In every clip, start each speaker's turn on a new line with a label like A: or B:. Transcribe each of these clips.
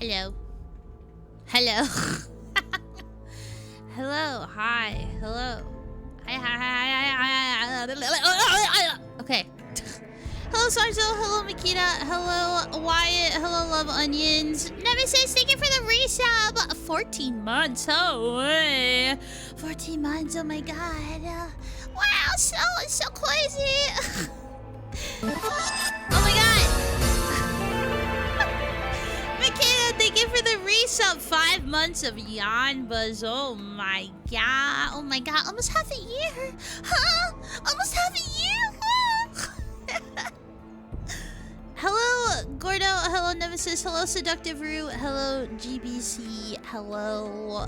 A: Hello. Hello. Hello. Hi. Hello. Hi. Okay. Hello, Sarzo. Hello, Makita. Hello, Wyatt. Hello, Love Onions. Nemesis, thank you for the resub. 14 months. Oh, way. 14 months. Oh, my God. Wow, so crazy. Oh, my God. Makita, thank you for the resub. 5 months of Yanbas. Oh, my God. Oh, my God. Almost half a year. Huh? Almost half a year. Huh? Hello, Gordo. Hello, Nemesis. Hello, Seductive Root. Hello, GBC. Hello,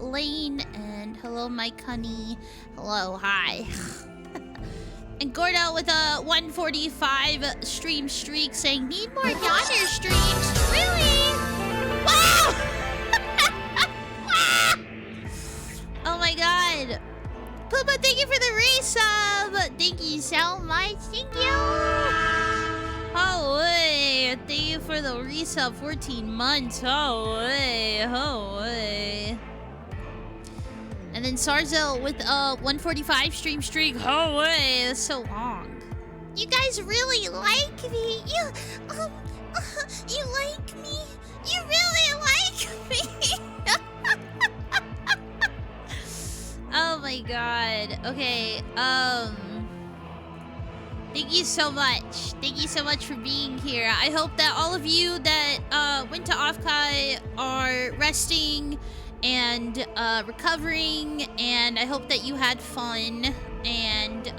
A: Lane. And hello, Mike Honey. Hello, hi. And Gordo with a 145 stream streak saying, need more Yonder streams. Really? Wow! Oh my God. Poopa, thank you for the resub. Thank you so much. Thank you. Oh, way. Thank you for the resub. 14 months. Oh, way. Oh, way. And then Sarzel with a 145 stream streak. Oh, way. That's so long. You guys really like me. You like me. You really like me. Oh my God. Okay. Thank you so much. Thank you so much for being here. I hope that all of you that went to Offkai are resting and recovering, and I hope that you had fun. And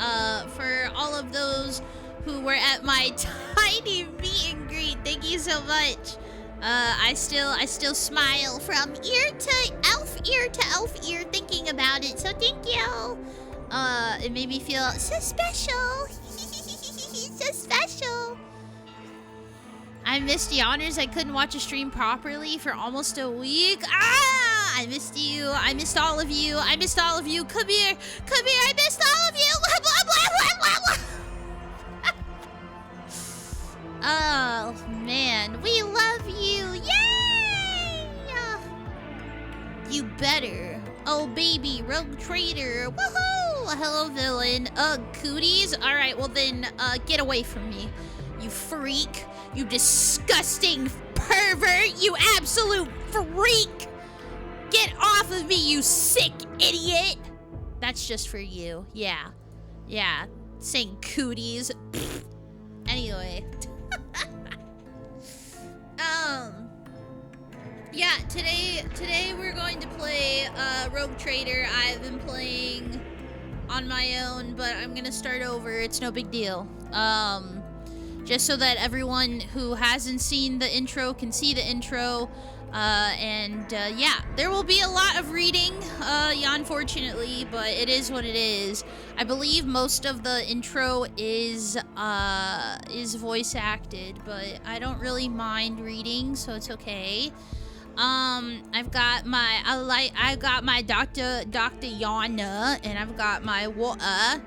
A: for all of those who were at my tiny meet and greet, thank you so much. I still smile from ear to elf ear thinking about it. So thank you. It made me feel so special. So special. I missed the honors. I couldn't watch a stream properly for almost a week. Ah! I missed you. I missed all of you. I missed all of you. Come here. Come here. I missed all of you. Blah, blah, blah, blah, blah. Oh, man. We love you. Yay! You better. Oh, baby. Rogue Trader. Woohoo! Hello, villain. Cooties? Alright, well then, get away from me. You freak. You disgusting pervert. You absolute freak. Get off of me, you sick idiot. That's just for you. Yeah. Yeah. Saying cooties. Anyway. Yeah, today we're going to play Rogue Trader. I've been playing on my own, but I'm gonna start over. It's no big deal. Just so that everyone who hasn't seen the intro can see the intro. Yeah, there will be a lot of reading, unfortunately, but it is what it is. I believe most of the intro is voice acted, but I don't really mind reading, so it's okay. I've got my Dr. Yana, and I've got my water,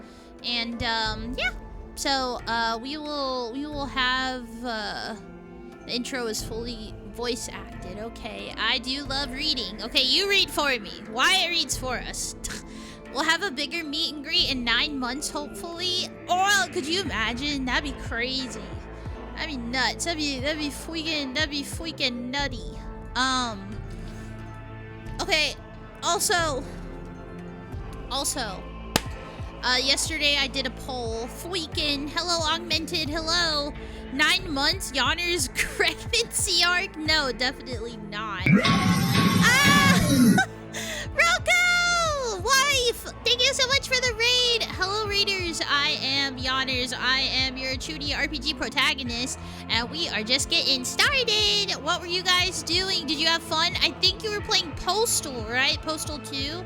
A: and yeah. So we will have the intro is fully voice acted. Okay, I do love reading. Okay, you read for me. Wyatt reads for us. We'll have a bigger meet and greet in 9 months, hopefully. Oh, could you imagine? That'd be crazy. That'd be nuts. That'd be freaking nutty. Okay, also, yesterday I did a poll. Freaking, hello, Augmented, hello. 9 months, Yonner's pregnancy arc? No, definitely not. Rocco! Wife! Thank you so much for the raid! Hello, raiders. I am Yonners. I am your Chudy RPG protagonist, and we are just getting started. What were you guys doing? Did you have fun? I think you were playing Postal, right? Postal 2?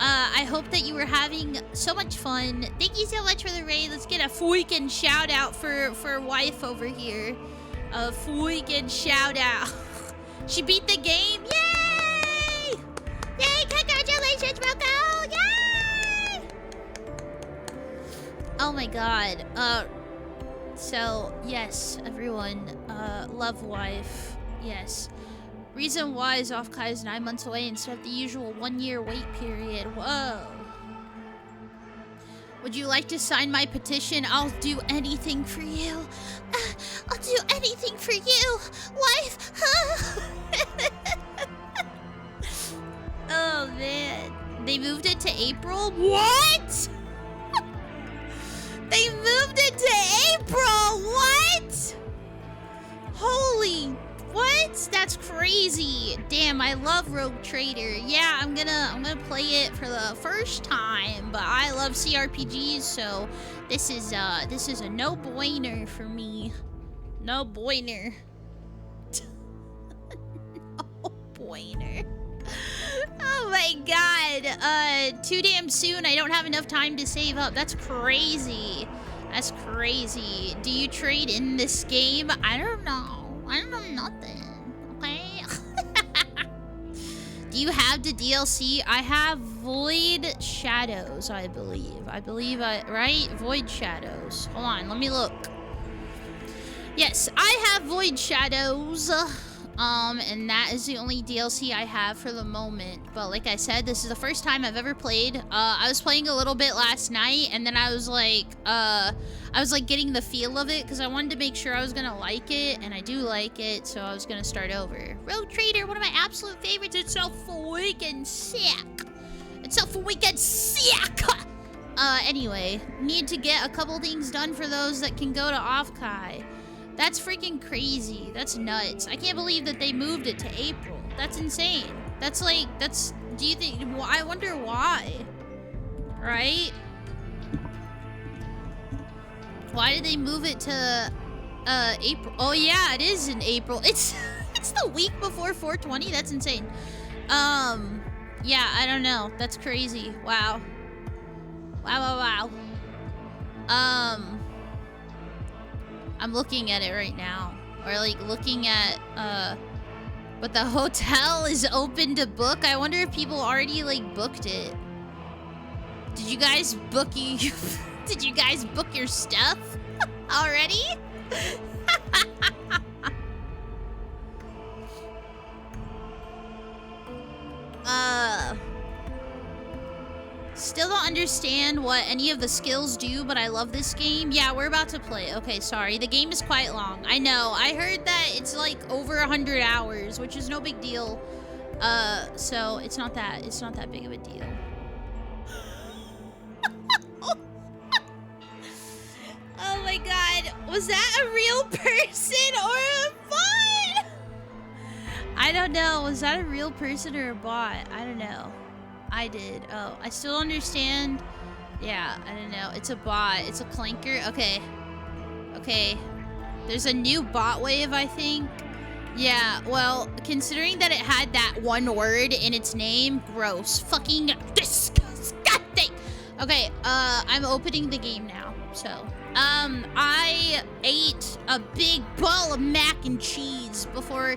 A: I hope that you were having so much fun. Thank you so much for the raid. Let's get a freaking shout out for wife over here. A freaking shout out. She beat the game. Yay! Yay! Congratulations, Rocco! Yay! Oh my God. So yes, everyone. Love wife. Yes. Reason why is Offkai is 9 months away instead of the usual 1-year wait period. Whoa. Would you like to sign my petition? I'll do anything for you. I'll do anything for you. Wife. Oh, man. They moved it to April? What? They moved it to April. What? Holy, what? That's crazy. Damn, I love Rogue Trader. Yeah, I'm gonna play it for the first time, but I love CRPGs, so this is a no-brainer for me. No-brainer. No-brainer. Oh my god. Too damn soon. I don't have enough time to save up. That's crazy. That's crazy. Do you trade in this game? I don't know. I don't know nothing. Okay. Do you have the DLC? I have Void Shadows, I believe. Right? Void Shadows. Hold on, let me look. Yes, I have Void Shadows. And that is the only DLC I have for the moment. But like I said, this is the first time I've ever played. I was playing a little bit last night, and then I was like getting the feel of it because I wanted to make sure I was gonna like it, and I do like it, so I was gonna start over. Rogue Trader, one of my absolute favorites. It's so freaking sick. It's so freaking sick. Anyway, need to get a couple things done for those that can go to Offkai. That's freaking crazy. That's nuts. I can't believe that they moved it to April. That's insane. That's like, do you think, I wonder why, right? Why did they move it to, April? Oh yeah, it is in April. It's the week before 420. That's insane. Yeah, I don't know. That's crazy. Wow. Wow. I'm looking at it right now. Or like looking at, but the hotel is open to book. I wonder if people already like booked it. Did you guys book did you guys book your stuff already? Still don't understand what any of the skills do, but I love this game. Yeah, we're about to play. Okay, sorry. The game is quite long. I know. I heard that it's like over 100 hours, which is no big deal. So it's not that big of a deal. Oh my god. Was that a real person or a bot? I don't know. Was that a real person or a bot? I don't know. I did. Oh, I still understand. Yeah, I don't know. It's a bot. It's a clanker. Okay. Okay. There's a new bot wave, I think. Yeah, well, considering that it had that one word in its name, gross. Fucking disgusting. Okay, I'm opening the game now. So, I ate a big ball of mac and cheese before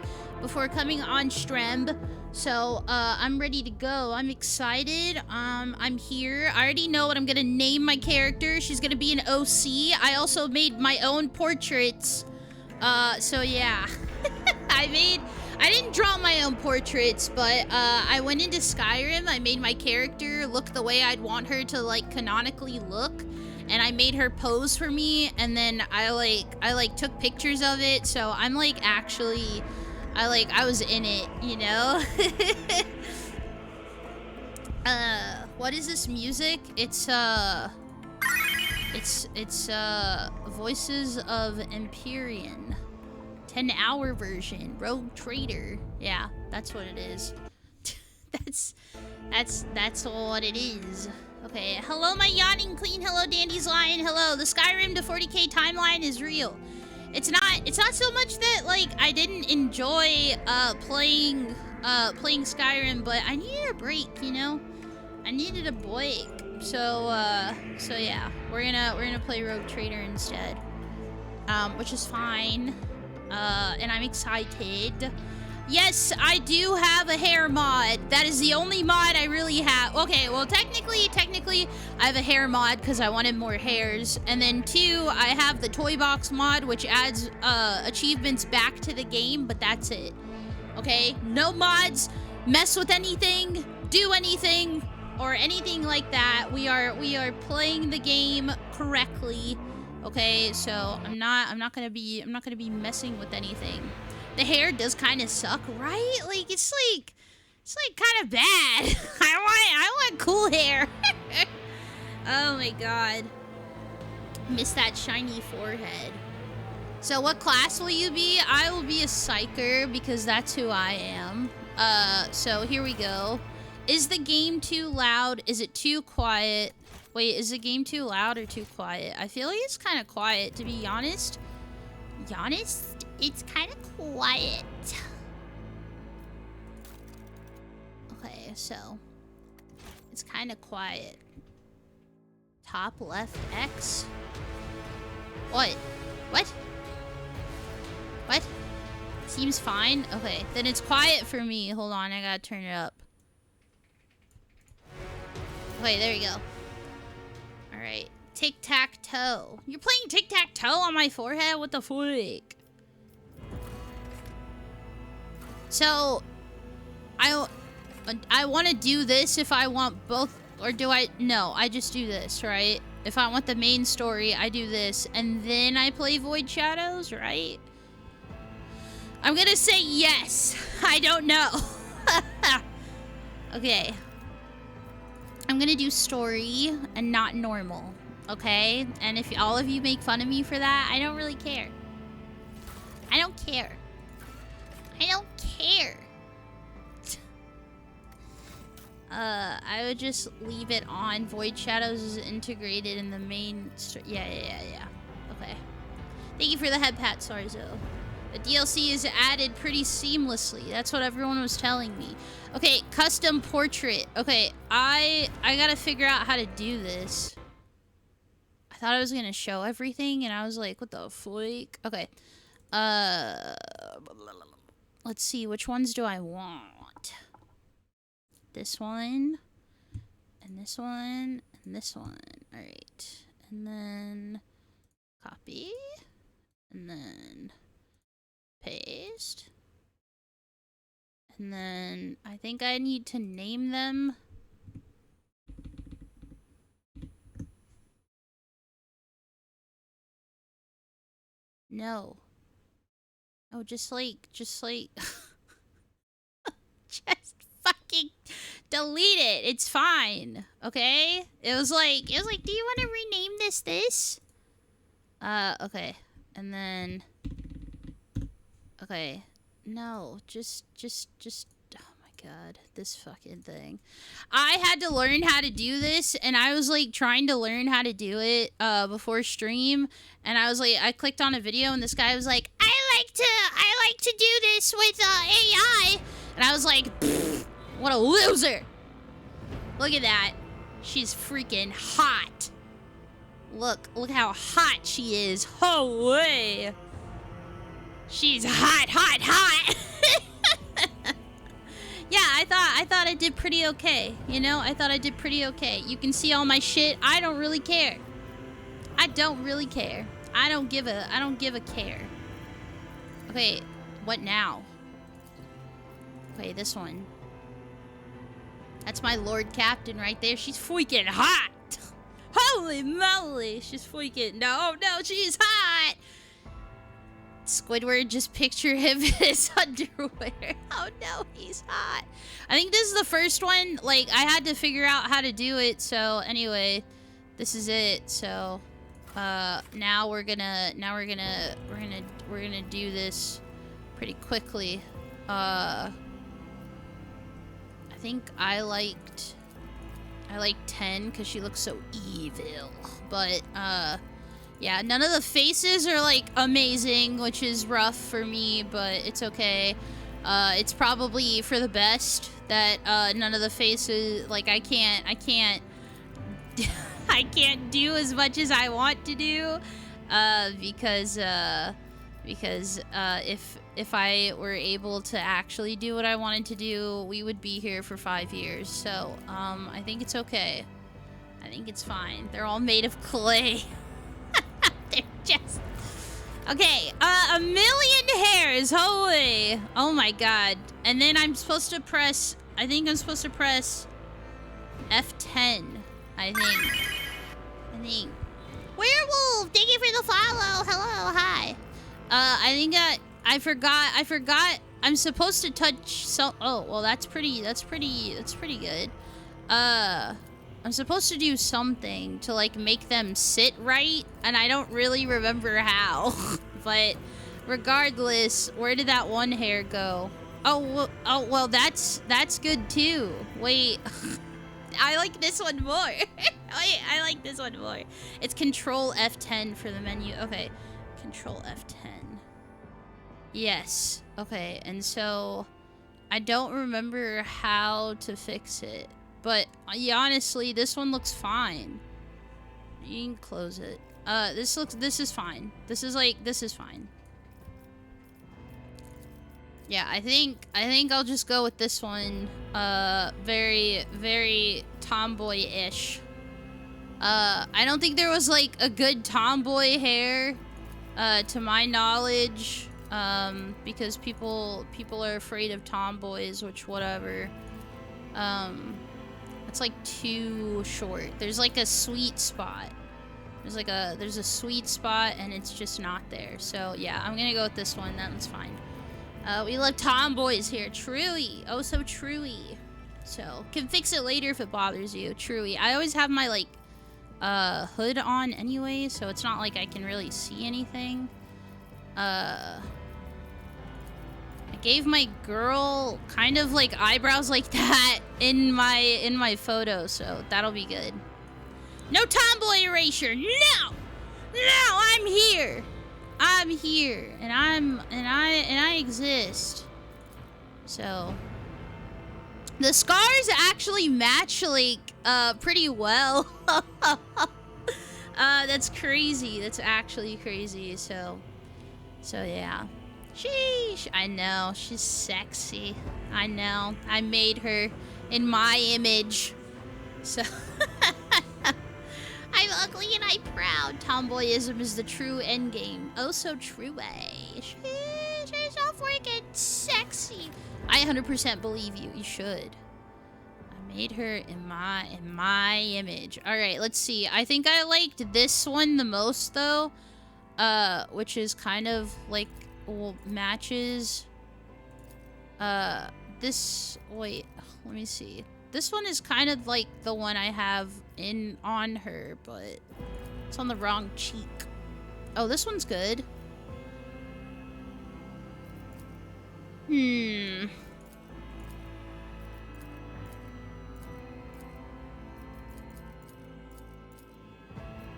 A: coming on stream. So, I'm ready to go. I'm excited. I'm here. I already know what I'm gonna name my character. She's gonna be an OC. I also made my own portraits. So yeah. I didn't draw my own portraits, but, I went into Skyrim. I made my character look the way I'd want her to, like, canonically look. And I made her pose for me, and then I took pictures of it, so I'm, like, actually... I was in it, you know? What is this music? It's Voices of Empyrean. 10-hour version. Rogue Trader. Yeah, that's what it is. That's what it is. Okay, hello my yawning queen, hello Dandy's Lion, hello. The Skyrim to 40k timeline is real. It's not so much that like I didn't enjoy playing Skyrim, but I needed a break, you know? I needed a break. So yeah, we're gonna play Rogue Trader instead. Which is fine. And I'm excited. Yes, I do have a hair mod. That is the only mod I really have. Okay, well, technically, I have a hair mod because I wanted more hairs. And then 2, I have the toy box mod, which adds achievements back to the game, but that's it. okay? No mods, mess with anything, do anything, or anything like that. We are playing the game correctly, okay? So I'm not gonna be messing with anything. The hair does kind of suck, right? Like it's like kind of bad. I want cool hair. Oh my god. Miss that shiny forehead. So what class will you be? I will be a psyker because that's who I am. So here we go. Is the game too loud? Is it too quiet? Wait, is the game too loud or too quiet? I feel like it's kind of quiet, to be honest. It's kind of quiet. Okay, so it's kind of quiet. Top left X. What? What? What? Seems fine? Okay, then it's quiet for me. Hold on, I gotta turn it up. Okay, there you go. Alright. Tic-tac-toe. You're playing tic-tac-toe on my forehead? What the fuck? So, I want to do this if I want both, or do I? No, I just do this, right? If I want the main story, I do this, and then I play Void Shadows, right? I'm gonna say yes. I don't know. Okay. I'm gonna do story and not normal, okay? And if all of you make fun of me for that, I don't really care. I don't care. I don't care. I would just leave it on. Void Shadows is integrated in the main yeah. Okay. Thank you for the head pat, Sarzo. The DLC is added pretty seamlessly. That's what everyone was telling me. Okay, custom portrait. Okay, I gotta figure out how to do this. I thought I was gonna show everything, and I was like, what the fuck? Okay. Let's see, which ones do I want? This one, and this one, and this one. Alright. And then copy, and then paste. And then I think I need to name them. No. Oh, just like just fucking delete it. It's fine. Okay? It was like, do you want to rename this? Okay. And then okay. No, just oh my god, this fucking thing. I had to learn how to do this, and I was like trying to learn how to do it before stream, and I was like, I clicked on a video, and this guy was like, I like to do this with AI, and I was like, what a loser. Look at that. She's freaking hot. Look how hot she is. Holy. She's hot. Yeah, I thought I did pretty okay. You know, I thought I did pretty okay. You can see all my shit. I don't really care. I don't really care. I don't give a care. Okay, what now? Okay, this one. That's my Lord Captain right there. She's freaking hot. Holy moly, she's freaking, no, she's hot. Squidward, just picture him in his underwear. Oh no, he's hot. I think this is the first one. Like, I had to figure out how to do it. So anyway, this is it. So now we're gonna do this pretty quickly. I think I liked 10 because she looks so evil. But yeah, none of the faces are like amazing, which is rough for me, but it's okay. It's probably for the best that none of the faces, like I can't I can't do as much as I want to do because if I were able to actually do what I wanted to do, we would be here for 5 years. So I think it's okay. I think it's fine. They're all made of clay. They're just... Okay, a million hairs, holy. Oh my god. And then I'm supposed to press, I think I'm supposed to press F10, I think. Werewolf, thank you for the follow. Hello, hi. I think I forgot. I'm supposed to touch oh, well that's pretty good. I'm supposed to do something to like make them sit right, and I don't really remember how. But regardless, where did that one hair go? Oh, well that's good too. Wait. I like this one more. Wait, I like this one more. It's Control F10 for the menu. Okay, Control F10. Yes. Okay, and so I don't remember how to fix it, but yeah, honestly, this one looks fine. You can close it. This is fine. This is fine. Yeah, I think I'll just go with this one. Very, very tomboy-ish. I don't think there was like a good tomboy hair, to my knowledge, because people are afraid of tomboys, which whatever. It's like too short. There's like a sweet spot. There's a sweet spot, and it's just not there. So yeah, I'm gonna go with this one. That one's fine. We love tomboys here. Truey. Oh, so truey. So, can fix it later if it bothers you. Truey. I always have my, like, hood on anyway, so it's not like I can really see anything. I gave my girl kind of, like, eyebrows like that in my photo, so that'll be good. No tomboy erasure. No! No, I'm here. I'm here, and I exist. So the scars actually match like pretty well. That's crazy. That's actually crazy. So yeah. Sheesh. I know, she's sexy. I know. I made her in my image. So I'm ugly and I'm proud. Tomboyism is the true endgame. Oh, so true, She's so freaking sexy. I 100% believe you. You should. I made her in my image. All right, let's see. I think I liked this one the most, though, which is kind of like, well, matches. This. Wait, let me see. This one is kind of like the one I have on her, but it's on the wrong cheek. Oh, this one's good. Yeah,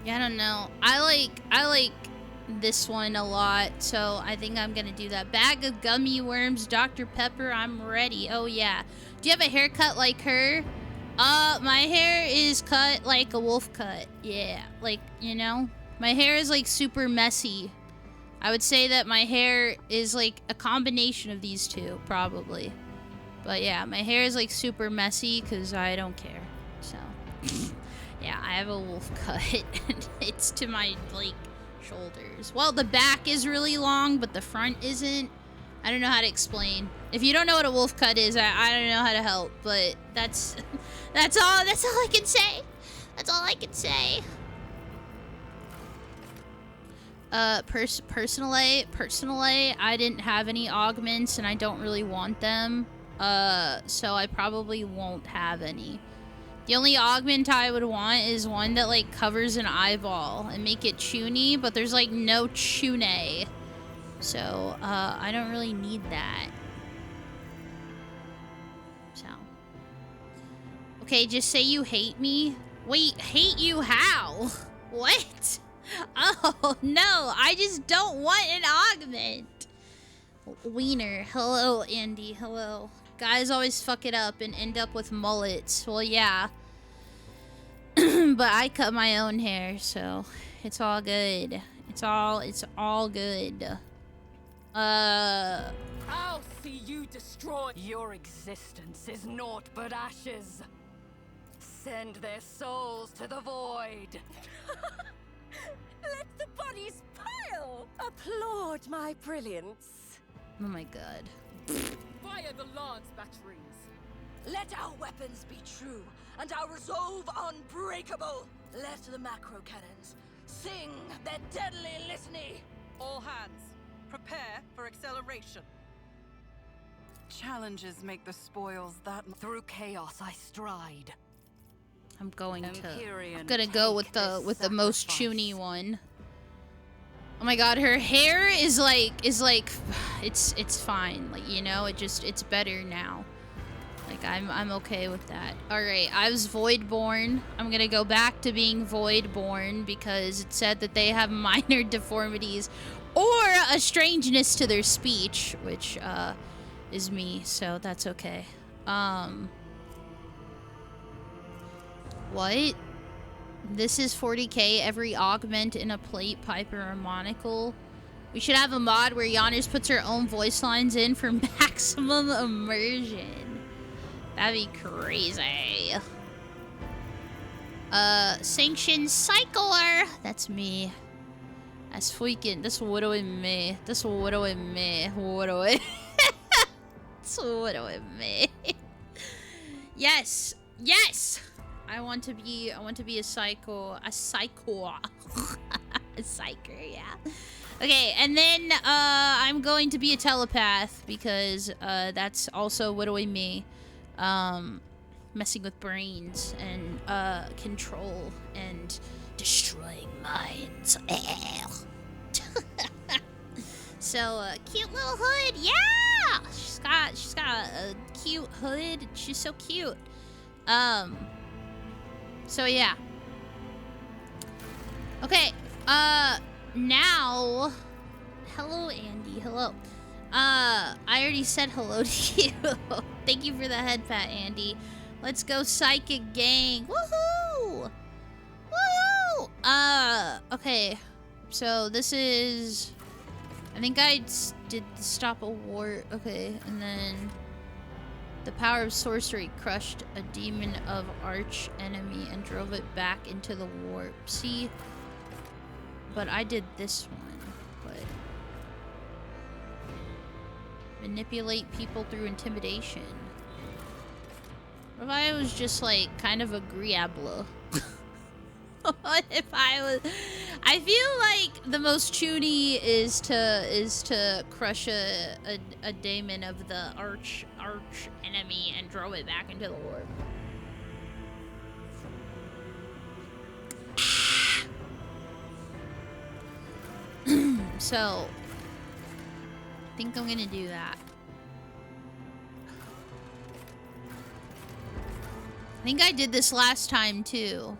A: I don't know. I like this one a lot, so I think I'm gonna do that. Bag of gummy worms, Dr. Pepper, I'm ready. Oh yeah. Do you have a haircut like her? My hair is cut like a wolf cut. Yeah, like, you know, my hair is like super messy. I would say that my hair is like a combination of these two, probably. But yeah, my hair is like super messy because I don't care. So yeah, I have a wolf cut. It's to my like shoulders. Well, the back is really long, but the front isn't. I don't know how to explain. If you don't know what a wolf cut is, I don't know how to help, but that's all I can say. That's all I can say. Personally, I didn't have any augments and I don't really want them. So I probably won't have any. The only augment I would want is one that like covers an eyeball and make it chuny, but there's like no chune. So, I don't really need that. So. Okay, just say you hate me. Wait, hate you how? What? Oh, no, I just don't want an augment. Wiener, hello, Andy, hello. Guys always fuck it up and end up with mullets. Well, yeah. But I cut my own hair, so it's all good. It's all good.
B: I'll see you destroy. Your existence is naught but ashes. Send their souls to the void. Let the bodies pile will applaud my brilliance.
A: Oh my god.
B: Fire the lance batteries. Let our weapons be true and our resolve unbreakable. Let the macro cannons sing their deadly litany.
C: All hands, prepare for acceleration. Challenges make the spoils that
B: Through chaos I stride.
A: I'm gonna
C: Empyrean,
A: go with the most chuny one. Oh my god, her hair is like it's fine. Like, you know, it's better now. Like, I'm okay with that. Alright, I was Voidborn. I'm gonna go back to being Voidborn because it said that they have minor deformities or a strangeness to their speech, which is me, so that's okay. What? This is 40k, every augment in a plate, pipe, or a monocle. We should have a mod where Giannis puts her own voice lines in for maximum immersion. That'd be crazy. Sanctioned Cycler. That's me. That's freaking, that's widowing me. That's widowing me. Widowing. That's widowing me. Yes. Yes. I want to be a psycho. A psycho. A psyker, yeah. Okay, and then I'm going to be a telepath because that's also widowing me. Messing with brains and control and destroying minds. So cute little hood, yeah. She's got a cute hood. She's so cute. So yeah. Okay. Now, hello Andy. Hello. I already said hello to you. Thank you for the head pat, Andy. Let's go Psychic Gang. Woohoo! Woohoo! Okay. So this is, I think I did stop a war. Okay, and then the power of sorcery crushed a demon of arch enemy and drove it back into the warp. See? But I did this one. But manipulate people through intimidation. What if I was just like kind of agreeable? What if I was? I feel like the most chuny is to crush a daemon of the arch enemy and throw it back into the warp. So I think I'm gonna do that. I think I did this last time too.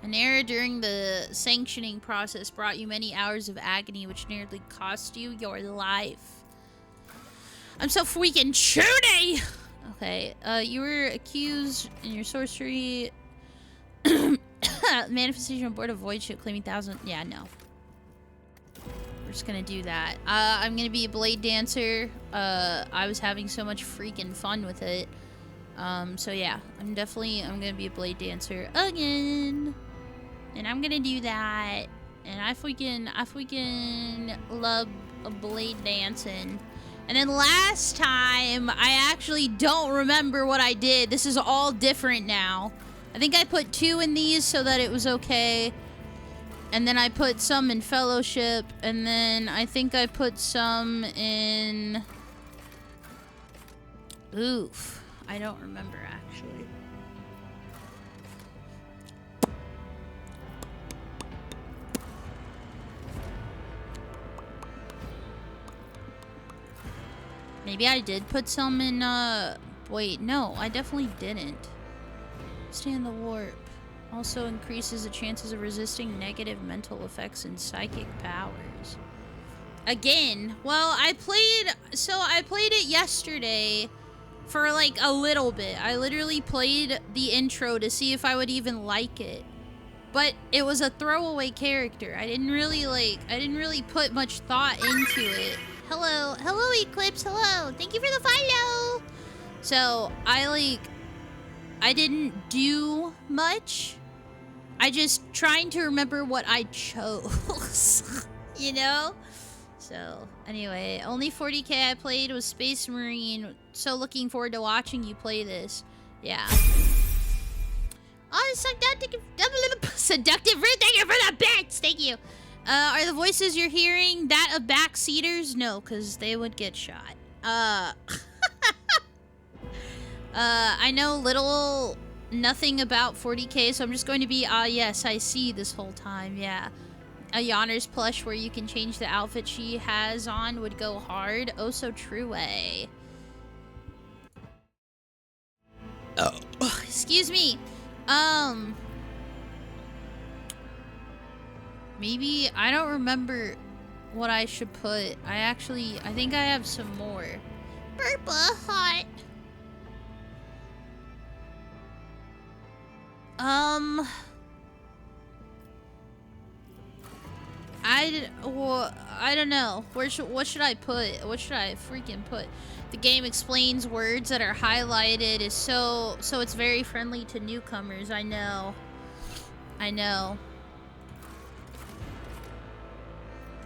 A: An error during the sanctioning process brought you many hours of agony, which nearly cost you your life. I'm so freaking chuny! Okay, you were accused in your sorcery manifestation aboard a void ship claiming 1,000. Yeah, no. We're just gonna do that. I'm gonna be a blade dancer. I was having so much freaking fun with it. So yeah, I'm gonna be a blade dancer again. And I'm gonna do that. And I freaking love a blade dancing. And then last time, I actually don't remember what I did. This is all different now. I think I put 2 in these so that it was okay. And then I put some in Fellowship. And then I think I put some in... Oof. I don't remember, actually. Maybe I did put some in, wait, no, I definitely didn't. Stay in the warp. Also increases the chances of resisting negative mental effects and psychic powers. Again, well, I played it yesterday for like a little bit. I literally played the intro to see if I would even like it. But it was a throwaway character. I didn't really put much thought into it. Hello, Eclipse, hello. Thank you for the follow. So, I didn't do much. I just trying to remember what I chose. You know? So, anyway, only 40k I played was Space Marine. So looking forward to watching you play this. Yeah. Oh, seductive rude. Thank you for the bits. Thank you. Are the voices you're hearing that of backseaters? No, because they would get shot. I know nothing about 40k, so I'm just going to be, yes, I see this whole time, yeah. A Yawner's plush where you can change the outfit she has on would go hard. Oh, so true way. Oh, excuse me. Maybe, I don't remember what I should put. I think I have some more. Burpa hot. I don't know. What should I put? What should I freaking put? The game explains words that are highlighted is so it's very friendly to newcomers. I know.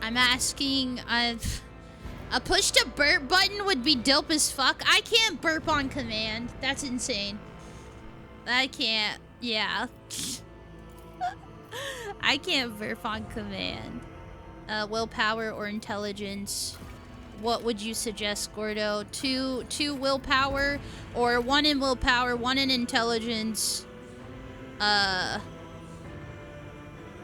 A: I'm asking, a push to burp button would be dope as fuck. I can't burp on command. That's insane. I can't, yeah. I can't burp on command. Willpower or intelligence. What would you suggest, Gordo? Two willpower, or one in willpower, one in intelligence.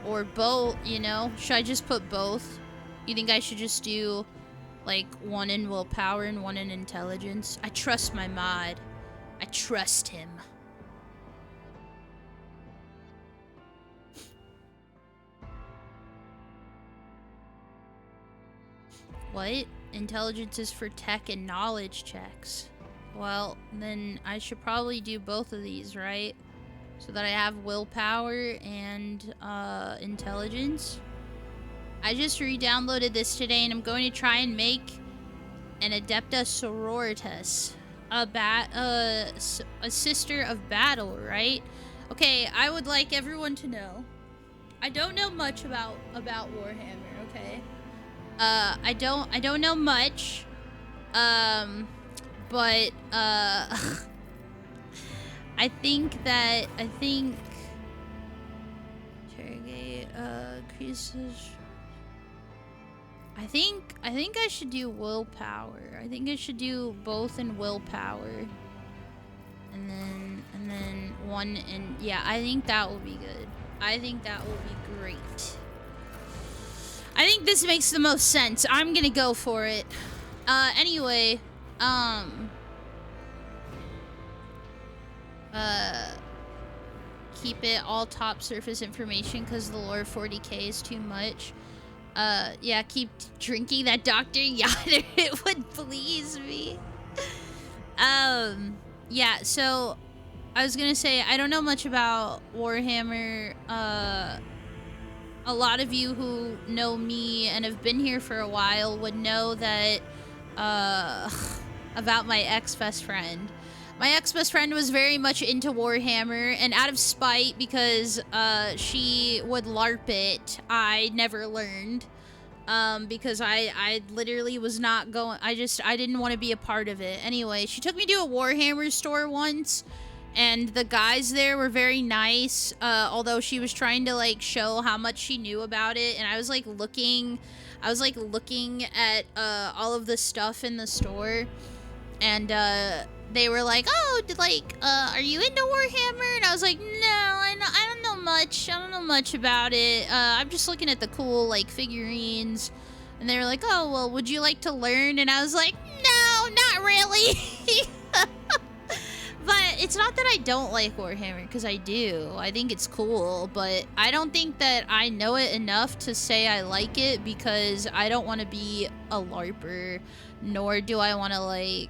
A: Or both, you know? Should I just put both? You think I should just do, like, one in willpower and one in intelligence? I trust my mod. I trust him. What? Intelligence is for tech and knowledge checks. Well, then I should probably do both of these, right? So that I have willpower and intelligence. I just re-downloaded this today and I'm going to try and make an Adepta Sororitas. A sister of battle, right? Okay, I would like everyone to know. I don't know much about Warhammer, okay? I don't know much. But I think interrogate increases. I think I should do willpower. I think I should do both in willpower. And then one in, yeah, I think that will be good. I think that will be great. I think this makes the most sense. I'm gonna go for it. Anyway, keep it all top surface information because the lore 40k is too much. Yeah, keep drinking that Dr. Yonder. It would please me. Yeah, so I was gonna say, I don't know much about Warhammer. A lot of you who know me and have been here for a while would know that, about my ex-best friend. My ex-best friend was very much into Warhammer, and out of spite, because she would LARP it, I never learned. Because I literally was not going, I didn't want to be a part of it. Anyway, she took me to a Warhammer store once, and the guys there were very nice, although she was trying to, like, show how much she knew about it, and I was, like, looking at, all of the stuff in the store, and, they were like, oh, are you into Warhammer? And I was like, no, I don't know much. I don't know much about it. I'm just looking at the cool, like, figurines. And they were like, oh, well, would you like to learn? And I was like, no, not really. But it's not that I don't like Warhammer, because I do. I think it's cool, but I don't think that I know it enough to say I like it, because I don't want to be a LARPer, nor do I want to, like,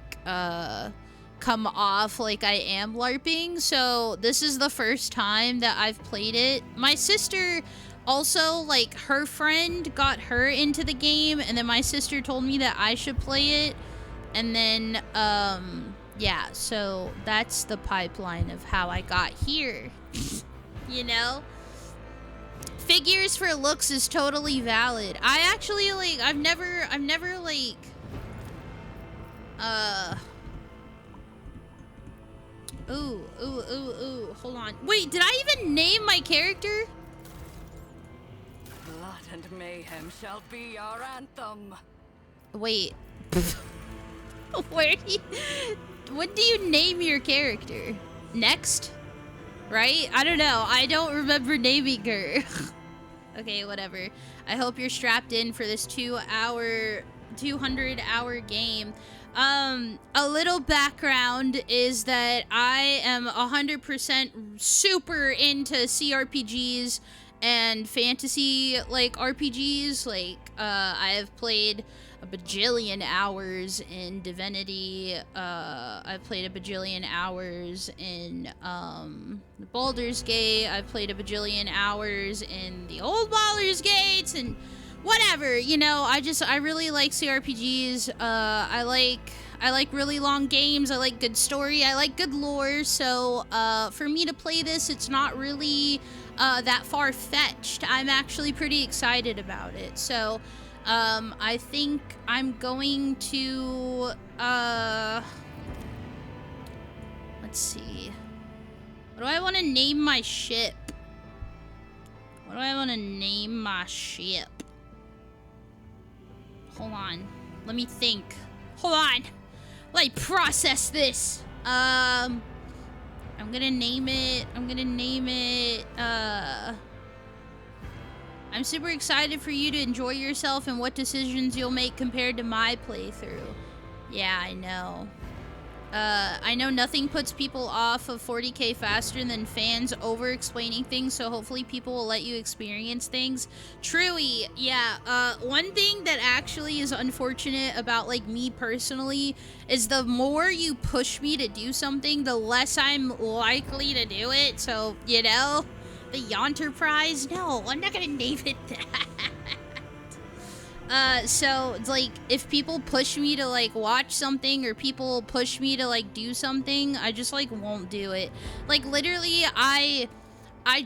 A: come off like I am LARPing. So this is the first time that I've played it. My sister also, like, her friend got her into the game, and then my sister told me that I should play it, and then yeah, so that's the pipeline of how I got here. You know, figures for looks is totally valid. I actually, like, I've never, like, ooh, hold on. Wait, did I even name my character?
B: Blood and mayhem shall be our anthem.
A: Wait. When do you name your character? Next? Right? I don't know. I don't remember naming her. Okay, whatever. I hope you're strapped in for this 200-hour game. A little background is that I am 100% super into CRPGs and fantasy, like, RPGs. Like, I have played a bajillion hours in Divinity. I've played a bajillion hours in Baldur's Gate. I've played a bajillion hours in the old Baldur's Gates and whatever. You know, I really like CRPGs. I like really long games. I like good story. I like good lore. So for me to play this, it's not really that far-fetched. I'm actually pretty excited about it. So I think I'm going to, let's see. What do I want to name my ship? What do I want to name my ship? Hold on. Let me think. Hold on. Let me process this. I'm gonna name it, I'm super excited for you to enjoy yourself and what decisions you'll make compared to my playthrough. Yeah, I know. I know nothing puts people off of 40K faster than fans over-explaining things, so hopefully people will let you experience things. Truey, yeah, one thing that actually is unfortunate about, like, me personally is the more you push me to do something, the less I'm likely to do it, so, you know? The Yonterprise? No, I'm not gonna name it that. So, it's like, if people push me to, like, watch something, or people push me to, like, do something, I just, like, won't do it. Like, literally, I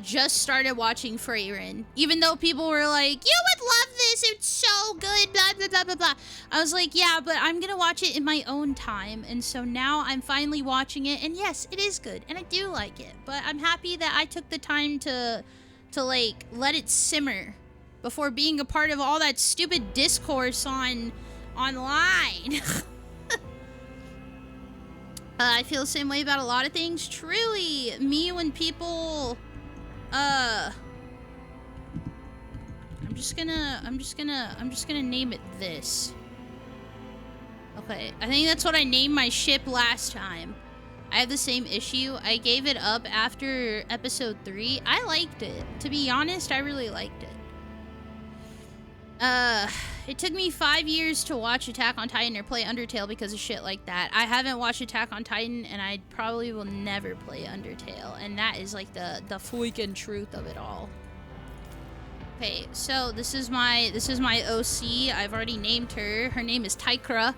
A: just started watching Freyrin. Even though people were like, you would love this, it's so good, blah, blah, blah, blah, blah. I was like, yeah, but I'm gonna watch it in my own time. And so now I'm finally watching it, and yes, it is good, and I do like it. But I'm happy that I took the time to like, let it simmer before being a part of all that stupid discourse online. I feel the same way about a lot of things. Truly, me when people, I'm just gonna name it this. Okay, I think that's what I named my ship last time. I have the same issue. I gave it up after episode 3. I liked it. To be honest, I really liked it. It took me 5 years to watch Attack on Titan or play Undertale because of shit like that. I haven't watched Attack on Titan, and I probably will never play Undertale, and that is like the freaking truth of it all. Okay, so this is my OC. I've already named her. Her name is Tykra,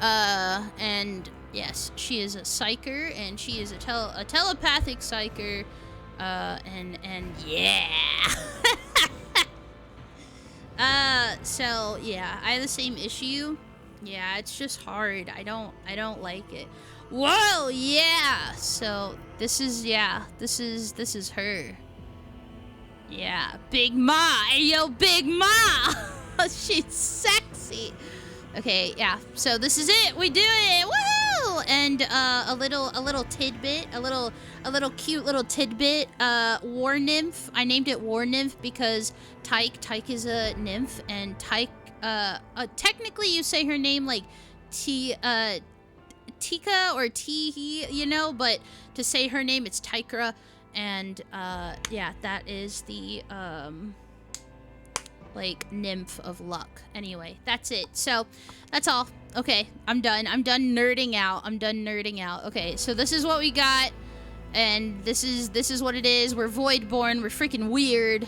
A: and yes, she is a psyker, and she is a telepathic psyker, and yeah. So yeah, I have the same issue. Yeah, it's just hard. I don't like it. Whoa, yeah. So this is her. Yeah, Big Ma. Hey, yo, Big Ma. She's sexy. Okay, yeah. So this is it. We do it. Woo! And a little tidbit, a little cute little tidbit. War nymph. I named it War nymph because Tyke is a nymph, and Tyke. Technically, you say her name like Tika or Tihi, you know, but to say her name, it's Tykra. And yeah, that is the like nymph of luck. Anyway, that's it. So that's all. Okay, I'm done nerding out. Okay, so this is what we got, and this is what it is. We're Voidborn. We're freaking weird.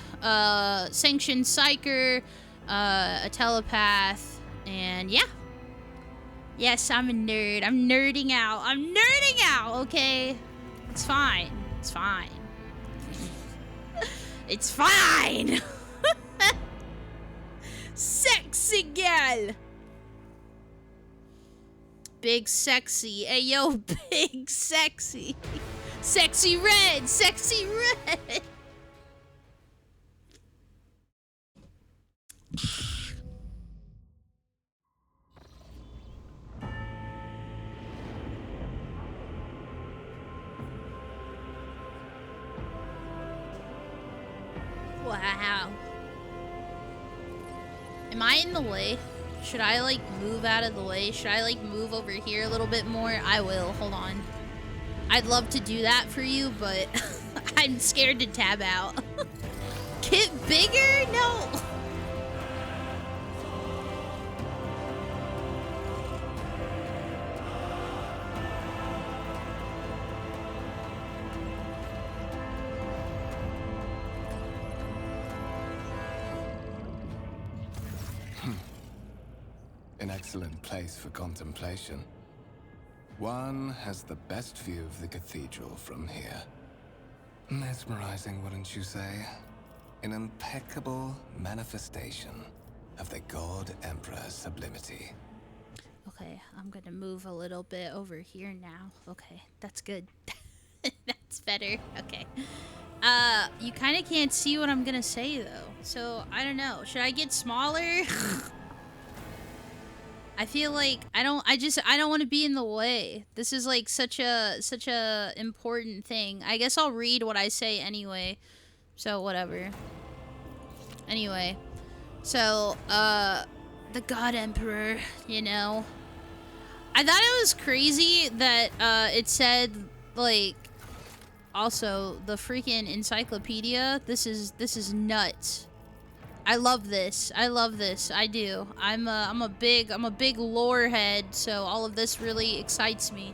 A: Sanctioned psyker, a telepath, and yeah. Yes, I'm a nerd. I'm nerding out. Okay, it's fine. It's fine. Sexy girl. Big sexy. Hey, yo, big sexy. Sexy red. Sexy red. Wow. Am I in the way? Should I, like, move out of the way? Should I, like, move over here a little bit more? I will. Hold on. I'd love to do that for you, but I'm scared to tab out. Get bigger? No.
D: An excellent place for contemplation. One has the best view of the cathedral from here. Mesmerizing, wouldn't you say? An impeccable manifestation of the God Emperor's sublimity.
A: Okay, I'm gonna move a little bit over here now. Okay, that's good. That's better. Okay. You kind of can't see what I'm gonna say though. So, I don't know. Should I get smaller? I feel like I don't want to be in the way. This is like such a important thing. I guess I'll read what I say anyway. So whatever. Anyway. So, the God Emperor, you know. I thought it was crazy that it said like also the freaking encyclopedia. This is nuts. I love this. I love this. I do. I'm a big lore head, so all of this really excites me.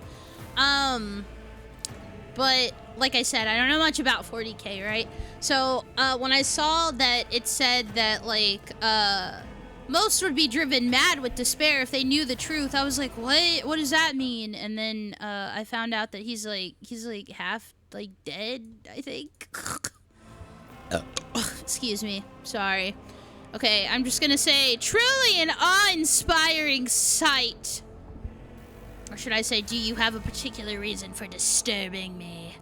A: But like I said, I don't know much about 40K, right? So, when I saw that it said that like most would be driven mad with despair if they knew the truth, I was like, "What? What does that mean?" And then I found out that he's like half like dead, I think. Excuse me. Sorry. Okay, I'm just gonna say, truly an awe-inspiring sight. Or should I say, do you have a particular reason for disturbing me?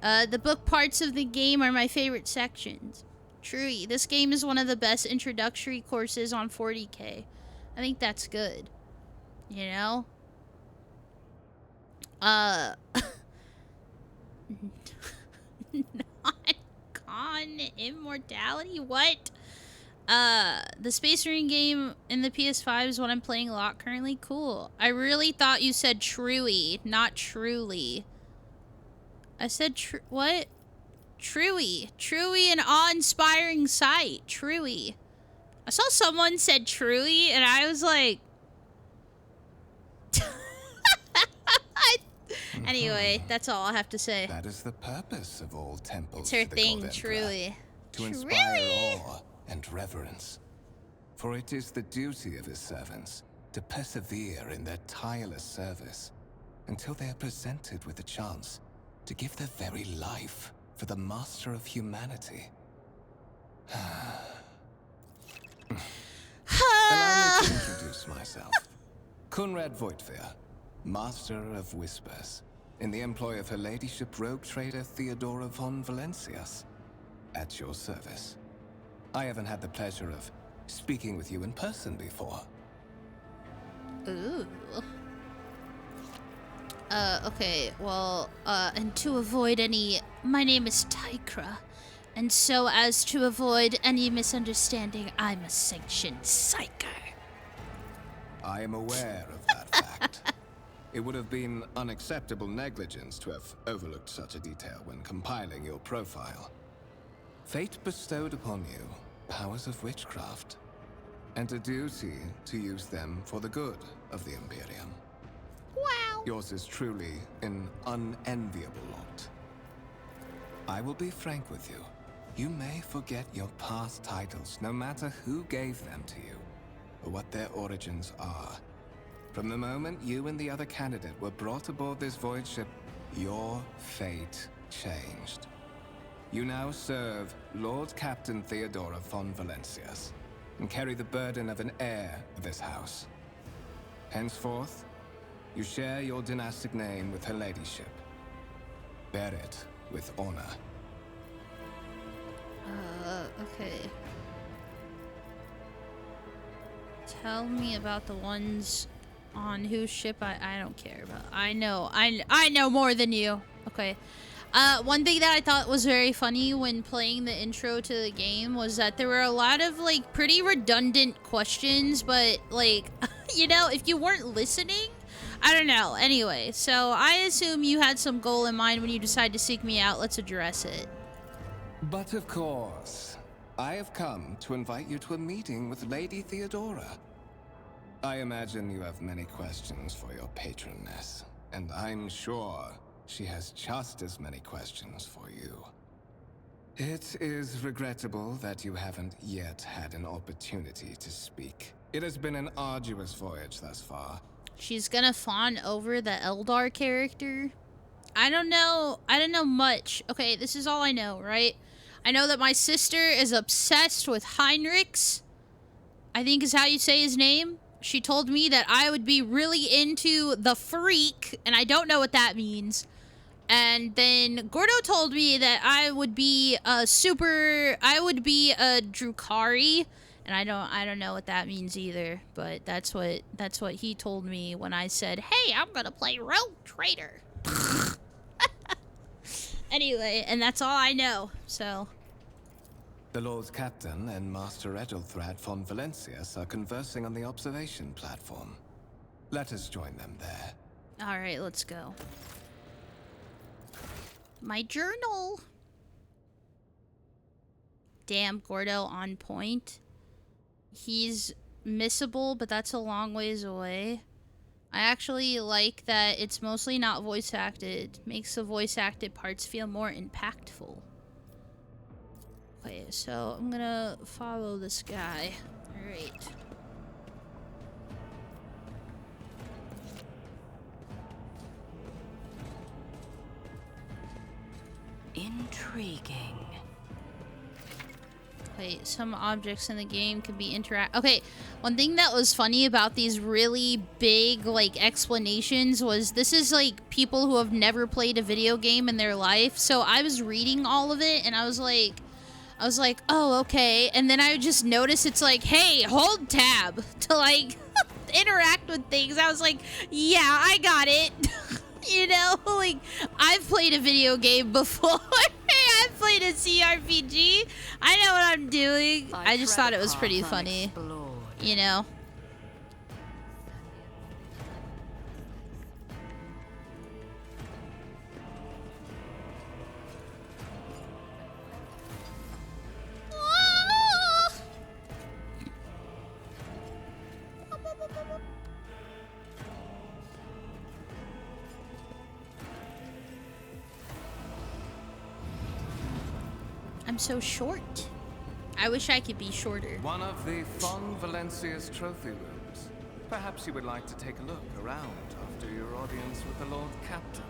A: The book parts of the game are my favorite sections. Truly, this game is one of the best introductory courses on 40K. I think that's good. You know? Non-con immortality? What? The Space Marine game in the PS5 is what I'm playing a lot currently. Cool. I really thought you said truly, not truly. I said what? Truly. Truly an awe-inspiring sight. Truly. I saw someone said truly, and I was like... Anyway, that's all I have to say.
D: That is the purpose of all temples.
A: It's her
D: to the
A: thing,
D: God Emperor,
A: truly.
D: to inspire awe and reverence. For it is the duty of his servants to persevere in their tireless service until they are presented with a chance to give their very life for the master of humanity. Allow me to introduce myself. Conrad Voigtveer, Master of Whispers, in the employ of Her Ladyship Rogue Trader Theodora von Valencias. At your service. I haven't had the pleasure of speaking with you in person before.
A: Ooh. Okay, well, and to avoid any... My name is Tykra, and so as to avoid any misunderstanding, I'm a sanctioned psyker.
D: I am aware of that fact. It would have been unacceptable negligence to have overlooked such a detail when compiling your profile. Fate bestowed upon you powers of witchcraft, and a duty to use them for the good of the Imperium.
A: Wow.
D: Yours is truly an unenviable lot. I will be frank with you. You may forget your past titles, no matter who gave them to you, or what their origins are. From the moment you and the other candidate were brought aboard this void ship, your fate changed. You now serve Lord Captain Theodora von Valencias and carry the burden of an heir of this house. Henceforth, you share your dynastic name with her ladyship. Bear it with honor.
A: Okay. Tell me about the ones on whose ship I don't care about. I know more than you. Okay. One thing that I thought was very funny when playing the intro to the game was that there were a lot of, like, pretty redundant questions, but, like, you know, if you weren't listening, I don't know. Anyway, so I assume you had some goal in mind when you decided to seek me out. Let's address it.
D: But of course, I have come to invite you to a meeting with Lady Theodora. I imagine you have many questions for your patroness, and I'm sure she has just as many questions for you. It is regrettable that you haven't yet had an opportunity to speak. It has been an arduous voyage thus far.
A: She's gonna fawn over the Eldar character. I don't know much. Okay, this is all I know, right? I know that my sister is obsessed with Heinrichs, I think is how you say his name. She told me that I would be really into the Freak, and I don't know what that means. And then Gordo told me that I would be a Drukari, and I don't know what that means either, but that's what he told me when I said, "Hey, I'm going to play Rogue Trader." Anyway, and that's all I know. So
D: The Lord Captain and Master Edelthrad von Valencias are conversing on the observation platform. Let us join them there.
A: all right, let's go. My journal. Damn, Gordo on point. He's missable, but that's a long ways away. I actually like that it's mostly not voice acted. Makes the voice acted parts feel more impactful. Okay, so I'm gonna follow this guy. Alright.
B: Intriguing.
A: Wait, some objects in the game can be Okay, one thing that was funny about these really big, like, explanations was this is, like, people who have never played a video game in their life. So I was reading all of it, and I was like, oh, okay. And then I just noticed it's like, hey, hold tab to, like, interact with things. I was like, yeah, I got it. You know, like, I've played a video game before. I've played a CRPG. I know what I'm doing. I just thought it was pretty funny. You know? I'm so short. I wish I could be shorter.
D: One of the von Valencia's trophy rooms. Perhaps you would like to take a look around after your audience with the Lord Captain.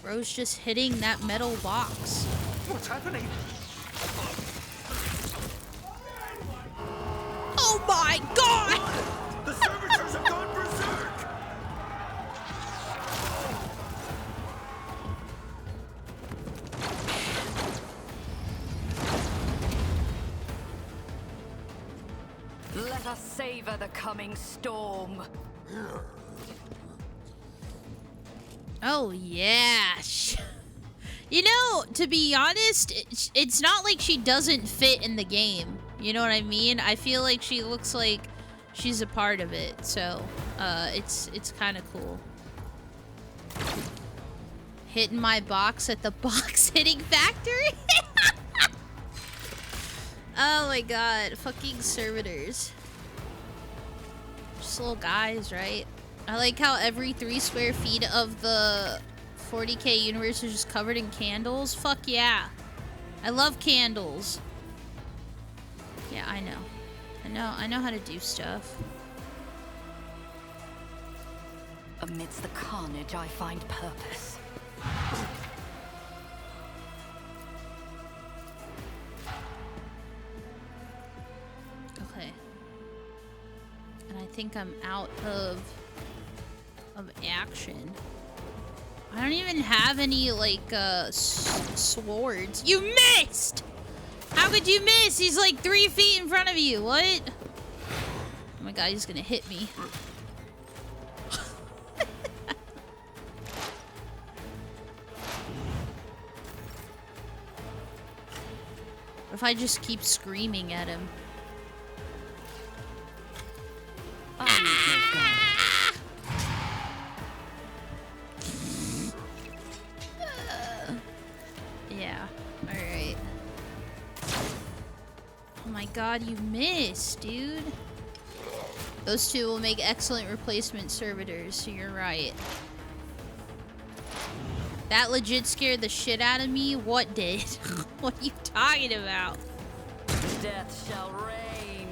A: Bro's just hitting that metal box.
E: What's happening?
A: Oh my god!
E: The servitors have gone berserk!
B: Let us savor the coming storm.
A: Oh yeah. You know, to be honest, it's not like she doesn't fit in the game. You know what I mean? I feel like she looks like she's a part of it. So, it's kind of cool. Hitting my box at the box hitting factory? Oh my god, fucking servitors. Just little guys, right? I like how every 3 square feet of the 40k universe is just covered in candles. Fuck yeah. I love candles. Yeah, I know. I know how to do stuff.
B: Amidst the carnage, I find purpose.
A: Okay. And I think I'm out of action. I don't even have any, like, swords. You missed! How could you miss? He's like 3 feet in front of you. What? Oh my god, he's gonna hit me. What if I just keep screaming at him? Yeah, alright. Oh my god, you missed, dude. Those two will make excellent replacement servitors, so you're right. That legit scared the shit out of me. What did? What are you talking about?
B: Death shall reign.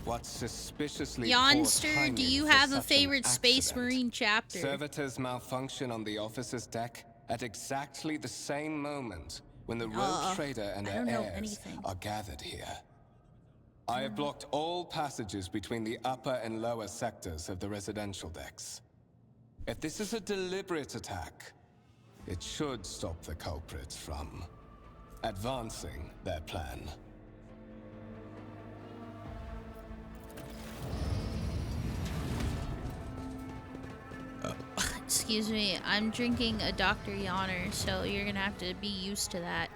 D: What's suspiciously
A: Youngster, do you have a favorite Space Marine chapter?
D: Servitors malfunction on the officer's deck at exactly the same moment when the rogue trader and her heirs are gathered here. I have blocked all passages between the upper and lower sectors of the residential decks. If this is a deliberate attack, it should stop the culprits from advancing their plan.
A: Excuse me, I'm drinking a Dr. Yawner, so you're gonna have to be used to that.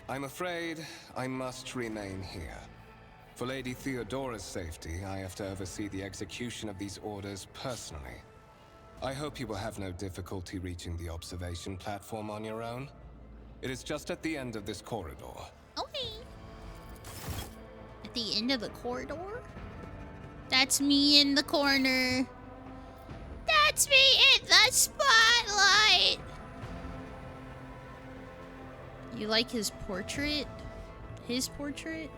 D: I'm afraid I must remain here. For Lady Theodora's safety, I have to oversee the execution of these orders personally. I hope you will have no difficulty reaching the observation platform on your own. It is just at the end of this corridor.
A: Okay. At the end of the corridor? That's me in the corner. That's me in the spotlight. You like his portrait? His portrait?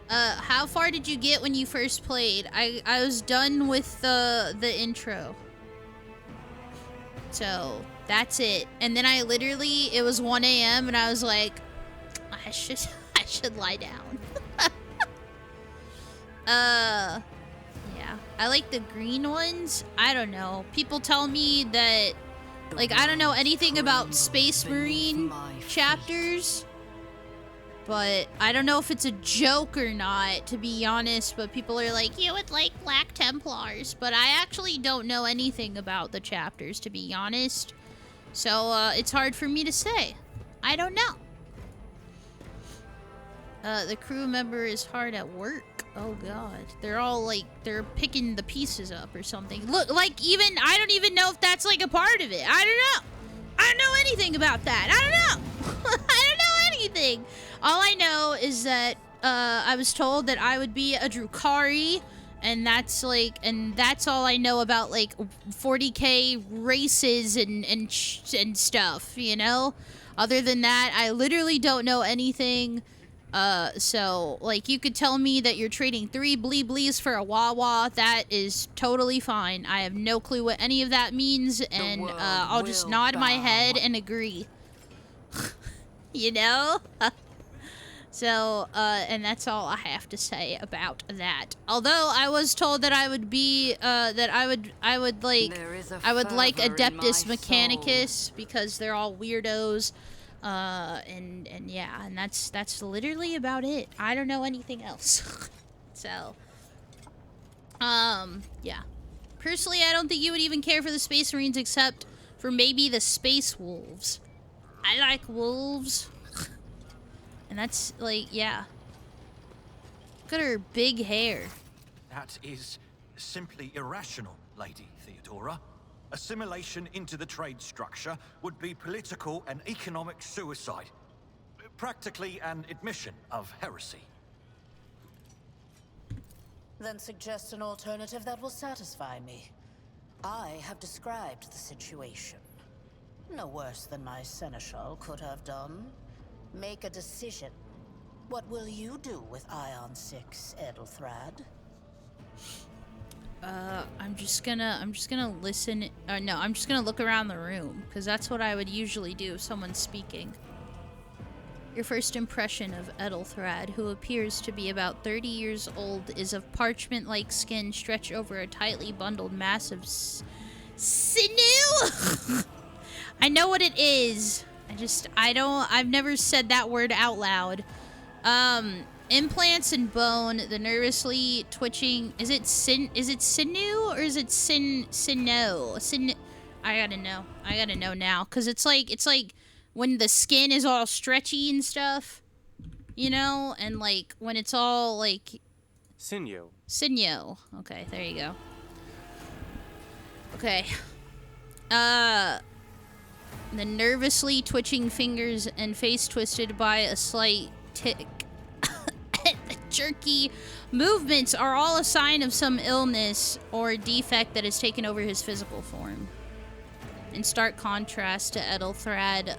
A: How far did you get when you first played? I was done with the intro. So, that's it. And then I literally, it was 1 a.m. and I was like, I should lie down. Yeah. I like the green ones. I don't know. People tell me that, like, I don't know anything about Space Marine chapters. But I don't know if it's a joke or not, to be honest. But people are like, you would like Black Templars. But I actually don't know anything about the chapters, to be honest. So, it's hard for me to say. I don't know. The crew member is hard at work. Oh god. They're all like, they're picking the pieces up or something. Look, like even, I don't even know if that's like a part of it. I don't know. I don't know anything about that. I don't know. I don't know anything. All I know is that, I was told that I would be a Drukhari. And that's like, and that's all I know about like 40k races and stuff, you know? Other than that, I literally don't know anything. So, like, you could tell me that you're trading 3 bleeblies for a Wawa. That is totally fine. I have no clue what any of that means, and, I'll just nod my head and agree. You know? So, and that's all I have to say about that. Although, I was told that I would be, that I would like Adeptus Mechanicus, because they're all weirdos. And yeah, and that's literally about it. I don't know anything else. So, yeah. Personally, I don't think you would even care for the Space Marines except for maybe the Space Wolves. I like wolves. And that's, like, yeah. Look at her big hair.
E: That is simply irrational, Lady Theodora. Assimilation into the trade structure would be political and economic suicide. Practically an admission of heresy.
B: Then suggest an alternative that will satisfy me. I have described the situation. No worse than my seneschal could have done. Make a decision. What will you do with Ion 6, Edelthrad?
A: I'm just gonna listen. No, I'm just gonna look around the room, because that's what I would usually do if someone's speaking. Your first impression of Edelthrad, who appears to be about 30 years old, is of parchment-like skin stretched over a tightly bundled mass of sinew? I know what it is. I've never said that word out loud. Implants and bone, the nervously twitching, is it sinew or is it sinow? I gotta know now, cause it's like when the skin is all stretchy and stuff, you know, and like when it's all like
F: Sinew.
A: Okay, there you go. Okay. The nervously twitching fingers and face twisted by a slight tick. The jerky movements are all a sign of some illness or defect that has taken over his physical form. In stark contrast to Edelthrad,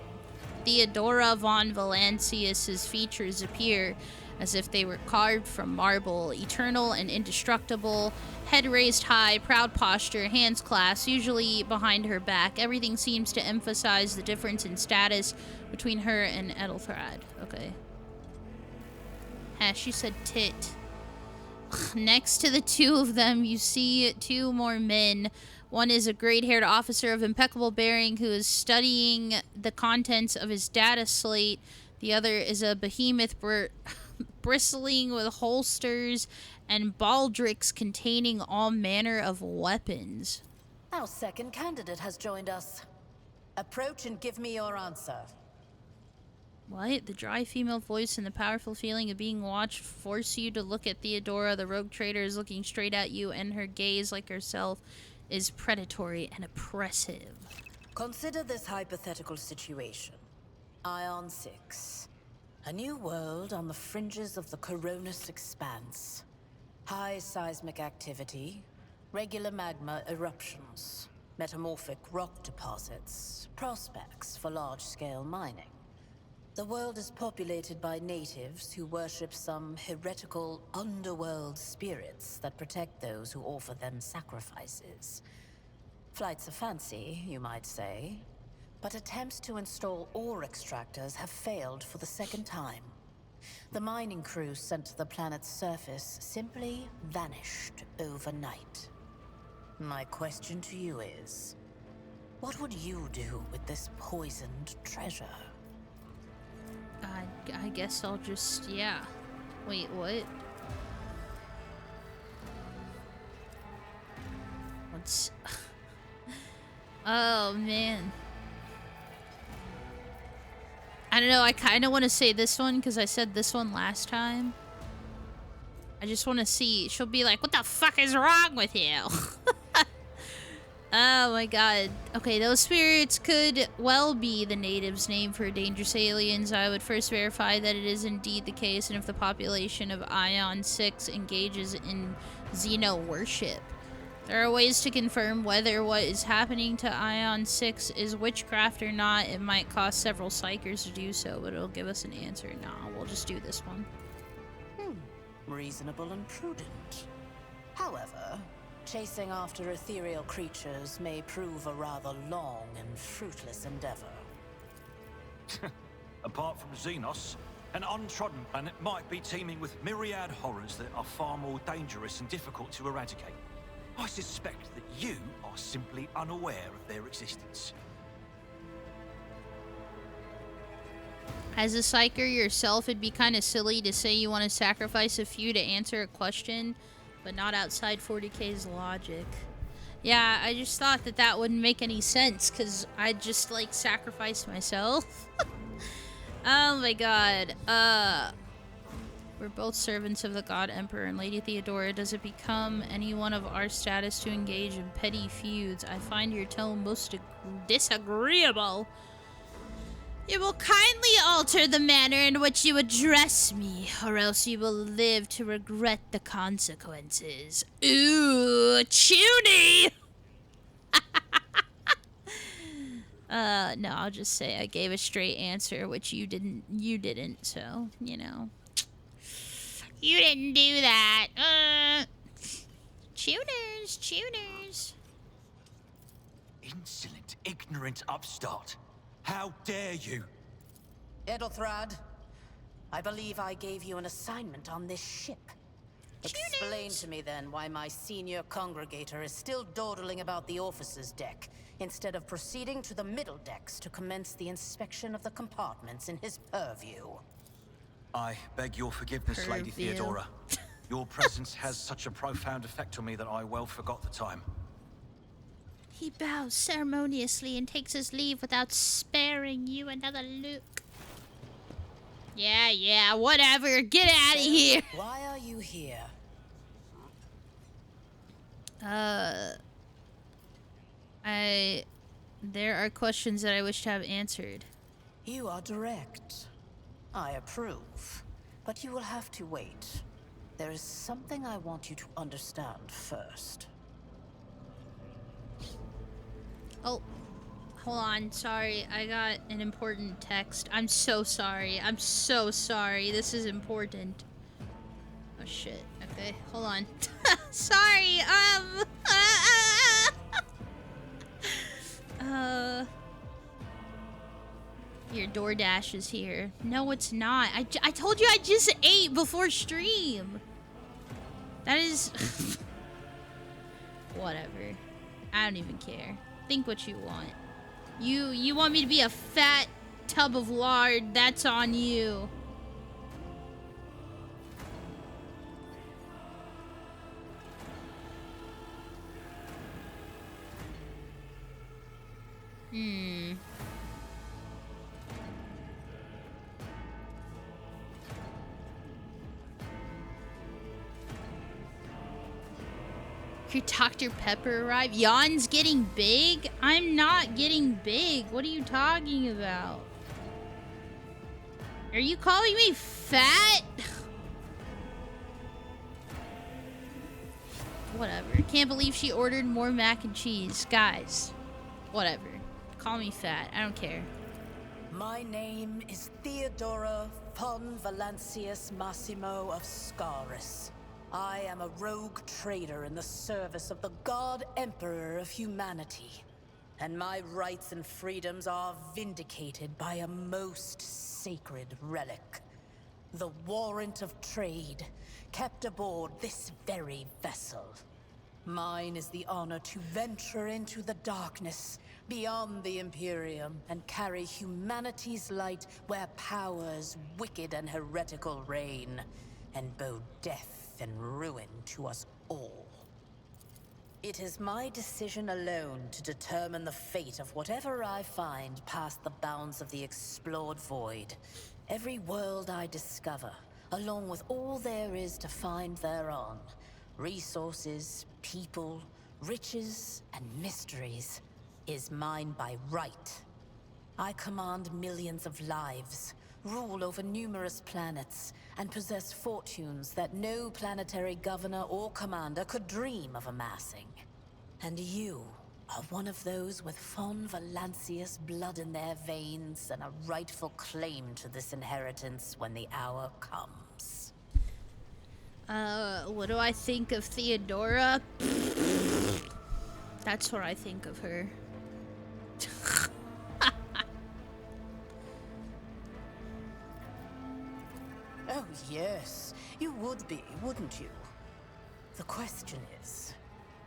A: Theodora von Valancius's features appear as if they were carved from marble, eternal and indestructible, head raised high, proud posture, hands clasped, usually behind her back. Everything seems to emphasize the difference in status between her and Edelthrad. Okay. She said tit. Next to the two of them, you see two more men. One is a gray-haired officer of impeccable bearing who is studying the contents of his data slate. The other is a behemoth bristling with holsters and baldricks containing all manner of weapons.
B: Our second candidate has joined us. Approach and give me your answer.
A: What? The dry female voice and the powerful feeling of being watched force you to look at Theodora. The rogue trader is looking straight at you, and her gaze, like herself, is predatory and oppressive.
B: Consider this hypothetical situation. Ion 6. A new world on the fringes of the Coronis expanse. High seismic activity, regular magma eruptions, metamorphic rock deposits, prospects for large-scale mining. The world is populated by natives who worship some heretical underworld spirits that protect those who offer them sacrifices. Flights of fancy, you might say, but attempts to install ore extractors have failed for the second time. The mining crews sent to the planet's surface simply vanished overnight. My question to you is, what would you do with this poisoned treasure?
A: I guess I'll just, yeah. Wait, what? What's... Oh, man. I don't know, I kind of want to say this one because I said this one last time. I just want to see. She'll be like, what the fuck is wrong with you? Oh my god. Okay, those spirits could well be the natives' name for dangerous aliens. I would first verify that it is indeed the case, and if the population of Ion 6 engages in Xeno worship. There are ways to confirm whether what is happening to Ion 6 is witchcraft or not. It might cost several psychers to do so, but it'll give us an answer. Nah, we'll just do this one.
B: Reasonable and prudent. However, chasing after ethereal creatures may prove a rather long and fruitless endeavor.
E: Apart from Xenos, an untrodden planet might be teeming with myriad horrors that are far more dangerous and difficult to eradicate. I suspect that you are simply unaware of their existence.
A: As a psyker yourself, it'd be kind of silly to say you want to sacrifice a few to answer a question, but not outside 40K's logic. Yeah, I just thought that that wouldn't make any sense, because I'd just, like, sacrifice myself. Oh my god. We're both servants of the God Emperor and Lady Theodora. Does it become anyone of our status to engage in petty feuds? I find your tone most disagreeable. You will kindly alter the manner in which you address me, or else you will live to regret the consequences. Ooh, Chudy! No, I'll just say I gave a straight answer, which you didn't, so, you know. You didn't do that. Tuners.
E: Insolent, ignorant upstart. How dare you?
B: Edelthrad, I believe I gave you an assignment on this ship. Explain to me then why my senior congregator is still dawdling about the officer's deck, instead of proceeding to the middle decks to commence the inspection of the compartments in his purview.
E: I beg your forgiveness, Lady
A: Purview.
E: Theodora. Your presence has such a profound effect on me that I well forgot the time.
A: He bows ceremoniously and takes his leave without sparing you another look. Yeah, whatever. Get out of here.
B: Why are you here?
A: There are questions that I wish to have answered.
B: You are direct. I approve. But you will have to wait. There is something I want you to understand first.
A: Oh, hold on. Sorry, I got an important text. I'm so sorry. This is important. Oh shit. Okay, hold on. Sorry. Your DoorDash is here. No, it's not. I told you I just ate before stream. That is... Whatever. I don't even care. Think what you want. You want me to be a fat tub of lard? That's on you. Your Dr. Pepper arrived? Jan's getting big? I'm not getting big. What are you talking about? Are you calling me fat? Whatever. Can't believe she ordered more mac and cheese. Guys, whatever. Call me fat. I don't care.
B: My name is Theodora von Valancius Massimo of Scaris. I am a rogue trader in the service of the God Emperor of humanity. And my rights and freedoms are vindicated by a most sacred relic. The warrant of trade, kept aboard this very vessel. Mine is the honor to venture into the darkness, beyond the Imperium, and carry humanity's light where powers wicked and heretical reign, and bow death and ruin to us all. It is my decision alone to determine the fate of whatever I find past the bounds of the explored void. Every world I discover, along with all there is to find thereon, resources, people, riches, and mysteries, is mine by right. I command millions of lives, rule over numerous planets, and possess fortunes that no planetary governor or commander could dream of amassing. And you are one of those with von Valancius blood in their veins and a rightful claim to this inheritance when the hour comes.
A: What do I think of Theodora? That's what I think of her.
B: Oh, yes. You would be, wouldn't you? The question is,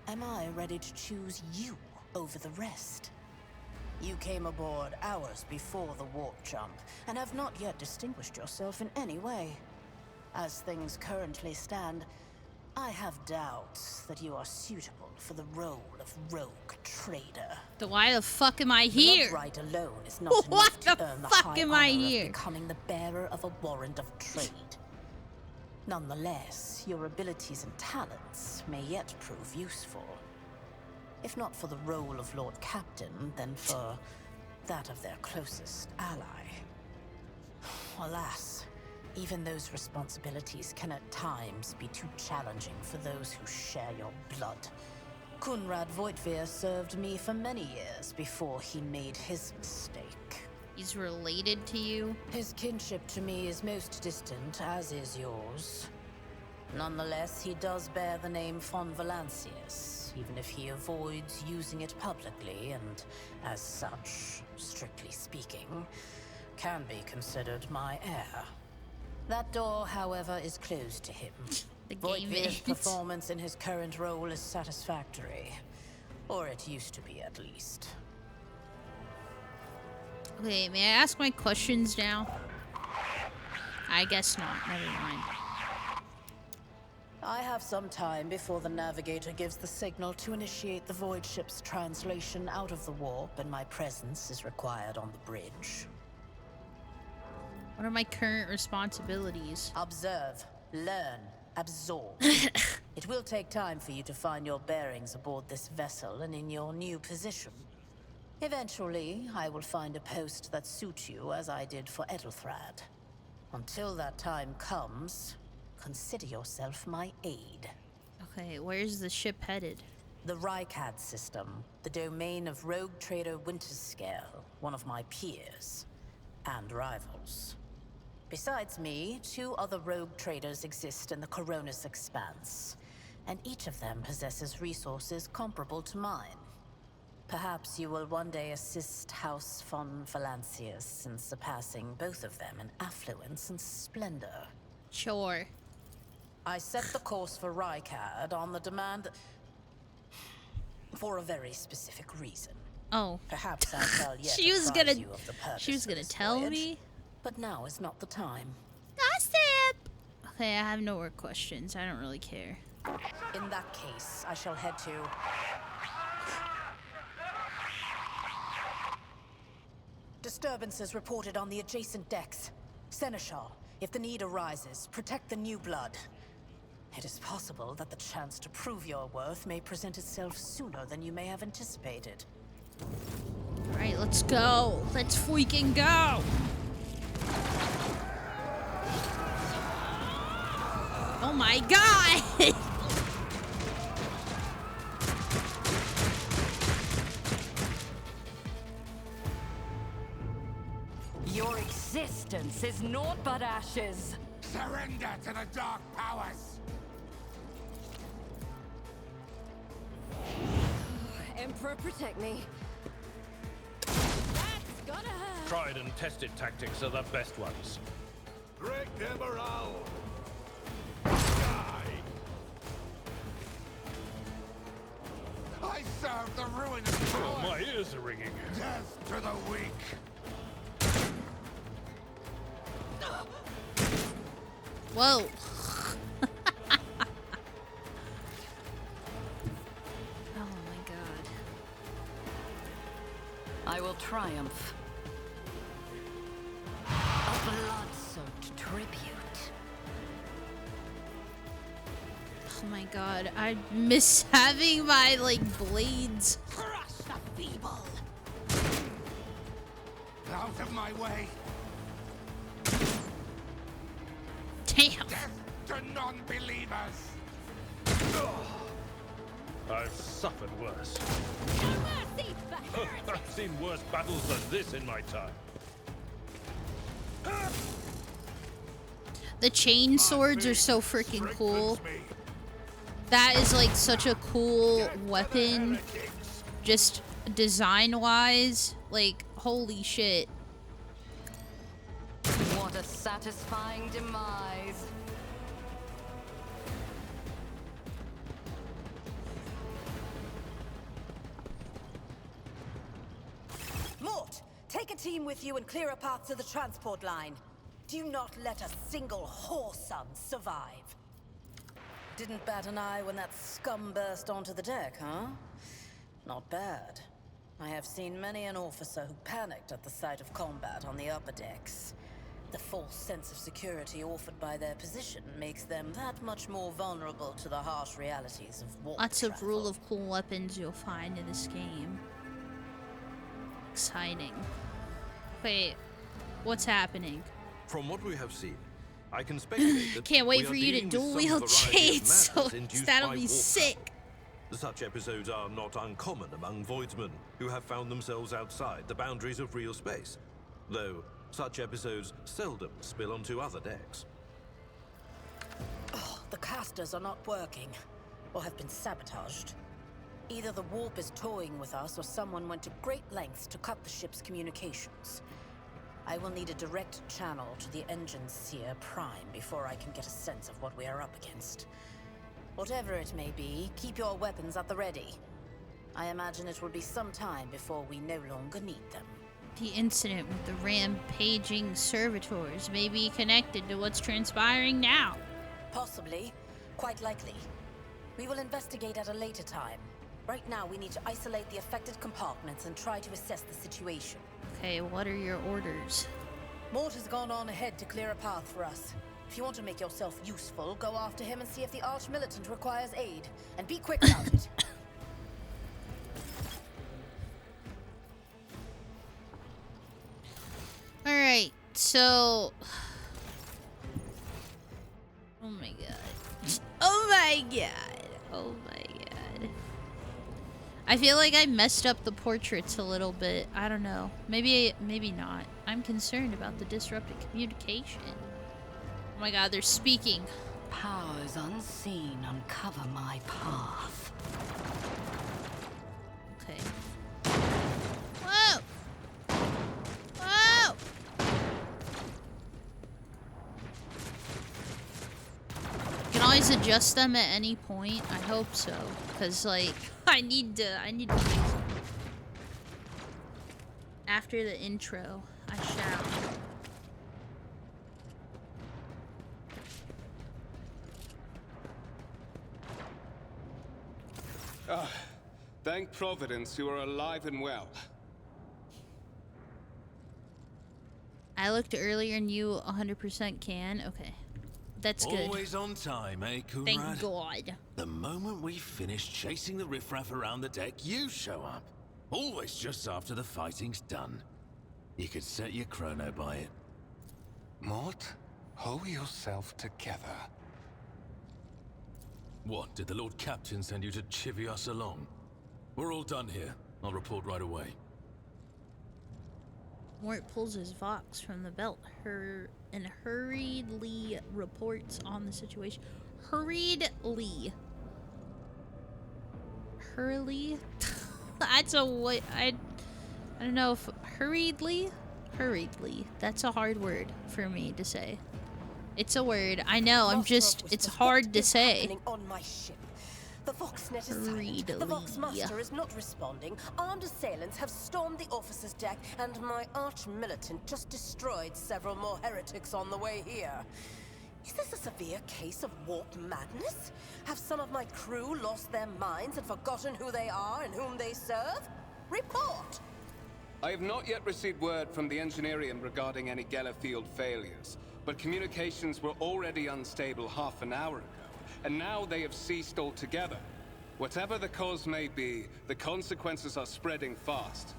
B: am I ready to choose you over the rest? You came aboard hours before the warp jump, and have not yet distinguished yourself in any way. As things currently stand, I have doubts that you are suitable for the role of rogue trader.
A: Then why the fuck am I here?
B: Blood right alone is not
A: What
B: enough to
A: the
B: earn the
A: fuck
B: high
A: am I
B: honor
A: here?
B: of becoming the bearer of a warrant of trade. Nonetheless, your abilities and talents may yet prove useful. If not for the role of Lord Captain, then for that of their closest ally. Alas, even those responsibilities can at times be too challenging for those who share your blood. Kunrad Voitvir served me for many years before he made his mistake.
A: He's related to you?
B: His kinship to me is most distant, as is yours. Nonetheless, he does bear the name von Valancius, even if he avoids using it publicly and, as such, strictly speaking, can be considered my heir. That door, however, is closed to him.
A: The game
B: Voigtvir's
A: is.
B: performance in his current role is satisfactory. Or it used to be, at least.
A: Okay, may I ask my questions now? I guess not. Never mind.
B: I have some time before the navigator gives the signal to initiate the void ship's translation out of the warp, and my presence is required on the bridge.
A: What are my current responsibilities?
B: Observe, learn, absorb. It will take time for you to find your bearings aboard this vessel and in your new position. Eventually, I will find a post that suits you as I did for Edelthrad. Until that time comes, consider yourself my aide.
A: Okay, where's the ship headed?
B: The Rykad system, the domain of rogue trader Winterscale, one of my peers, and rivals. Besides me, 2 other rogue traders exist in the Coronis Expanse, and each of them possesses resources comparable to mine. Perhaps you will one day assist House von Valancius in surpassing both of them in affluence and splendor.
A: Sure.
B: I set the course for Rykad on the demand for a very specific reason.
A: Oh.
B: Perhaps I shall yet
A: She was
B: apprise
A: gonna-
B: you of the purpose
A: She was
B: of
A: gonna
B: this
A: tell
B: voyage,
A: me.
B: but now is not the time.
A: Gossip! Okay, I have no more questions. I don't really care.
B: In that case, I shall head to... Disturbances reported on the adjacent decks. Seneschal, if the need arises, protect the new blood. It is possible that the chance to prove your worth may present itself sooner than you may have anticipated.
A: Alright, let's go. Let's freaking go! Oh my god!
F: Your existence is naught but ashes.
G: Surrender to the dark powers!
F: Emperor, protect me. That's gonna hurt.
H: Tried and tested tactics are the best ones.
G: Break their morale! Die! I serve the ruin of
H: Oh,
G: power!
H: my ears are ringing.
G: Death to the weak!
A: Whoa. Oh my god.
F: I will triumph. A blood-soaked tribute.
A: Oh my god. I miss having my, like, blades.
B: Crush the feeble!
G: Out of my way!
A: Damn.
G: Death to non-believers!
H: I've suffered worse.
F: No mercy for heretics!
H: I've seen worse battles than this in my time.
A: The chain swords are so freaking cool. That is like such a cool weapon. Just design-wise. Like, holy shit.
F: What a satisfying demise.
B: Mort, take a team with you and clear a path to the transport line. Do not let a single whoreson survive. Didn't bat an eye when that scum burst onto the deck, huh? Not bad. I have seen many an officer who panicked at the sight of combat on the upper decks. The false sense of security offered by their position makes them that much more vulnerable to the harsh realities of war.
A: Lots of
B: travel.
A: rule of cool weapons you'll find in this game. Exciting. Wait, what's happening?
I: From what we have seen, I can speculate that
A: Can't wait
I: we
A: for
I: are
A: you to
I: dealing with
A: dual
I: some
A: wield
I: variety of
A: chainsaws.
I: matters induced
A: That'll
I: by
A: be
I: warfare.
A: sick.
I: Such episodes are not uncommon among voidsmen who have found themselves outside the boundaries of real space, though such episodes seldom spill onto other decks.
B: The casters are not working, or have been sabotaged. Either the warp is toying with us, or someone went to great lengths to cut the ship's communications. I will need a direct channel to the engine seer Prime before I can get a sense of what we are up against. Whatever it may be, keep your weapons at the ready. I imagine it will be some time before we no longer need them.
A: The incident with the rampaging servitors may be connected to what's transpiring now.
B: Possibly. Quite likely. We will investigate at a later time. Right now, we need to isolate the affected compartments and try to assess the situation.
A: Okay, what are your orders?
B: Mort has gone on ahead to clear a path for us. If you want to make yourself useful, go after him and see if the Arch-Militant requires aid. And be quick about it.
A: Alright, so... Oh my god. Oh my god. Oh my god. I feel like I messed up the portraits a little bit. I don't know. Maybe not. I'm concerned about the disrupted communication. Oh my god, they're speaking.
F: Powers unseen uncover my path.
A: Okay. Whoa! Whoa! You can always adjust them at any point. I hope so, because like I need to use them. After the intro, I shall.
D: Thank Providence you are alive and well.
A: I looked earlier and you 100% can. Okay. That's good.
J: Always on time, eh, Coonrad?
A: Thank God.
J: The moment we finish chasing the riffraff around the deck, you show up. Always just after the fighting's done. You could set your chrono by it.
D: Mort, hold yourself together.
J: What, did the Lord Captain send you to chivvy us along? We're all done here. I'll report right away.
A: Mort pulls his Vox from the belt and hurriedly reports on the situation. Hurriedly. Hurriedly? That's a what? I don't know if hurriedly? Hurriedly. That's a hard word for me to say. It's a word. I know. I'm just. It's hard to say.
B: On my ship. The Voxnet is silent. The Voxmaster is not responding. Armed assailants have stormed the officer's deck, and my arch-militant just destroyed several more heretics on the way here. Is this a severe case of warp madness? Have some of my crew lost their minds and forgotten who they are and whom they serve? Report!
D: I have not yet received word from the Engineering regarding any Geller field failures, but communications were already unstable half an hour ago, and now they have ceased altogether. Whatever the cause may be, the consequences are spreading fast.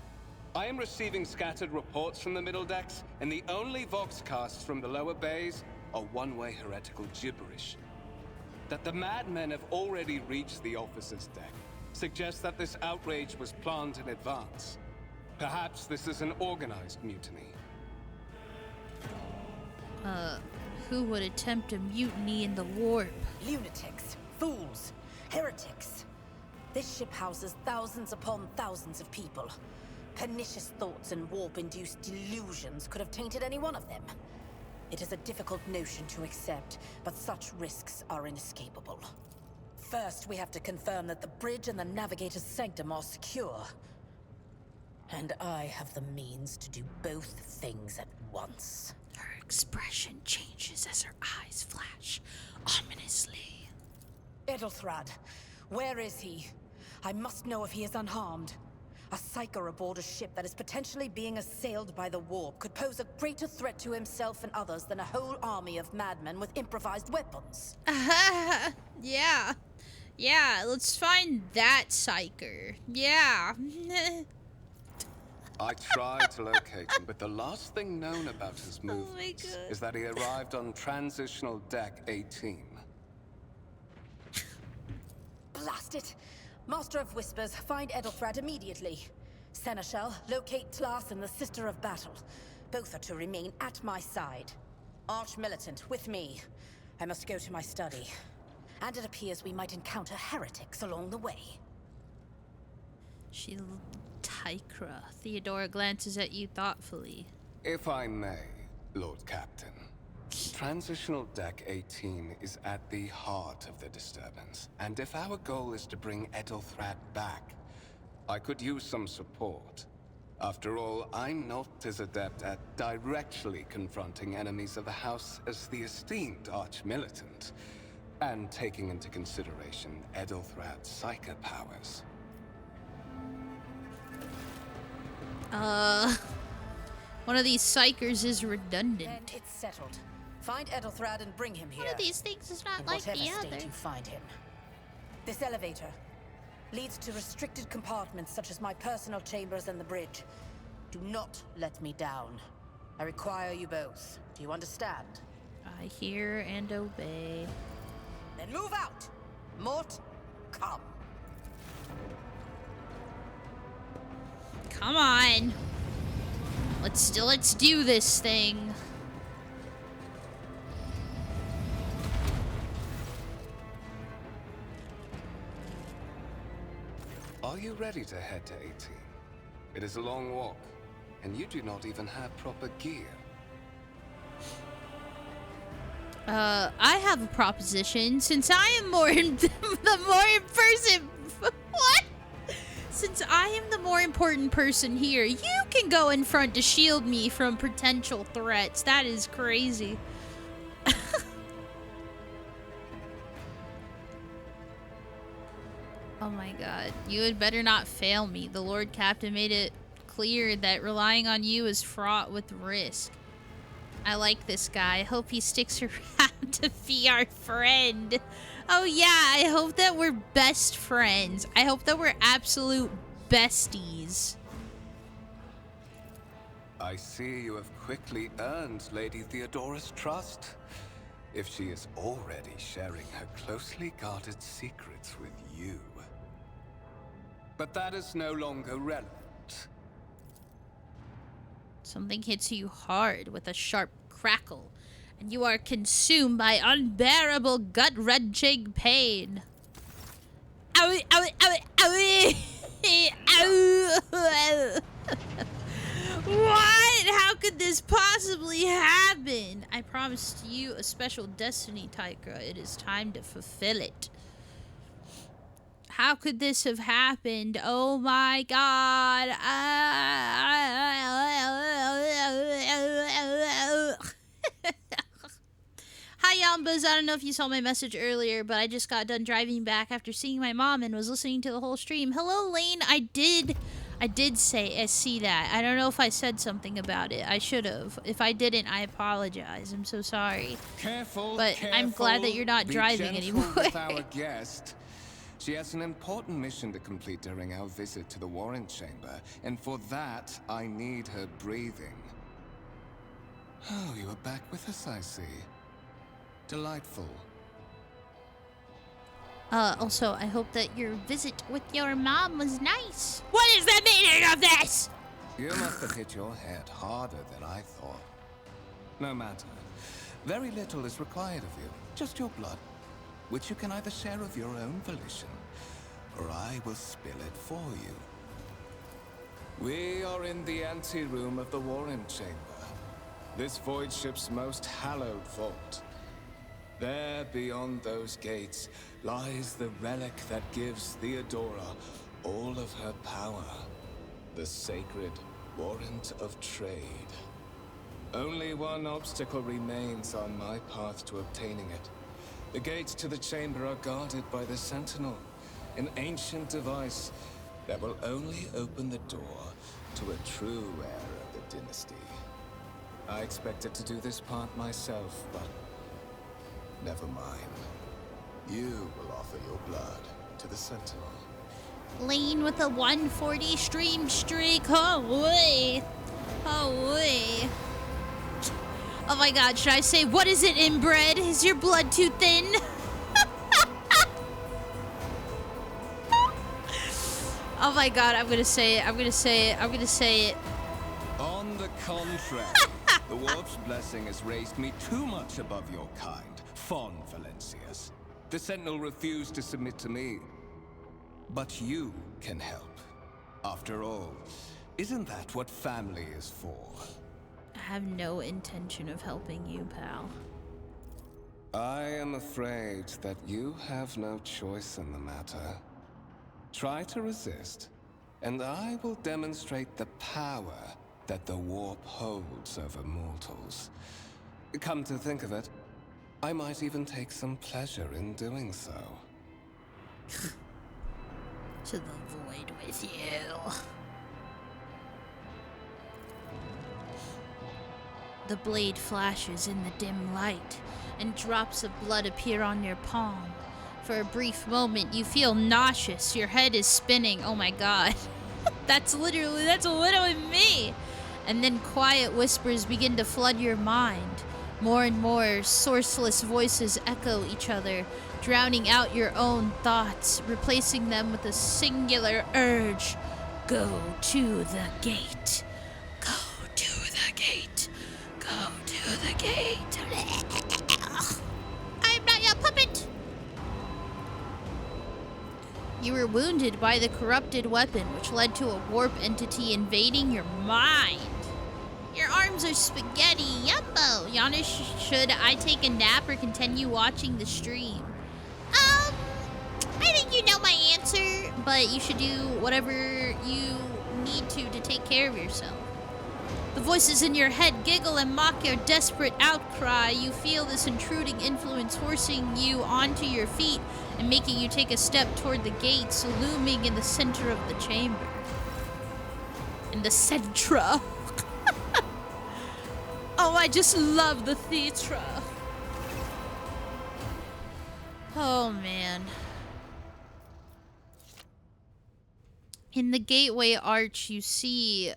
D: I am receiving scattered reports from the middle decks, and the only voxcasts from the lower bays are one-way heretical gibberish. That the madmen have already reached the officer's deck suggests that this outrage was planned in advance. Perhaps this is an organized mutiny.
A: Who would attempt a mutiny in the warp?
B: Lunatics, fools, heretics. This ship houses thousands upon thousands of people. Pernicious thoughts and warp-induced delusions could have tainted any one of them. It is a difficult notion to accept, but such risks are inescapable. First, we have to confirm that the bridge and the navigator's sanctum are secure. And I have the means to do both things at once.
A: Her expression changes as her eyes flash ominously.
B: Edelthrad, where is he? I must know if he is unharmed. A psyker aboard a ship that is potentially being assailed by the warp could pose a greater threat to himself and others than a whole army of madmen with improvised weapons.
A: Yeah. Yeah, let's find that psyker. Yeah.
D: I tried to locate him, but the last thing known about his movements is that he arrived on transitional deck 18.
B: Blast it! Master of Whispers, find Edelthrad immediately. Seneschal, locate Tlas and the Sister of Battle. Both are to remain at my side. Arch-Militant, with me. I must go to my study. And it appears we might encounter heretics along the way.
A: Tykra. Theodora glances at you thoughtfully.
D: If I may, Lord Captain. Transitional Deck 18 is at the heart of the disturbance, and if our goal is to bring Ethelthrat back, I could use some support. After all, I'm not as adept at directly confronting enemies of the House as the esteemed Arch-Militant, and taking into consideration Ethelthrat's psychic powers.
A: One of these psychers is redundant.
B: Then it's settled. Find Ethelthrad and bring him here.
A: One of these things is not
B: In
A: like
B: whatever
A: the
B: state
A: other.
B: you find him. This elevator leads to restricted compartments such as my personal chambers and the bridge. Do not let me down. I require you both. Do you understand?
A: I hear and obey.
B: Then move out! Mort, come.
A: Come on. Let's do this thing.
D: Are you ready to head to 18? It is a long walk, and you do not even have proper gear.
A: I have a proposition. Since I am Since I am the more important person here, you can go in front to shield me from potential threats. That is crazy. Oh my god. You had better not fail me. The Lord Captain made it clear that relying on you is fraught with risk. I like this guy. I hope he sticks around to be our friend. Oh yeah, I hope that we're best friends. I hope that we're absolute besties.
D: I see you have quickly earned Lady Theodora's trust. If she is already sharing her closely guarded secrets with you. But that is no longer relevant.
A: Something hits you hard with a sharp crackle, and you are consumed by unbearable gut-wrenching pain. Owie, owie, owie, owie. Ow. What? How could this possibly happen? I promised you a special destiny, Tykra. It is time to fulfill it. How could this have happened? Oh my god. Hi, Yambas. I don't know if you saw my message earlier, but I just got done driving back after seeing my mom and was listening to the whole stream. Hello, Lane. I did see that. I don't know if I said something about it. I should have. If I didn't, I apologize. I'm so sorry.
D: Careful,
A: but
D: careful.
A: I'm glad that you're not
D: Be
A: driving
D: gentle
A: anymore.
D: with our guest. She has an important mission to complete during our visit to the Warren Chamber, and for that, I need her breathing. Oh, you are back with us, I see. Delightful.
A: Also, I hope that your visit with your mom was nice. What is the meaning of this?
D: You must have hit your head harder than I thought. No matter. Very little is required of you. Just your blood, which you can either share of your own volition, or I will spill it for you. We are in the anteroom of the Warren Chamber, this void ship's most hallowed vault. There, beyond those gates, lies the relic that gives Theodora all of her power. The sacred Warrant of Trade. Only one obstacle remains on my path to obtaining it. The gates to the chamber are guarded by the Sentinel, an ancient device that will only open the door to a true heir of the dynasty. I expected to do this part myself, but never mind. You will offer your blood to the Sentinel.
A: Lane with a 140 stream streak. Oh, boy. Oh, boy. Oh my god, should I say, what is it, inbred? Is your blood too thin? Oh my god, I'm gonna say it. I'm gonna say it. I'm gonna say it.
D: On the contrary, the Warp's blessing has raised me too much above your kind, Fon Valencius. The Sentinel refused to submit to me. But you can help. After all, isn't that what family is for?
A: I have no intention of helping you, pal.
D: I am afraid that you have no choice in the matter. Try to resist, and I will demonstrate the power that the warp holds over mortals. Come to think of it, I might even take some pleasure in doing so.
A: To the void with you. The blade flashes in the dim light, and drops of blood appear on your palm. For a brief moment, you feel nauseous. Your head is spinning. Oh my god. That's literally me. And then quiet whispers begin to flood your mind. More and more sourceless voices echo each other, drowning out your own thoughts, replacing them with a singular urge. Go to the gate. Go to the gate. Go to the gate. I'm not your puppet. You were wounded by the corrupted weapon, which led to a warp entity invading your mind. Your arms are spaghetti. Yumbo. Giannis, should I take a nap or continue watching the stream? I think you know my answer, but you should do whatever you need to take care of yourself. The voices in your head giggle and mock your desperate outcry. You feel this intruding influence forcing you onto your feet and making you take a step toward the gates looming in the center of the chamber. In the centra. Oh, I just love the theatre. Oh, man. In the gateway arch, you see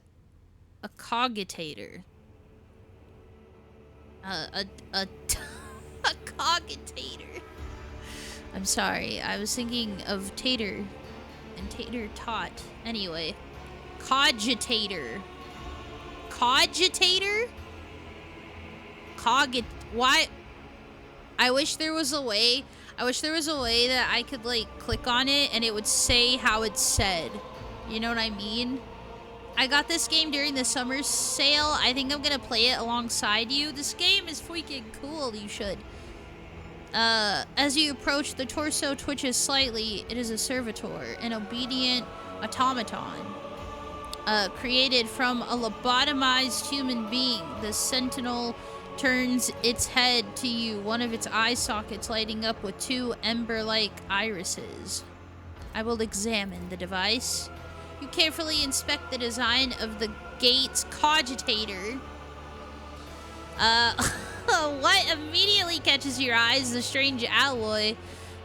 A: a cogitator. A cogitator. I'm sorry, I was thinking of tater and tater tot. Anyway, cogitator. Cogitator? Why? I wish there was a way that I could like click on it and it would say how it's said. You know what I mean? I got this game during the summer sale. I think I'm gonna play it alongside you. This game is freaking cool. You should. As you approach, the torso twitches slightly. It is a servitor, an obedient automaton. Created from a lobotomized human being. The Sentinel turns its head to you, one of its eye sockets lighting up with two ember-like irises. I will examine the device. You carefully inspect the design of the gate's cogitator. What immediately catches your eye is the strange alloy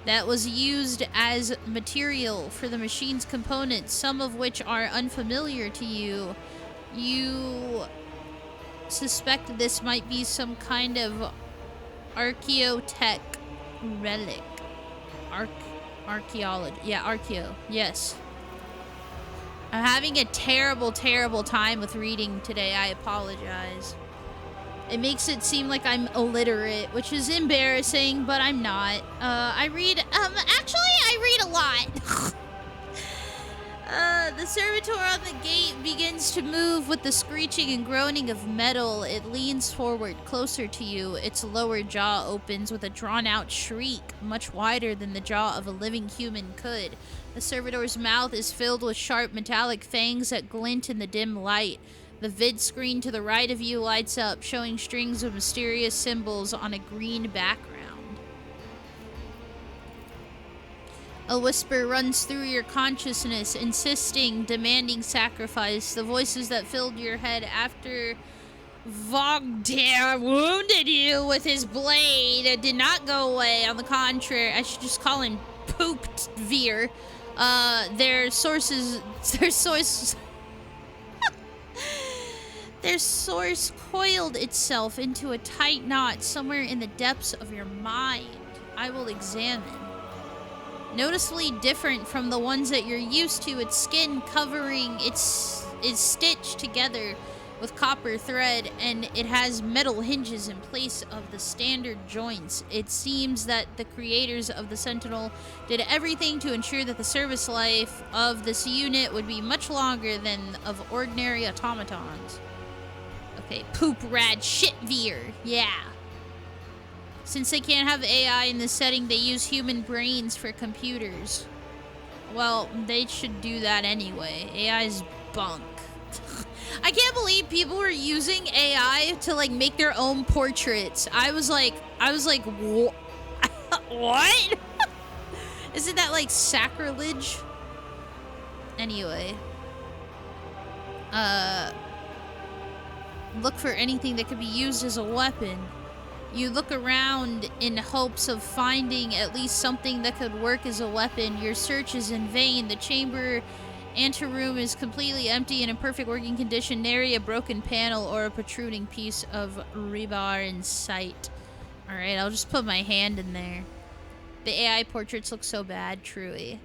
A: that was used as material for the machine's components, some of which are unfamiliar to you. You suspect this might be some kind of archaeotech relic. Archaeology. Yeah, archeo. Yes. I'm having a terrible, terrible time with reading today. I apologize. It makes it seem like I'm illiterate, which is embarrassing, but I'm not. I read a lot. The servitor on the gate begins to move with the screeching and groaning of metal. It leans forward, closer to you. Its lower jaw opens with a drawn-out shriek, much wider than the jaw of a living human could. The servitor's mouth is filled with sharp metallic fangs that glint in the dim light. The vid screen to the right of you lights up, showing strings of mysterious symbols on a green background. A whisper runs through your consciousness, insisting, demanding sacrifice. The voices that filled your head after Vogdare wounded you with his blade did not go away. On the contrary, I should just call him Pooped Veer. Their source coiled itself into a tight knot somewhere in the depths of your mind. I will examine. Noticeably different from the ones that you're used to, its skin covering is stitched together with copper thread, and it has metal hinges in place of the standard joints. It seems that the creators of the Sentinel did everything to ensure that the service life of this unit would be much longer than of ordinary automatons. Okay, poop rad shit veer. Yeah. Since they can't have AI in this setting, they use human brains for computers. Well, they should do that anyway. AI's bunk. I can't believe people were using AI to like make their own portraits. I was like, what? Isn't that like sacrilege? Anyway. Look for anything that could be used as a weapon. You look around in hopes of finding at least something that could work as a weapon. Your search is in vain. The chamber anteroom is completely empty and in perfect working condition. Nary a broken panel or a protruding piece of rebar in sight. Alright, I'll just put my hand in there. The AI portraits look so bad, truly.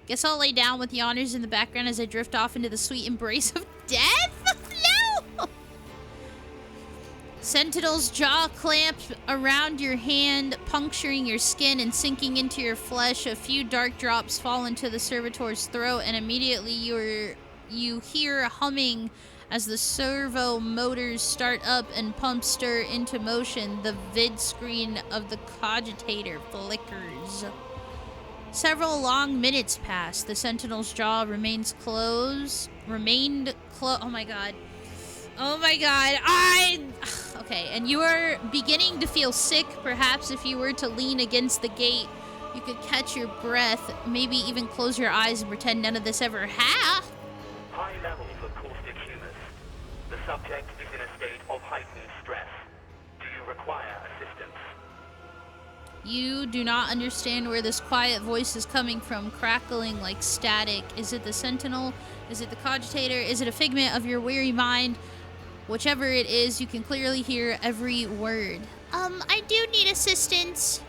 A: Guess I'll lay down with the honors in the background as I drift off into the sweet embrace of death? No! Sentinel's jaw clamps around your hand, puncturing your skin and sinking into your flesh. A few dark drops fall into the servitor's throat, and immediately you hear humming as the servo motors start up and pumps stir into motion. The vid screen of the cogitator flickers. Several long minutes pass. The Sentinel's jaw remained closed. Oh my god. Oh my god. Okay, and you are beginning to feel sick. Perhaps if you were to lean against the gate, you could catch your breath, maybe even close your eyes and pretend none of this ever happened.
K: High levels of caustic humus. The subject is in a state of heightened stress. Do you require assistance?
A: You do not understand where this quiet voice is coming from, crackling like static. Is it the Sentinel? Is it the cogitator? Is it a figment of your weary mind? Whichever it is, you can clearly hear every word. I do need assistance.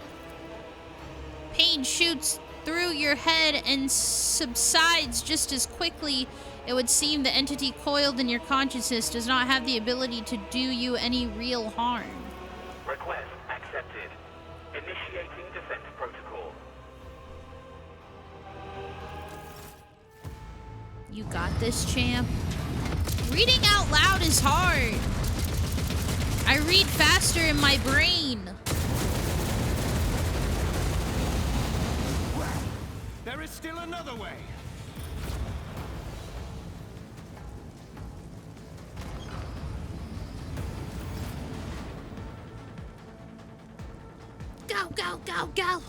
A: Pain shoots through your head and subsides just as quickly. It would seem the entity coiled in your consciousness does not have the ability to do you any real harm.
K: Request accepted. Initiating defense protocol.
A: You got this, champ. Reading out loud is hard. I read faster in my brain.
G: Well, there is still another way.
A: Go, go, go, go.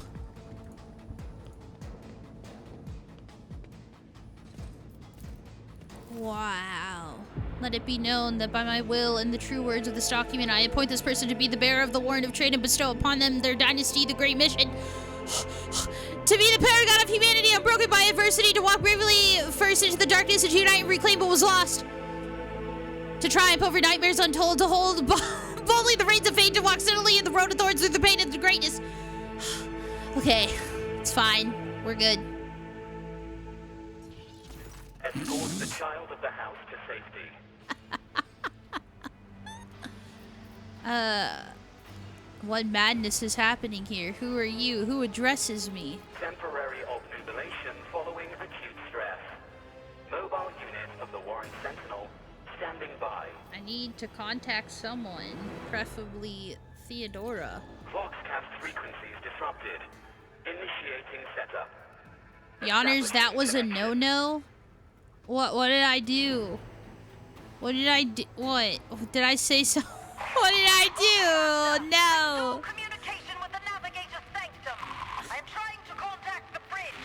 A: Wow. Let it be known that by my will and the true words of this document, I appoint this person to be the bearer of the warrant of trade and bestow upon them their dynasty, the great mission. To be the paragon of humanity, unbroken by adversity, to walk bravely first into the darkness and to unite and reclaim what was lost. To triumph over nightmares untold, to hold boldly the reins of fate, to walk steadily in the road of thorns through the pain of the greatness. Okay, it's fine. We're good.
K: Escort the child of the house to safety.
A: What madness is happening here? Who are you? Who addresses me?
K: Temporary obnubilation following acute stress. Mobile unit of the Warren Sentinel standing by.
A: I need to contact someone, preferably Theodora.
K: Voxcast frequencies disrupted. Initiating setup.
A: Yonners, that was a no-no? What did I do? What did I do? What? Did I say so? What did I do? No.
B: Communication with the navigator's sanctum. I am trying to contact the bridge.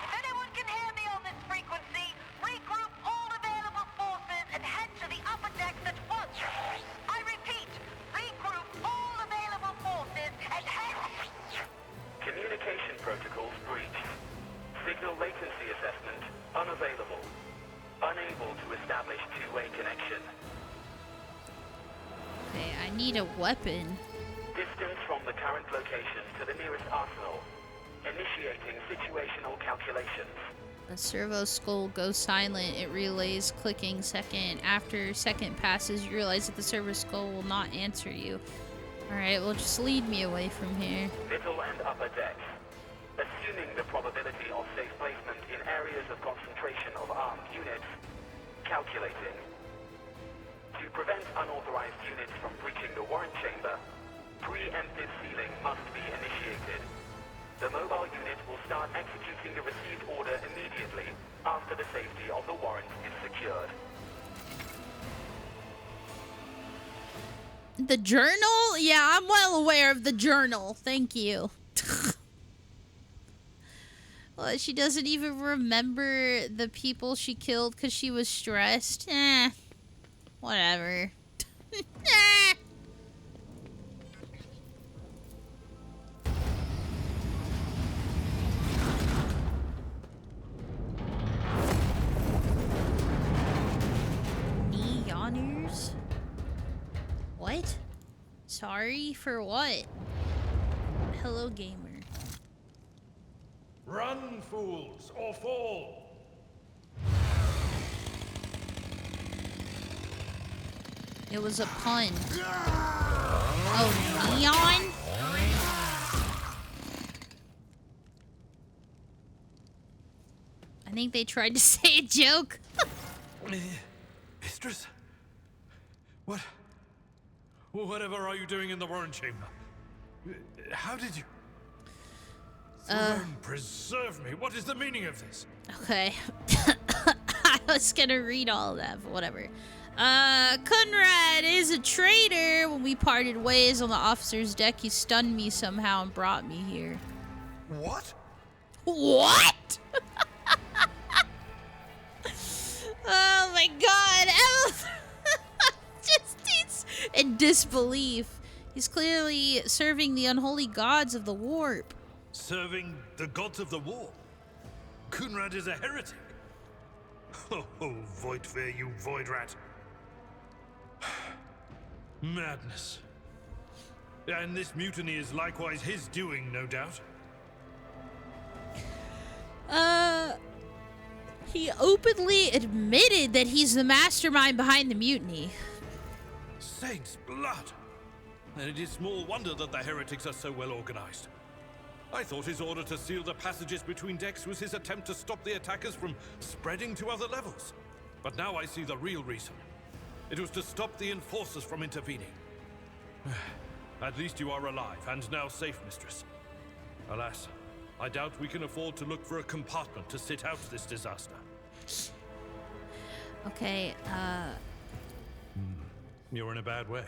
B: If anyone can hear me on this frequency, regroup all available forces and head to the upper decks at once. I repeat, regroup all available forces and head...
K: Communication protocols breached. Signal latency assessment unavailable. Unable to establish two-way connection.
A: Okay, I need a weapon.
K: Distance from the current location to the nearest arsenal. Initiating situational calculations.
A: The servo skull goes silent. It relays clicking second. After second passes, you realize that the servo skull will not answer you. Alright, well, just lead me away from here.
K: Middle and upper decks. Assuming the probability of safe placement in areas of concentration of armed units. Calculating. To prevent unauthorized units from breaching the warrant chamber, preemptive sealing must be initiated. The mobile unit will start executing the received order immediately after the safety of the warrant is secured.
A: The journal? Yeah, I'm well aware of the journal. Thank you. Well, she doesn't even remember the people she killed because she was stressed. Whatever. Neoners? What? Sorry for what? Hello, gamer.
H: Run, fools, or fall!
A: It was a pun. Oh, neon? I think they tried to say a joke.
H: Mistress? What? Whatever are you doing in the warrant chamber? How did you... Throne preserve me. What is the meaning of this?
A: Okay. I was gonna read all of that, but whatever. Conrad is a traitor. When we parted ways on the officer's deck, he stunned me somehow and brought me here.
E: What?
A: What? Oh my god. He's in disbelief. He's clearly serving the unholy gods of the warp.
H: Serving the gods of the war? Kunrad is a heretic. Oh, Voidfear, you void rat. Madness. And this mutiny is likewise his doing, no doubt.
A: He openly admitted that he's the mastermind behind the mutiny.
H: Saint's blood! And it is small wonder that the heretics are so well organized. I thought his order to seal the passages between decks was his attempt to stop the attackers from spreading to other levels. But now I see the real reason. It was to stop the enforcers from intervening. At least you are alive and now safe, mistress. Alas, I doubt we can afford to look for a compartment to sit out this disaster.
A: Okay,
H: You're in a bad way.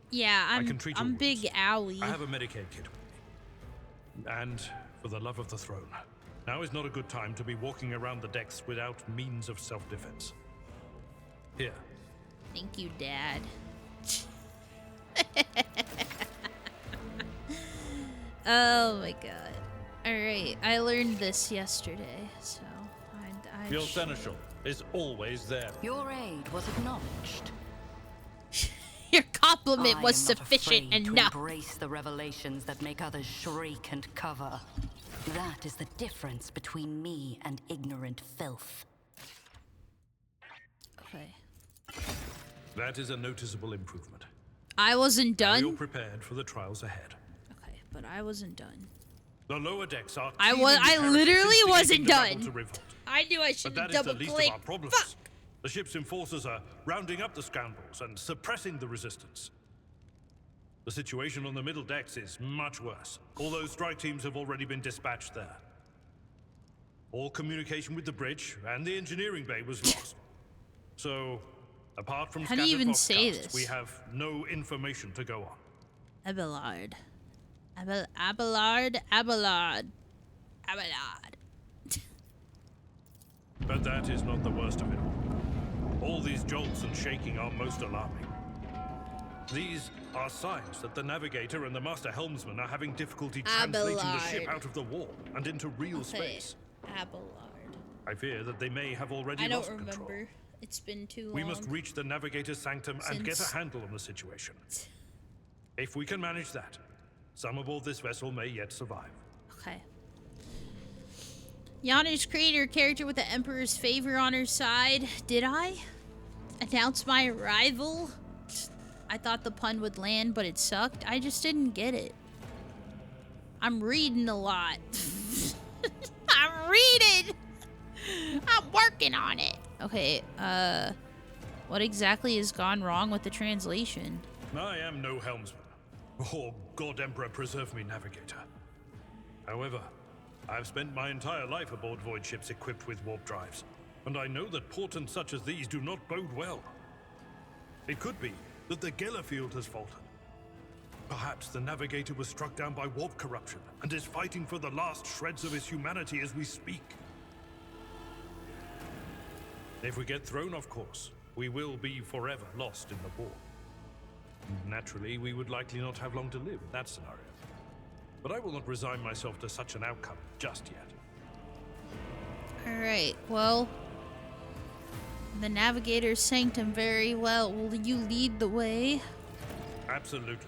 A: yeah,
H: I can treat your
A: I'm Big
H: wounds.
A: Owie.
H: I have a Medicaid kit with me. And for the love of the throne, now is not a good time to be walking around the decks without means of self-defense. Here.
A: Thank you, Dad. Oh my god. Alright, I learned this yesterday, so I
H: Your seneschal is always there.
F: Your aid was acknowledged.
A: Your compliment was
F: I am not
A: sufficient
F: afraid
A: enough.
F: to embrace the revelations that make others shriek and cover. That is the difference between me and ignorant filth.
A: Okay.
H: That is a noticeable improvement.
A: I wasn't
H: Now you're
A: done.
H: prepared for the trials ahead.
A: Okay, but I wasn't done.
H: The lower decks are
A: I
H: teeming with
A: literally
H: heretics
A: wasn't
H: instigating the rabble
A: done.
H: to revolt.
A: I knew I
H: But
A: should
H: that
A: have
H: is the
A: double
H: least of
A: clicked.
H: our problems.
A: Fuck.
H: The ship's enforcers are rounding up the scoundrels and suppressing the resistance. The situation on the middle decks is much worse. All those strike teams have already been dispatched there. All communication with the bridge and the engineering bay was lost. So, apart from
A: How do you
H: scattered
A: even say
H: broadcasts,
A: this?
H: we have no information to go on.
A: Abelard. Abelard. Abelard. Abelard.
H: But that is not the worst of it all. All these jolts and shaking are most alarming. These are signs that the navigator and the master helmsman are having difficulty translating the ship
A: Abelard.
H: out of the wall and into real
A: Okay.
H: space.
A: Abelard.
H: I fear that they may have already
A: I don't
H: lost
A: remember.
H: control.
A: It's been too long.
H: We must reach the navigator's sanctum and get
A: Since-
H: a handle on the situation. If we can manage that, some aboard this vessel may yet survive.
A: Okay. Yana's creator, character with the Emperor's favor on her side. Did I announce my arrival? I thought the pun would land, but it sucked. I just didn't get it. I'm reading a lot. I'm reading! I'm working on it. Okay, what exactly has gone wrong with the translation?
H: I am no helmsman. Oh, God Emperor preserve me, navigator. However, I've spent my entire life aboard void ships equipped with warp drives, and I know that portents such as these do not bode well. It could be that the Gellerfield has faltered. Perhaps the navigator was struck down by warp corruption and is fighting for the last shreds of his humanity as we speak. If we get thrown off course, we will be forever lost in the war. Naturally, we would likely not have long to live in that scenario. But I will not resign myself to such an outcome just yet.
A: Alright, well, the navigator sanctum very well. Will you lead the way?
H: Absolutely.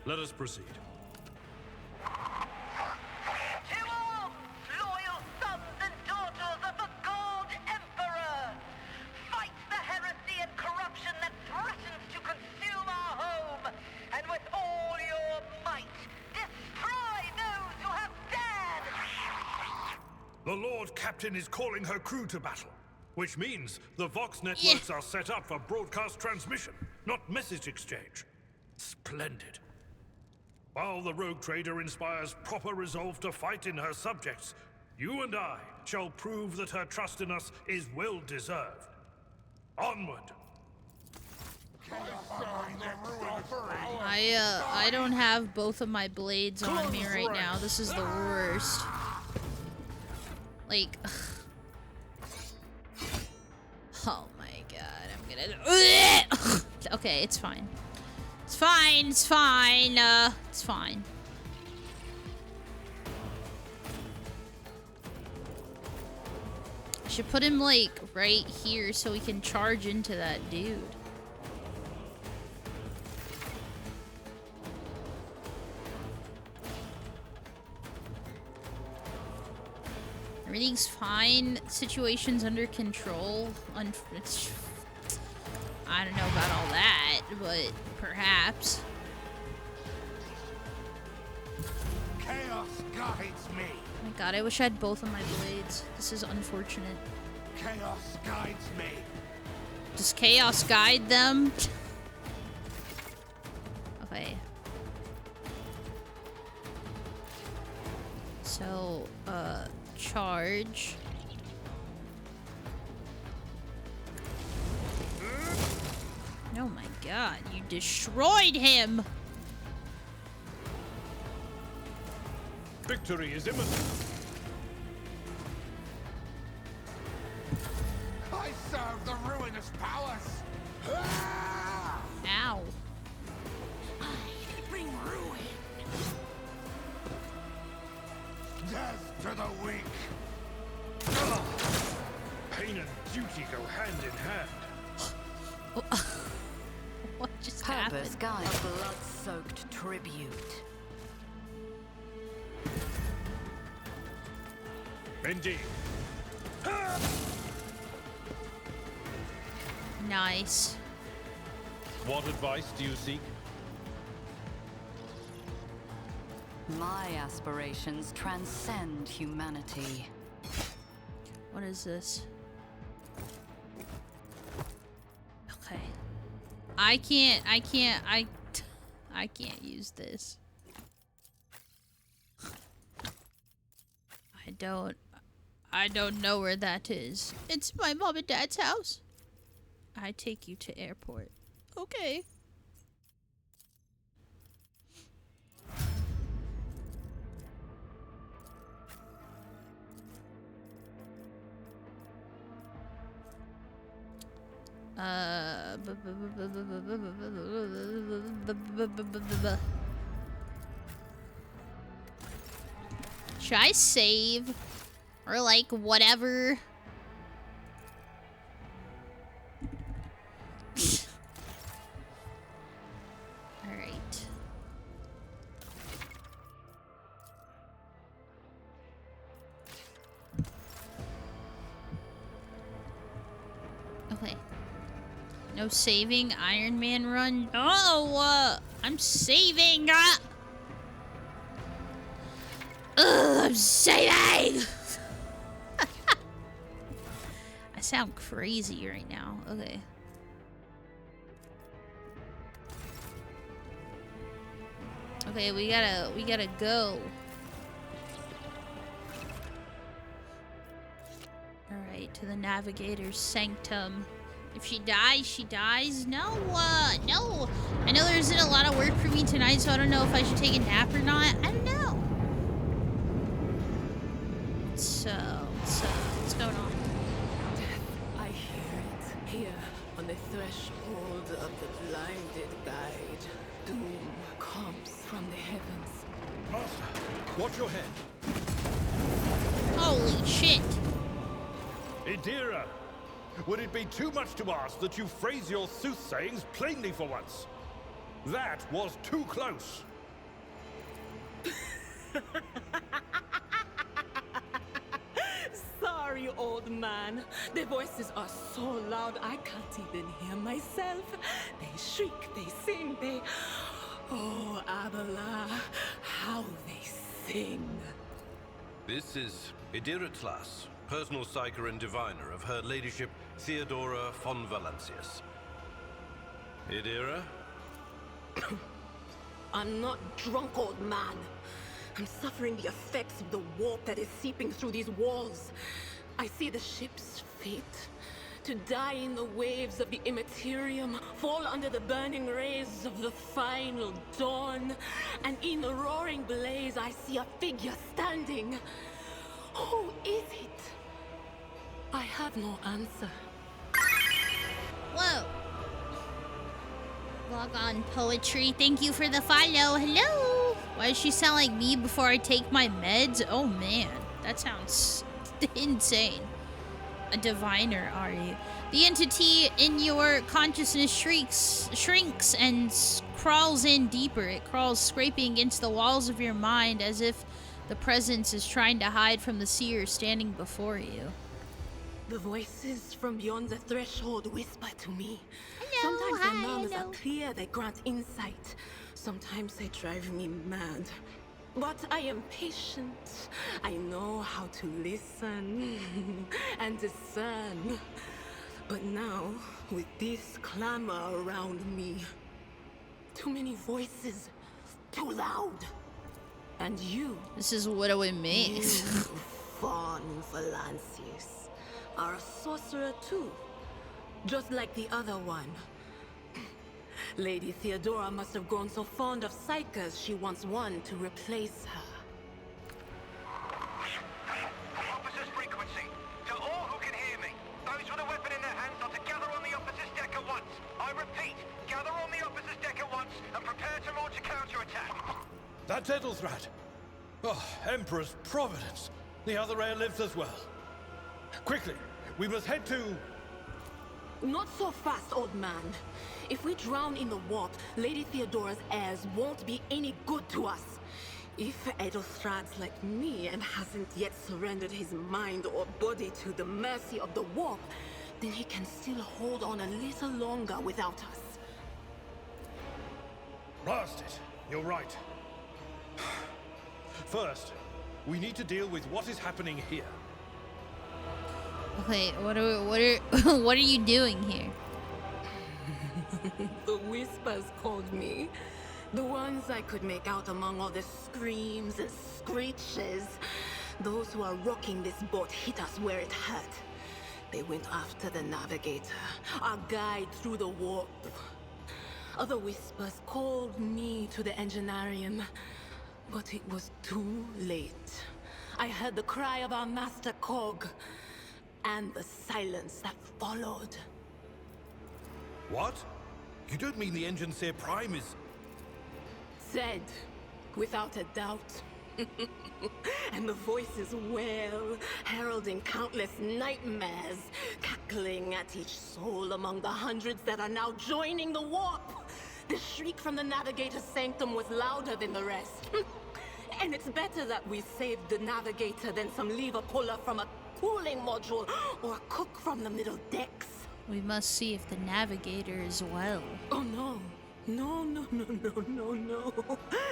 H: Let us proceed.
B: To all loyal sons and daughters of the God Emperor! Fight the heresy and corruption that threatens to consume our home, and with all your might, destroy those who have dared!
H: The Lord Captain is calling her crew to battle, which means the Vox networks are set up for broadcast transmission, not message exchange. Splendid. While the rogue trader inspires proper resolve to fight in her subjects, you and I shall prove that her trust in us is well deserved. Onward!
A: I don't have both of my blades on me right now. This is the worst. Like, oh my god, I'm gonna. Okay, it's fine. It's fine. It's fine. It's fine. I should put him like right here so we can charge into that dude. Everything's fine. Situation's under control. I don't know about all that, but perhaps.
G: Chaos guides me.
A: Oh my god, I wish I had both of my blades. This is unfortunate.
G: Chaos guides me.
A: Does chaos guide them? Okay. So, charge. Oh my god, you destroyed him!
H: Victory is imminent.
G: I serve the ruinous powers. Ah!
A: Ow.
B: I bring ruin.
G: Death to the weak.
H: Pain and duty go hand in hand.
A: What just
F: Purpose
A: happened?
F: guide a blood-soaked tribute.
H: Indeed.
A: Nice.
H: What advice do you seek?
F: My aspirations transcend humanity.
A: What is this? Okay. I can't use this. I don't know where that is. It's my mom and dad's house. I take you to airport. Okay. Should I save? Or like whatever? Alright. Okay. No saving. Iron Man run. Oh, I'm saving. I'm saving. I sound crazy right now. Okay. Okay, we gotta go. Alright, to the navigator's sanctum. If she dies, she dies. No, no. I know there isn't a lot of work for me tonight, so I don't know if I should take a nap or not. I don't know. So, what's going on?
L: I hear it here on the threshold of the blinded guide. Doom comes from the heavens.
H: Master, watch your head.
A: Holy shit.
H: Idira, would it be too much to ask that you phrase your soothsayings plainly for once? That was too close.
L: Sorry, old man. The voices are so loud I can't even hear myself. They shriek, they sing, they... Oh, Abela, how they sing.
I: This is Idira Tlas, personal psyker and diviner of Her Ladyship Theodora von Valancius. Idira?
L: I'm not drunk, old man. I'm suffering the effects of the warp that is seeping through these walls. I see the ship's fate. To die in the waves of the immaterium, fall under the burning rays of the final dawn. And in the roaring blaze, I see a figure standing. Who is it? I have no answer.
A: Whoa. Log on poetry. Thank you for the follow. Hello. Why does she sound like me before I take my meds? Oh man, that sounds insane. A diviner, are you? The entity in your consciousness shrinks and crawls in deeper. It crawls scraping against the walls of your mind as if the presence is trying to hide from the seer standing before you.
L: The voices from beyond the threshold whisper to me.
A: Hello,
L: Sometimes
A: hi,
L: their murmurs
A: hello.
L: are clear, they grant insight. Sometimes they drive me mad. But I am patient. I know how to listen and discern. But now, with this clamor around me, too many voices, too loud. And you...
A: This is what it means.
L: Von Valancius, are a sorcerer too. Just like the other one. Lady Theodora must have grown so fond of psychers she wants one to replace her.
M: Officer's frequency. To all who can hear me, those with a weapon in their hands are to gather on the officer's deck at once. I repeat, gather on the officer's deck at once and prepare to launch a counterattack.
H: That's Edelthrat. Oh, Emperor's Providence. The other heir lives as well. Quickly, we must head to...
L: Not so fast, old man. If we drown in the warp, Lady Theodora's heirs won't be any good to us. If Edelthrad's like me and hasn't yet surrendered his mind or body to the mercy of the warp, then he can still hold on a little longer without us.
H: Blast it. You're right. First, we need to deal with what is happening here.
A: Okay, what are you doing here?
L: The whispers called me. The ones I could make out among all the screams and screeches. Those who are rocking this boat hit us where it hurt. They went after the navigator, our guide through the warp. Other whispers called me to the engineerium, but it was too late. I heard the cry of our master Cog, and the silence that followed.
H: What? You don't mean the Enginseer Prime is...
L: Said, without a doubt. And the voices wail, heralding countless nightmares, cackling at each soul among the hundreds that are now joining the warp. The shriek from the navigator's sanctum was louder than the rest. And it's better that we saved the navigator than some lever puller from a cooling module or a cook from the middle decks.
A: We must see if the navigator is well.
L: Oh no. No.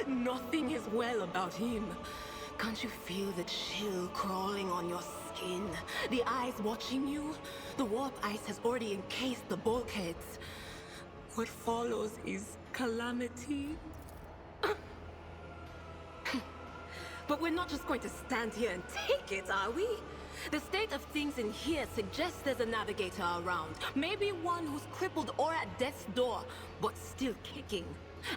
L: Nothing is well about him. Can't you feel the chill crawling on your skin? The eyes watching you? The warp ice has already encased the bulkheads. What follows is calamity. But we're not just going to stand here and take it, are we? The state of things in here suggests there's a navigator around. Maybe one who's crippled or at death's door, but still kicking.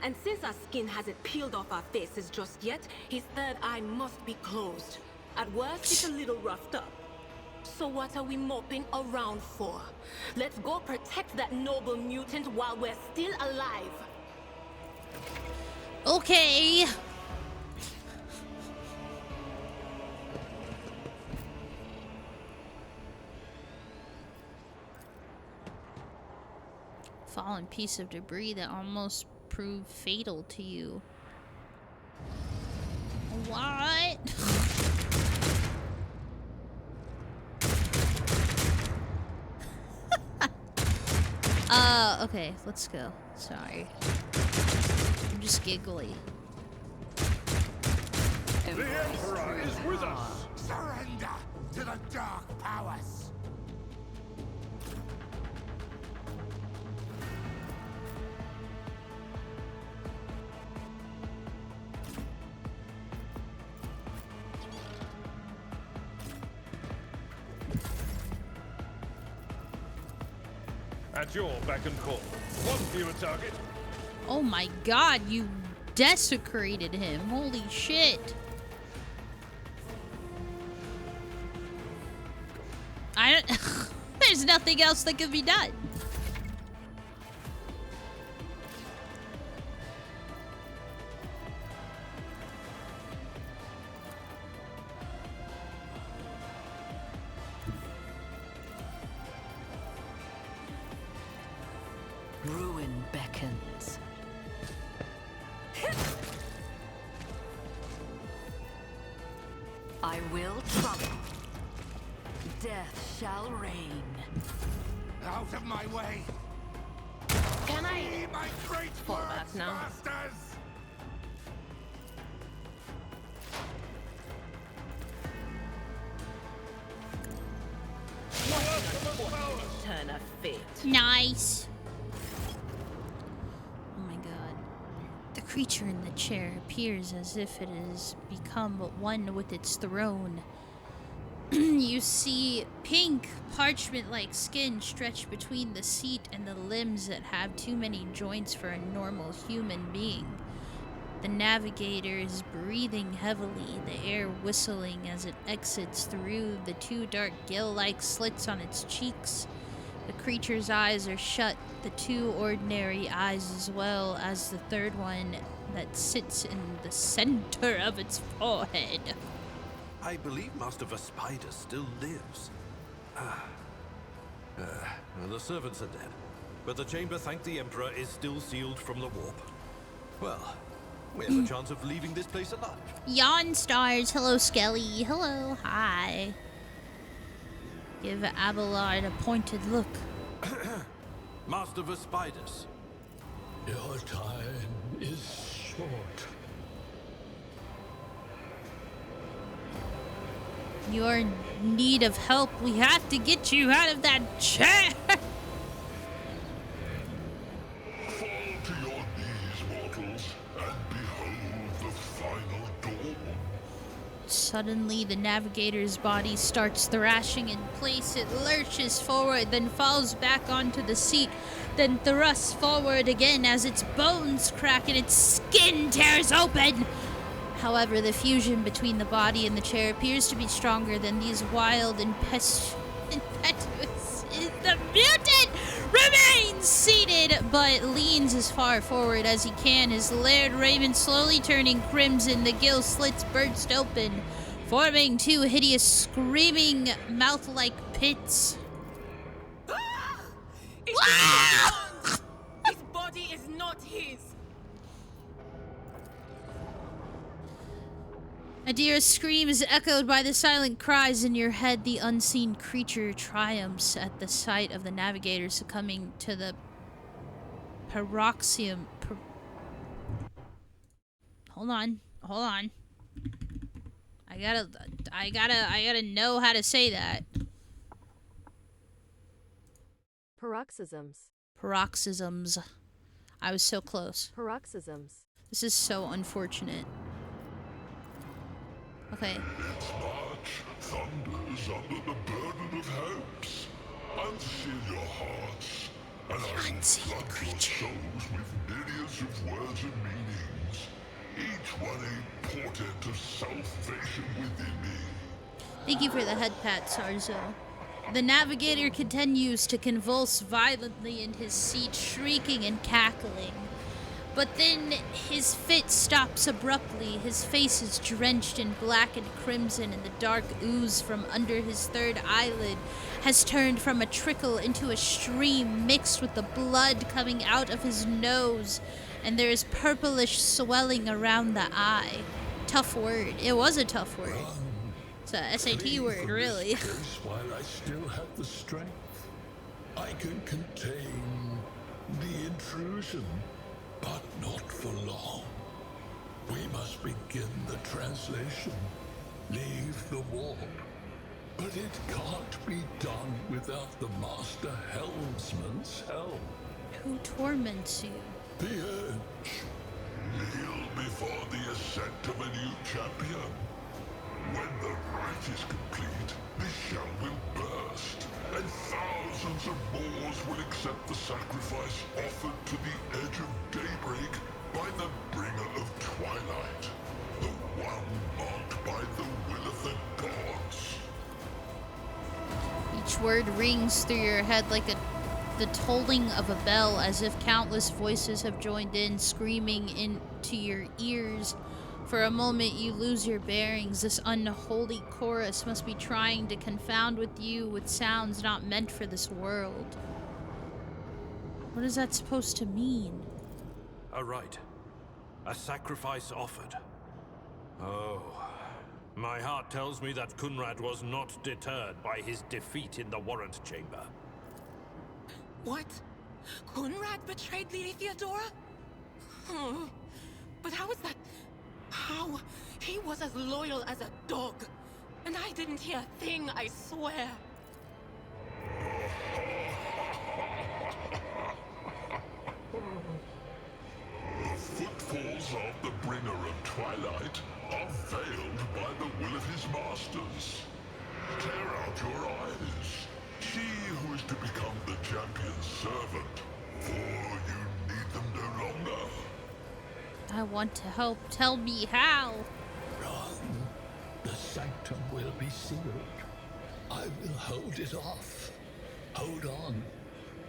L: And since our skin hasn't peeled off our faces just yet, his third eye must be closed. At worst, it's a little roughed up. So what are we moping around for? Let's go protect that noble mutant while we're still alive.
A: Okay. Fallen piece of debris that almost proved fatal to you. What? Okay, let's go. Sorry. I'm just giggly.
G: The Emperor is with us! Surrender to the dark powers!
H: At your beck and call. One fewer target.
A: Oh my god, you desecrated him. Holy shit. There's nothing else that can be done.
F: Ruin beckons. I will trouble. Death shall reign.
G: Out of my way!
L: Can I
G: Be my great
L: fall back
G: words,
L: now?
G: masters!
L: Turn of fate.
A: Nice. Oh my god. The creature in the chair appears as if it has become one with its throne. You see pink, parchment-like skin stretched between the seat and the limbs that have too many joints for a normal human being. The navigator is breathing heavily, the air whistling as it exits through the two dark gill-like slits on its cheeks. The creature's eyes are shut, the two ordinary eyes as well as the third one that sits in the center of its forehead.
I: I believe Master Vespider still lives. The servants are dead, but the chamber, thank the Emperor, is still sealed from the warp. Well, we have a chance of leaving this place alive.
A: Yawn stars. Hello, Skelly. Hello. Hi. Give Abelard a pointed look.
I: Master Vespider.
N: Your time is short.
A: You're in need of help. We have to get you out of that chair.
N: Fall to your knees, mortals, and behold the final dawn.
A: Suddenly, the navigator's body starts thrashing in place. It lurches forward, then falls back onto the seat, then thrusts forward again as its bones crack and its skin tears open. However, the fusion between the body and the chair appears to be stronger than these wild impetuous. The mutant remains seated, but leans as far forward as he can, his laird raiment slowly turning crimson. The gill slits burst open, forming two hideous, screaming, mouth-like pits.
L: His body is not his.
A: Adira's scream is echoed by the silent cries in your head. The unseen creature triumphs at the sight of the navigator succumbing to the paroxysm. Hold on. I gotta know how to say that. Paroxysms. I was so close. This is so unfortunate. Okay.
N: Its march thunders under the burden of hopes. Unseal your hearts, and I will flood your souls with myriads of words and meanings, each one a portent of salvation within me.
A: Thank you for the head pat, Sarzo. The navigator continues to convulse violently in his seat, shrieking and cackling. But then his fit stops abruptly. His face is drenched in black and crimson, and the dark ooze from under his third eyelid has turned from a trickle into a stream mixed with the blood coming out of his nose, and there is purplish swelling around the eye. Tough word. It was a tough word. It's a SAT word, really.
N: While I still have the strength, I can contain the intrusion. But not for long. We must begin the translation. Leave the warp. But it can't be done without the Master Helmsman's help.
A: Who torments you?
N: The Edge. Kneel before the ascent of a new champion. When the rite is complete, the shell will burst, and thousands of Moors will accept the sacrifice offered to the edge of daybreak by the bringer of twilight, the one marked by the will of the gods.
A: Each word rings through your head like the tolling of a bell, as if countless voices have joined in, screaming into your ears. For a moment you lose your bearings. This unholy chorus must be trying to confound with you with sounds not meant for this world. What is that supposed to mean?
H: A rite. A sacrifice offered. Oh. My heart tells me that Kunrad was not deterred by his defeat in the warrant chamber.
L: What? Kunrad betrayed Lady Theodora? Oh, but how is that? How? He was as loyal as a dog. And I didn't hear a thing, I swear.
N: The footfalls of the bringer of twilight are veiled by the will of his masters. Tear out your eyes. She who is to become the champion's servant, for you need them no longer.
A: I want to help. Tell me how.
N: Run. The sanctum will be sealed. I will hold it off. Hold on.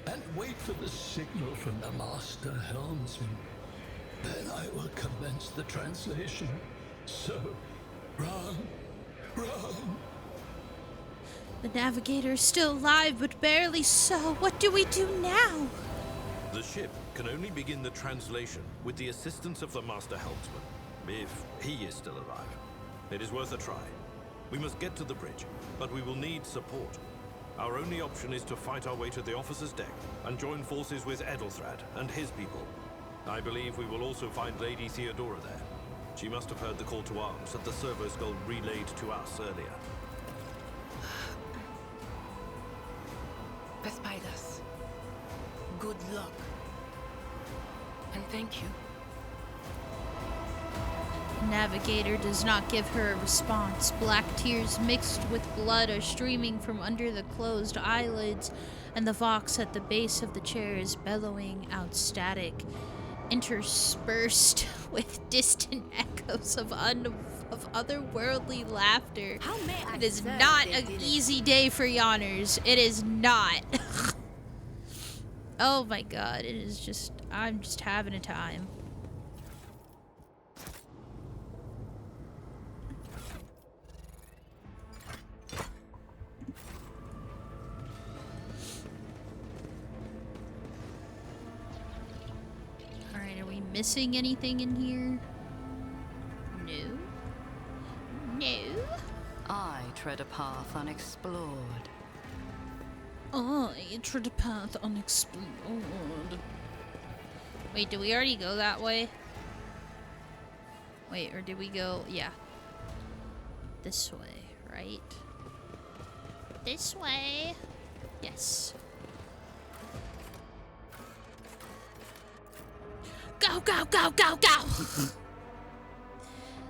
N: And wait for the signal from the Master Helmsman. Then I will commence the translation. So, run. Run.
A: The navigator is still alive, but barely so. What do we do now?
H: The ship can only begin the translation with the assistance of the Master Helmsman, if he is still alive. It is worth a try. We must get to the bridge, but we will need support. Our only option is to fight our way to the officer's deck and join forces with Edelthrad and his people. I believe we will also find Lady Theodora there. She must have heard the call to arms that the servo skull relayed to us earlier.
L: Vespidas, good luck. And thank you.
A: Navigator does not give her a response. Black tears mixed with blood are streaming from under the closed eyelids, and the vox at the base of the chair is bellowing out static, interspersed with distant echoes of otherworldly laughter. It is not an easy day for yawners. It is not. Oh my god, it is just... I'm just having a time. Alright, are we missing anything in here? No.
F: tread a path unexplored.
A: I tread a path unexplored. Wait, did we already go that way? Wait, or did we go... Yeah. This way, right? This way. Yes. Go, go, go, go, go!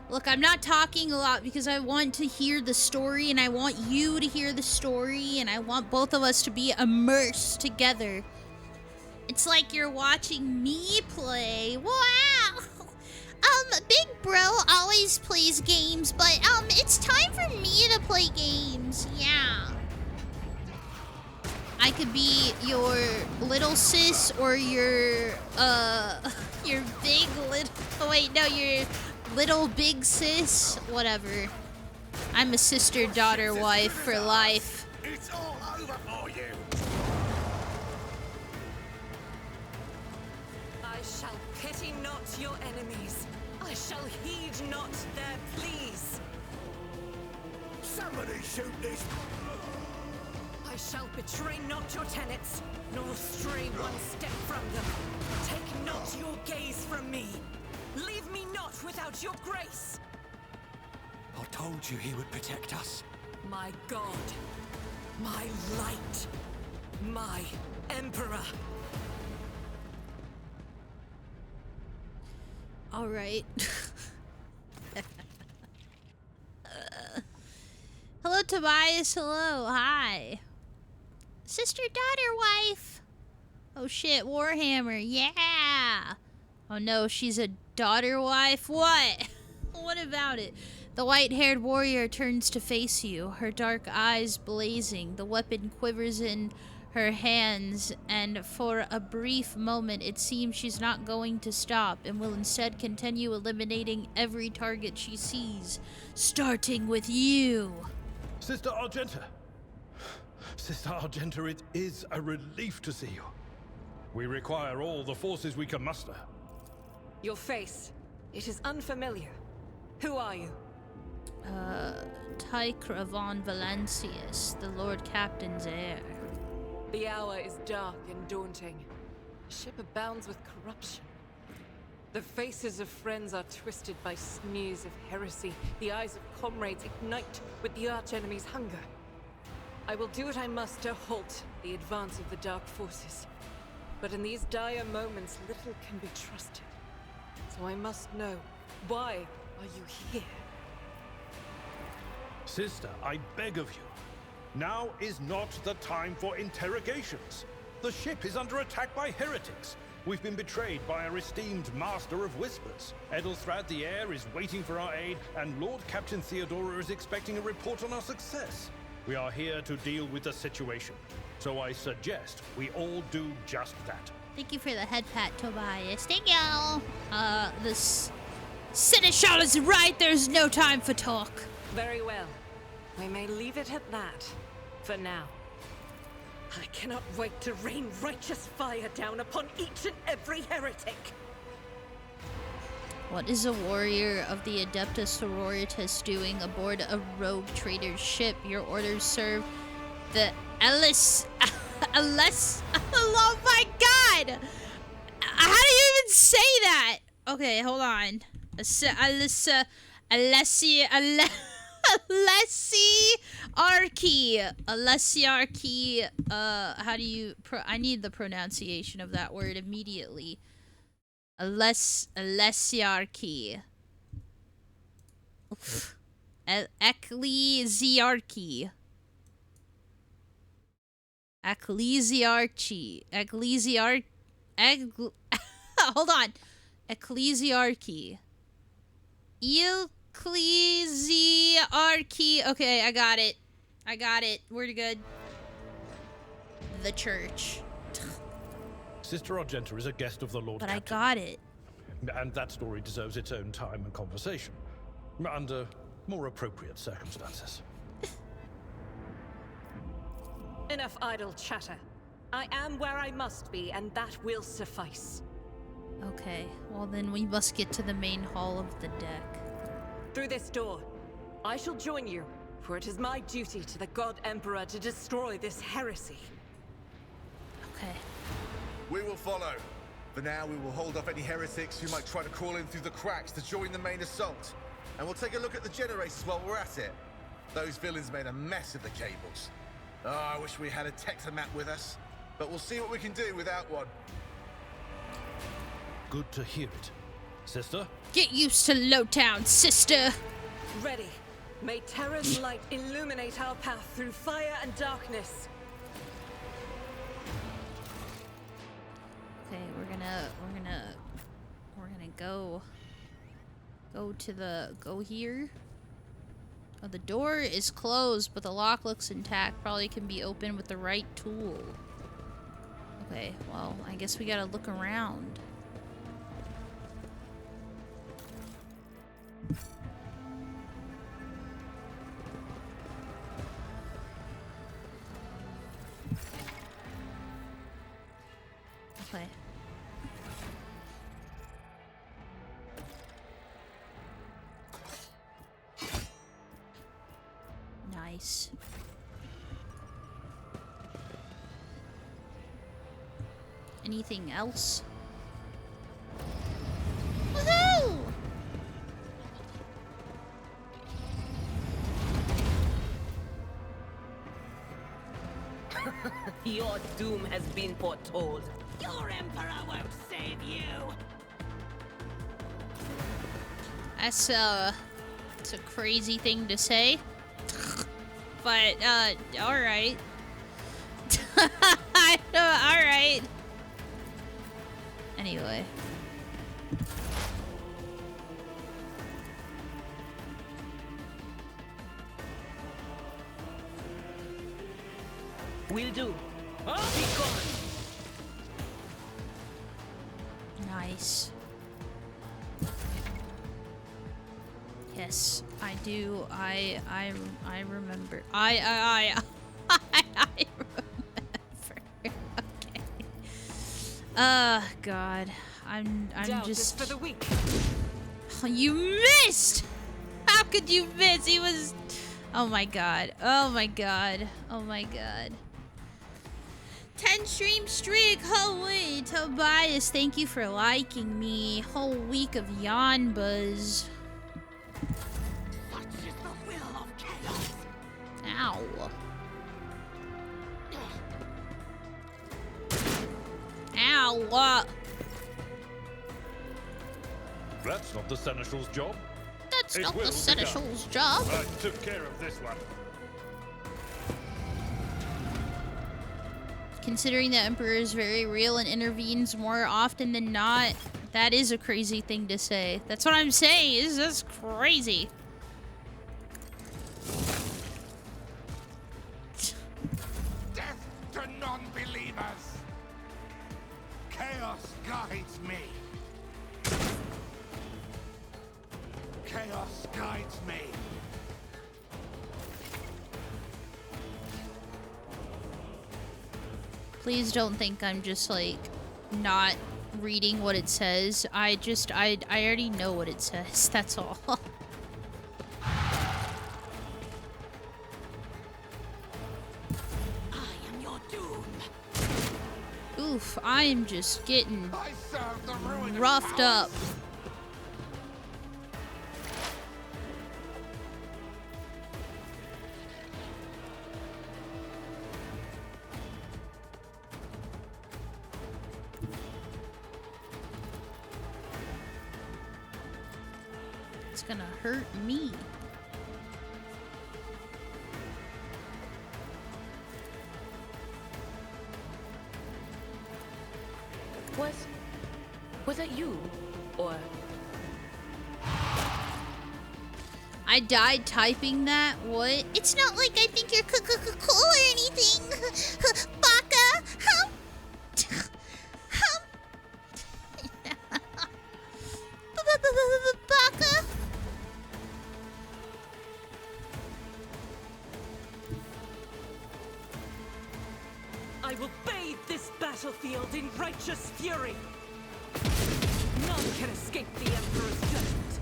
A: Look, I'm not talking a lot because I want to hear the story and I want you to hear the story and I want both of us to be immersed together. It's like you're watching me play. Wow! Big Bro always plays games, but, it's time for me to play games. Yeah. I could be your little sis or your big little... Oh, wait, no, your little big sis. Whatever. I'm a sister-daughter wife for life.
G: It's all over for you.
B: I shall pity not your enemies. I shall heed not their pleas.
G: Somebody shoot this.
B: I shall betray not your tenets, nor stray one step from them. Take not your gaze from me. Leave me not without your grace.
E: I told you he would protect us.
B: My God, my light, my emperor.
A: All right. Hello, Tobias. Hello. Hi. Sister-daughter wife. Oh, shit. Warhammer. Yeah. Oh, no. She's a daughter wife. What? What about it? The white-haired warrior turns to face you, her dark eyes blazing. The weapon quivers in her hands, and for a brief moment it seems she's not going to stop and will instead continue eliminating every target she sees, starting with you.
H: Sister Argenta. Sister Argenta, it is a relief to see you. We require all the forces we can muster.
B: Your face, it is unfamiliar. Who are you?
A: Tychra von Valancius, the Lord Captain's heir.
B: The hour is dark and daunting. The ship abounds with corruption. The faces of friends are twisted by sneers of heresy. The eyes of comrades ignite with the archenemy's hunger. I will do what I must to halt the advance of the dark forces. But in these dire moments, little can be trusted. So I must know, why are you here?
H: Sister, I beg of you. Now is not the time for interrogations. The ship is under attack by heretics. We've been betrayed by our esteemed Master of Whispers. Edelthrad the Heir is waiting for our aid, and Lord Captain Theodora is expecting a report on our success. We are here to deal with the situation, so I suggest we all do just that.
A: Thank you for the head pat, Tobias. Thank you. This Seneschal is right. There's no time for talk.
B: Very well. We may leave it at that, for now. I cannot wait to rain righteous fire down upon each and every heretic.
A: What is a warrior of the Adeptus Sororitas doing aboard a rogue trader's ship? Your orders serve the Ellis. Oh my god! How do you even say that? Okay, hold on. Alessiarchy. How do you... I need the pronunciation of that word immediately. Alessiarchy. Ecclesiarchy. Hold on. Ecclesiarchy. Ecclesiarchy. Okay, I got it. We're good. The church.
H: Sister Argenta is a guest of the Lord
A: But
H: Captain.
A: I got it.
H: And that story deserves its own time and conversation. Under more appropriate circumstances.
B: Enough idle chatter. I am where I must be, and that will suffice.
A: Okay, well then we must get to the main hall of the deck.
B: Through this door. I shall join you, For it is my duty to the God Emperor to destroy this heresy.
A: Okay.
O: We will follow. For now, we will hold off any heretics who might try to crawl in through the cracks to join the main assault. And we'll take a look at the generators while we're at it. Those villains made a mess of the cables. Oh, I wish we had a Tectomat with us. But we'll see what we can do without one.
H: Good to hear it. Sister?
A: Get used to Lowtown, sister!
B: Ready. May Terra's light illuminate our path through fire and darkness.
A: Okay, we're gonna go here. Oh, the door is closed, but the lock looks intact. Probably can be opened with the right tool. Okay, well, I guess we gotta look around. Okay. Nice. Anything else? Woohoo!
L: Your doom has been foretold. Your Emperor won't save you!
A: It's a crazy thing to say. But, alright. Alright. Anyway.
L: Will do. Be gone!
A: Nice. Yes, I do. I remember. I remember. Okay. God. I'm just
B: for the weak.
A: Oh, you missed! How could you miss? He was. Oh my god. Oh my god. Oh my god. 10 stream streak. Holy Tobias, thank you for liking me. Whole week of yawn buzz.
L: Such is the will of chaos.
A: Ow. Ow.
H: That's not the Seneschal's job.
A: That's
H: It
A: not
H: will
A: the
H: be
A: Seneschal's
H: done.
A: job.
H: I took care of this one.
A: Considering the Emperor is very real and intervenes more often than not, that is a crazy thing to say. That's what I'm saying. Is this crazy?
G: Death to non-believers! Chaos guides me! Chaos guides me!
A: Please don't think I'm just like not reading what it says. I already know what it says. That's all.
L: I am your doom.
A: Oof, I am just getting
G: I serve the ruin of
A: roughed
G: powers.
A: up. It's gonna hurt me.
L: Was that you? Or...
A: I died typing that. What? It's not like I think you're cool or anything. Baka. Hum. Hum. Baka.
B: I will bathe this battlefield in righteous fury. None can escape the Emperor's judgment.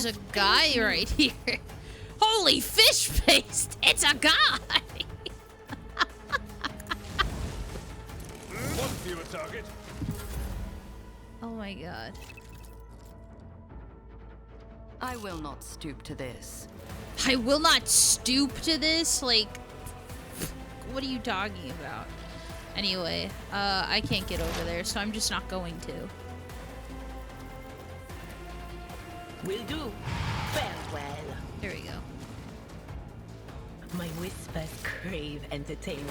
A: there's a guy right here. Holy fish paste! It's a guy!
H: One fewer target.
A: Oh my god.
F: I will not stoop to this.
A: I will not stoop to this? Like, what are you talking about? Anyway, I can't get over there, so I'm just not going to.
L: Will do. Farewell.
A: There we go.
L: My whispers crave entertainment.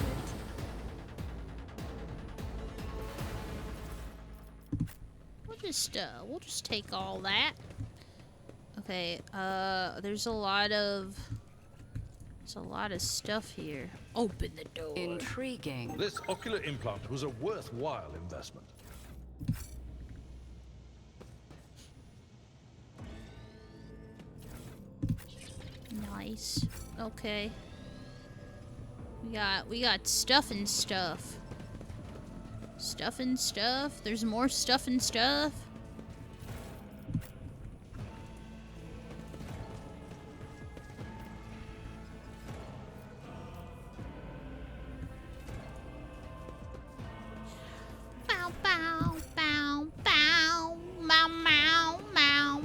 A: We'll just take all that. Okay, there's a lot of stuff here. Open the door.
F: Intriguing.
H: This ocular implant was a worthwhile investment.
A: Nice. Okay. We got stuff and stuff. Stuff and stuff. There's more stuff and stuff. Bow, bow, bow, bow, meow, meow, meow.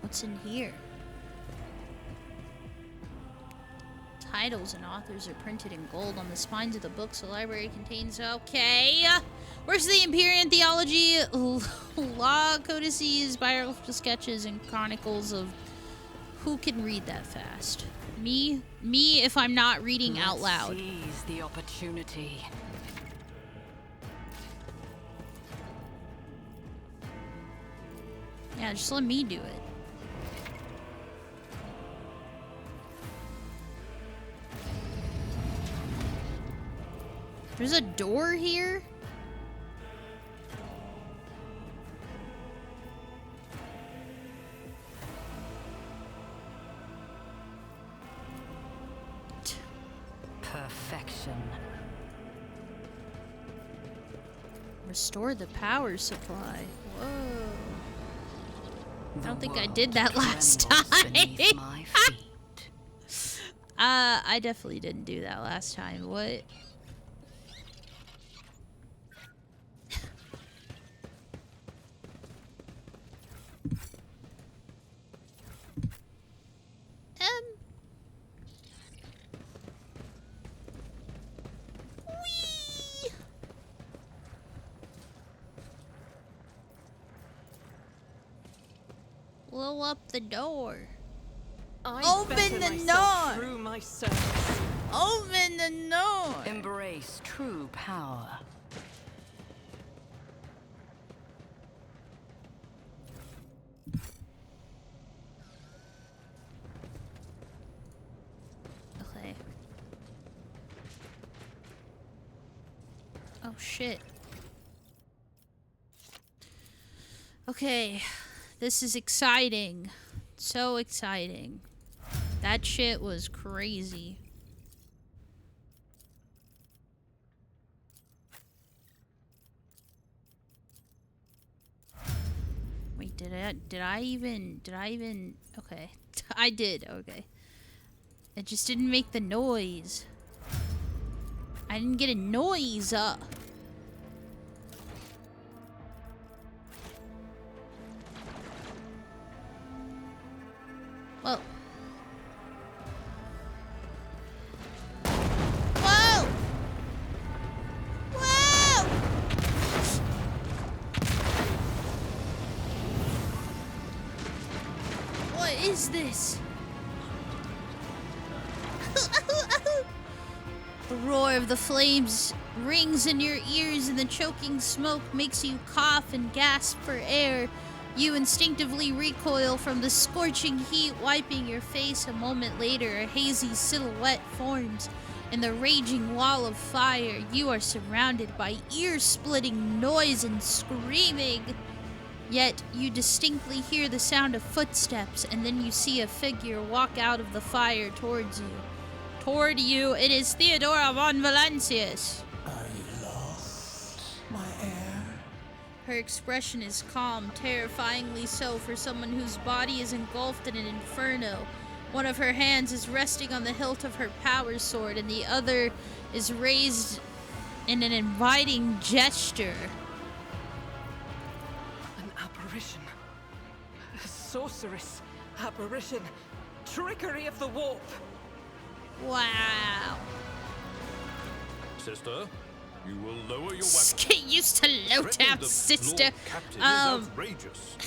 A: What's in here? Titles and authors are printed in gold on the spines of the books the library contains. Okay. Where's the Empyrean Theology, law codices, biographical sketches, and chronicles of... Who can read that fast? Me? Me if I'm not reading out loud.
F: Seize the opportunity.
A: Yeah, just let me do it. There's a door here?
F: Perfection.
A: Restore the power supply. Whoa. I don't think I
F: world
A: did that last
F: trembles
A: time.
F: beneath my feet.
A: I definitely didn't do that last time. What? Whee! Blow up the door. Open the door.
C: Through my service.
A: Open the door.
F: Embrace true power.
A: Okay. Oh shit. Okay. This is exciting. So exciting. That shit was crazy. Wait, did I even okay. I did, okay. It just didn't make the noise. I didn't get a noise up. Whoa. Whoa! Whoa! What is this? The roar of the flames rings in your ears, and the choking smoke makes you cough and gasp for air. You instinctively recoil from the scorching heat, wiping your face. A moment later, a hazy silhouette forms in the raging wall of fire. You are surrounded by ear-splitting noise and screaming. Yet, you distinctly hear the sound of footsteps, and then you see a figure walk out of the fire towards you. Toward you, it is Theodora von Valancius.
G: I lost my heir.
A: Her expression is calm, terrifyingly so for someone whose body is engulfed in an inferno. One of her hands is resting on the hilt of her power sword, and the other is raised in an inviting gesture.
C: An apparition. A sorceress. Apparition. Trickery of the warp.
A: Wow.
H: Sister, you will lower your
A: Just
H: weapon.
A: get used to low down, sister.
H: Lord Captain is outrageous.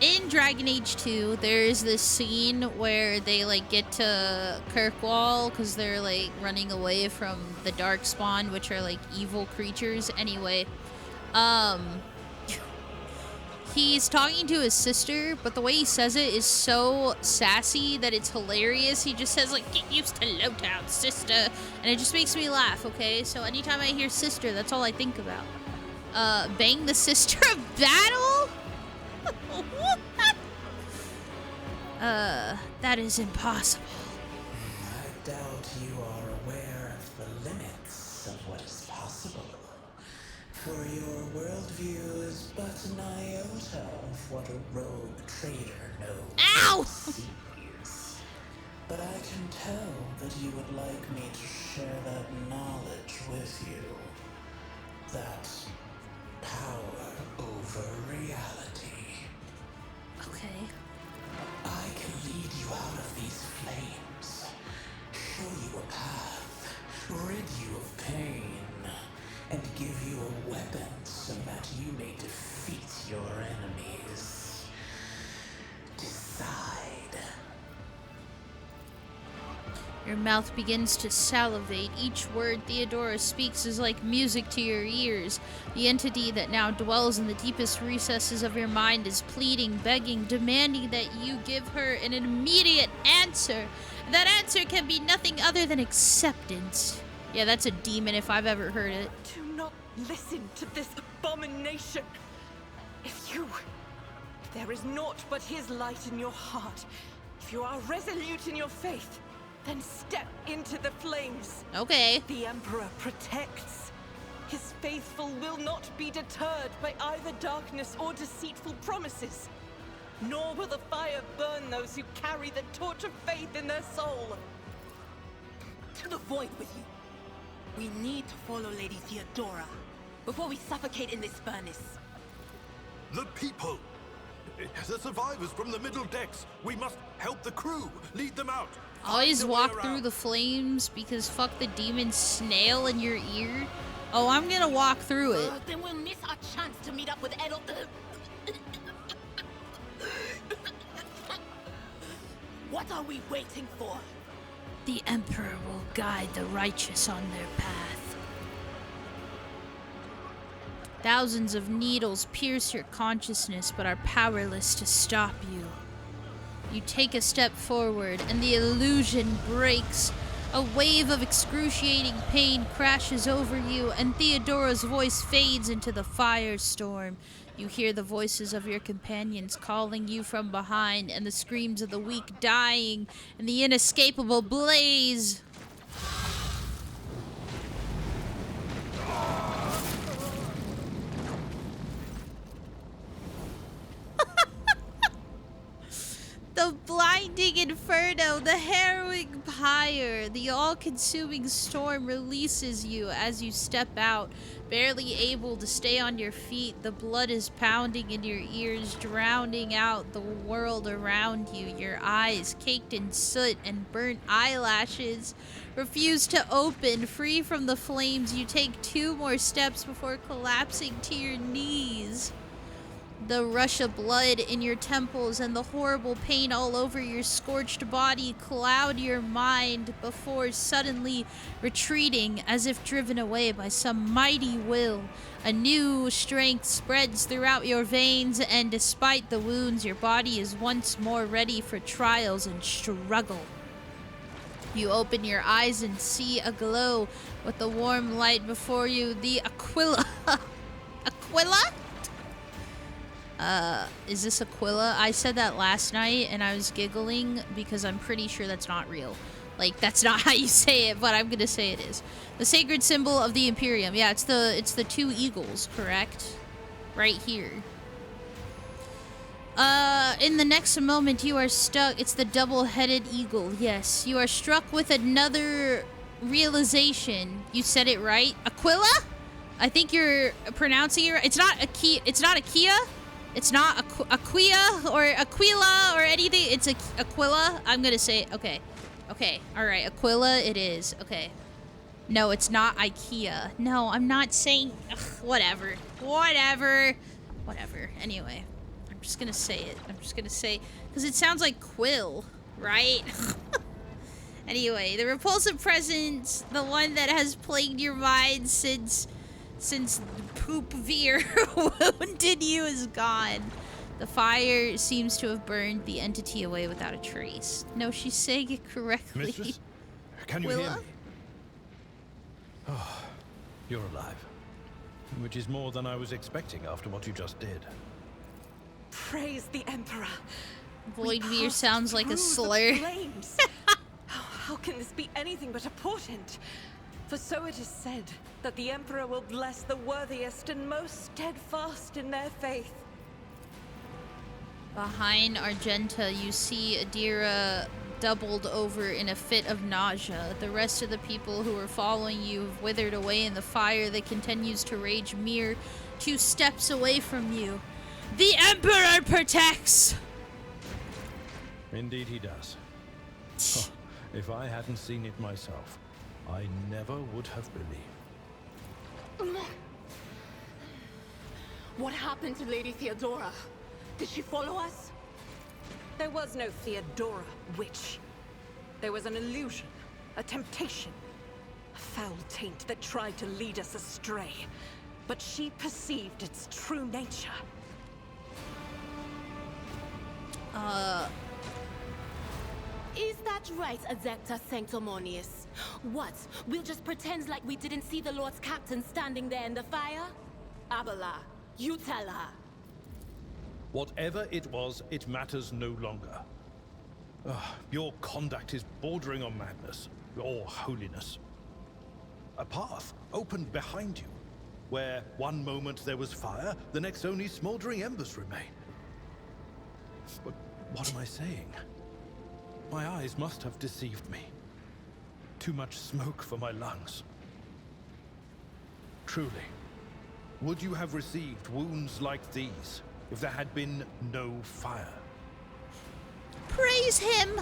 A: In Dragon Age 2, there is this scene where they like get to Kirkwall because they're like running away from the Darkspawn, which are like evil creatures. Anyway, he's talking to his sister, but the way he says it is so sassy that it's hilarious. He just says like, "Get used to Lowtown, sister," and it just makes me laugh. Okay, so anytime I hear sister, that's all I think about. Bang the sister of battle. That is impossible.
P: I doubt you are aware of the limits of what is possible. For your worldview is but an iota of what a rogue trader knows.
A: Ow!
P: Sees. But I can tell that you would like me to share that knowledge with you. That power over reality.
A: Okay.
P: I can lead you out of these flames, show you a path, rid you of pain, and give you a weapon so that you may defeat your enemies. Decide.
A: Your mouth begins to salivate. Each word Theodora speaks is like music to your ears. The entity that now dwells in the deepest recesses of your mind is pleading, begging, demanding that you give her an immediate answer. That answer can be nothing other than acceptance. Yeah, that's a demon if I've ever heard it.
C: Do not listen to this abomination. If there is naught but his light in your heart. If you are resolute in your faith, then step into the flames.
A: Okay.
C: The Emperor protects. His faithful will not be deterred by either darkness or deceitful promises. Nor will the fire burn those who carry the torch of faith in their soul.
L: To the void with you. We need to follow Lady Theodora before we suffocate in this furnace.
H: The people! The survivors from the middle decks! We must help the crew! Lead them out!
A: Always walk through the flames because fuck the demon snail in your ear. Oh, I'm gonna walk through it.
L: Then we'll miss our chance to meet up with Edel. What are we waiting for?
A: The Emperor will guide the righteous on their path. Thousands of needles pierce your consciousness but are powerless to stop you. You take a step forward and the illusion breaks. A wave of excruciating pain crashes over you and Theodora's voice fades into the firestorm. You hear the voices of your companions calling you from behind and the screams of the weak dying in the inescapable blaze. The blinding inferno, the harrowing pyre, the all-consuming storm releases you as you step out, barely able to stay on your feet. The blood is pounding in your ears, drowning out the world around you. Your eyes, caked in soot and burnt eyelashes, refuse to open. Free from the flames, you take 2 more steps before collapsing to your knees. The rush of blood in your temples and the horrible pain all over your scorched body cloud your mind before suddenly retreating as if driven away by some mighty will. A new strength spreads throughout your veins, and despite the wounds, your body is once more ready for trials and struggle. You open your eyes and see a glow with the warm light before you. The Aquila. Aquila? Is this Aquila? I said that last night and I was giggling because I'm pretty sure that's not real. Like, that's not how you say it, but I'm gonna say it is. The sacred symbol of the Imperium. Yeah, it's the two eagles, correct? Right here. In the next moment, you are stuck. It's the double-headed eagle. Yes, you are struck with another realization. You said it right. Aquila? I think you're pronouncing it right. It's not Akia. It's not Akia. It's not Aquia or Aquila or anything. It's Aquila. I'm gonna say it. Okay. Okay. All right. Aquila. It is. Okay. No, it's not IKEA. No, I'm not saying. Ugh, whatever. Whatever. Whatever. Anyway. I'm just gonna say it. I'm just gonna say, because it sounds like Quill, right? Anyway, the repulsive presence, the one that has plagued your mind since Poop Veer wounded you, is gone. The fire seems to have burned the entity away without a trace. No, she's saying it correctly.
H: Mistress, can you hear me? Oh, you're alive. Which is more than I was expecting after what you just did.
C: Praise the Emperor.
A: Void Veer sounds like a slur.
C: How can this be anything but a portent? For so it is said that the Emperor will bless the worthiest and most steadfast in their faith.
A: Behind Argenta, you see Adira doubled over in a fit of nausea. The rest of the people who were following you have withered away in the fire that continues to rage mere 2 steps away from you. The Emperor protects!
H: Indeed he does. Oh, if I hadn't seen it myself, I never would have believed.
L: What happened to Lady Theodora? Did she follow us?
C: There was no Theodora, witch. There was an illusion, a temptation, a foul taint that tried to lead us astray. But she perceived its true nature.
L: Is that right, Adepta Sanctimonious? What? We'll just pretend like we didn't see the Lord's Captain standing there in the fire? Abala, you tell her.
H: Whatever it was, it matters no longer. Your conduct is bordering on madness, or holiness. A path opened behind you, where one moment there was fire, the next only smoldering embers remain. But what am I saying? My eyes must have deceived me. Too much smoke for my lungs. Truly, would you have received wounds like these if there had been no fire?
A: Praise him!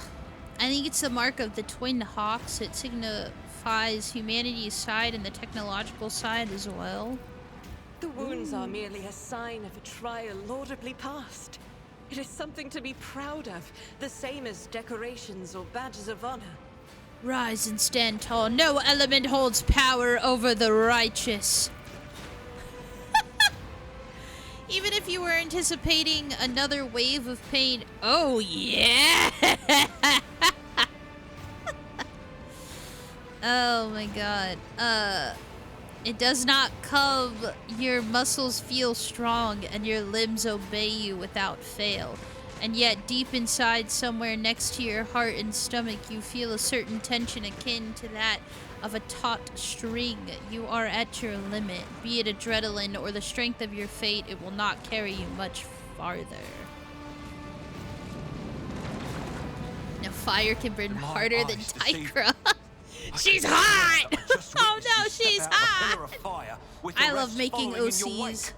A: I think it's the mark of the twin hawks. It signifies humanity's side and the technological side as well.
C: The wounds are merely a sign of a trial laudably passed. It is something to be proud of, the same as decorations or badges of honor.
A: Rise and stand tall. No element holds power over the righteous. Even if you were anticipating another wave of pain. Oh, yeah! Oh my god. It does not come. Your muscles feel strong and your limbs obey you without fail. And yet, deep inside, somewhere next to your heart and stomach, you feel a certain tension akin to that of a taut string. You are at your limit. Be it adrenaline or the strength of your fate, it will not carry you much farther. Now, fire can burn harder than Tychra. She's hot! Oh no, she's hot! I love making OCs.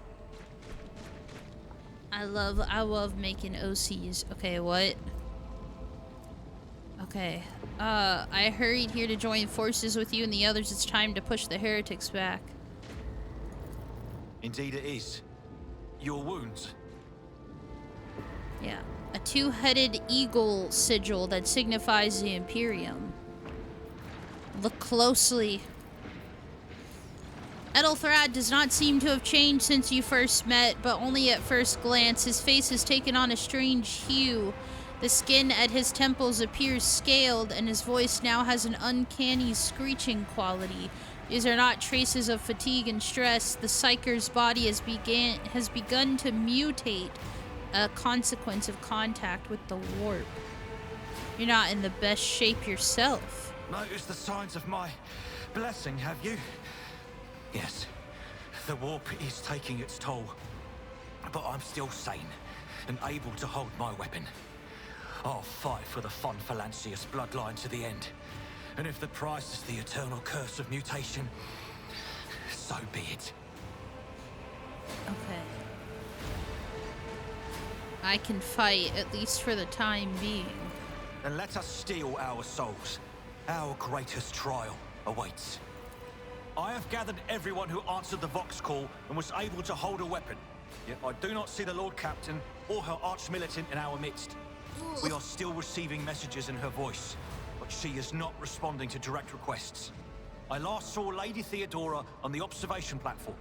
A: I love making OCs. Okay, what? Okay. I hurried here to join forces with you and the others. It's time to push the heretics back.
E: Indeed it is. Your wounds.
A: Yeah. A 2-headed eagle sigil that signifies the Imperium. Look closely. Ethelthrad does not seem to have changed since you first met, but only at first glance. His face has taken on a strange hue. The skin at his temples appears scaled, and his voice now has an uncanny screeching quality. These are not traces of fatigue and stress. The Psyker's body has begun to mutate, a consequence of contact with the warp. You're not in the best shape yourself.
E: noticed the signs of my blessing, have you? Yes, the warp is taking its toll. But I'm still sane and able to hold my weapon. I'll fight for the Von Valancius bloodline to the end. And if the price is the eternal curse of mutation, so be it.
A: Okay. I can fight, at least for the time being.
E: Then let us steal our souls. Our greatest trial awaits. I have gathered everyone who answered the Vox call and was able to hold a weapon. Yet I do not see the Lord Captain or her arch-militant in our midst. We are still receiving messages in her voice, but she is not responding to direct requests. I last saw Lady Theodora on the observation platform.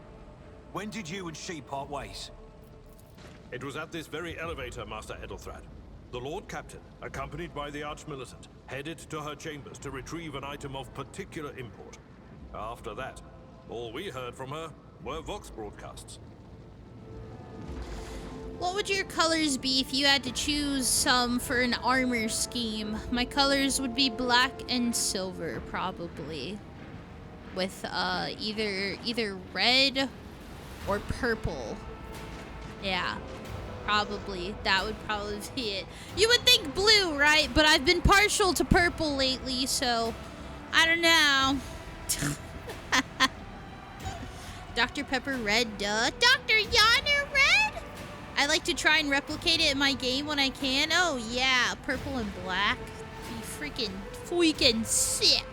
E: When did you and she part ways?
H: It was at this very elevator, Master Edelthrad. The Lord Captain, accompanied by the Arch-Militant, headed to her chambers to retrieve an item of particular import. After that, all we heard from her were Vox broadcasts.
A: What would your colors be if you had to choose some for an armor scheme? My colors would be black and silver, probably. With either red or purple. Yeah, probably. That would probably be it. You would think blue, right? But I've been partial to purple lately, so I don't know. Dr. Pepper red, duh. Dr. Yonder red? I like to try and replicate it in my game when I can. Oh yeah, purple and black. Be freaking sick.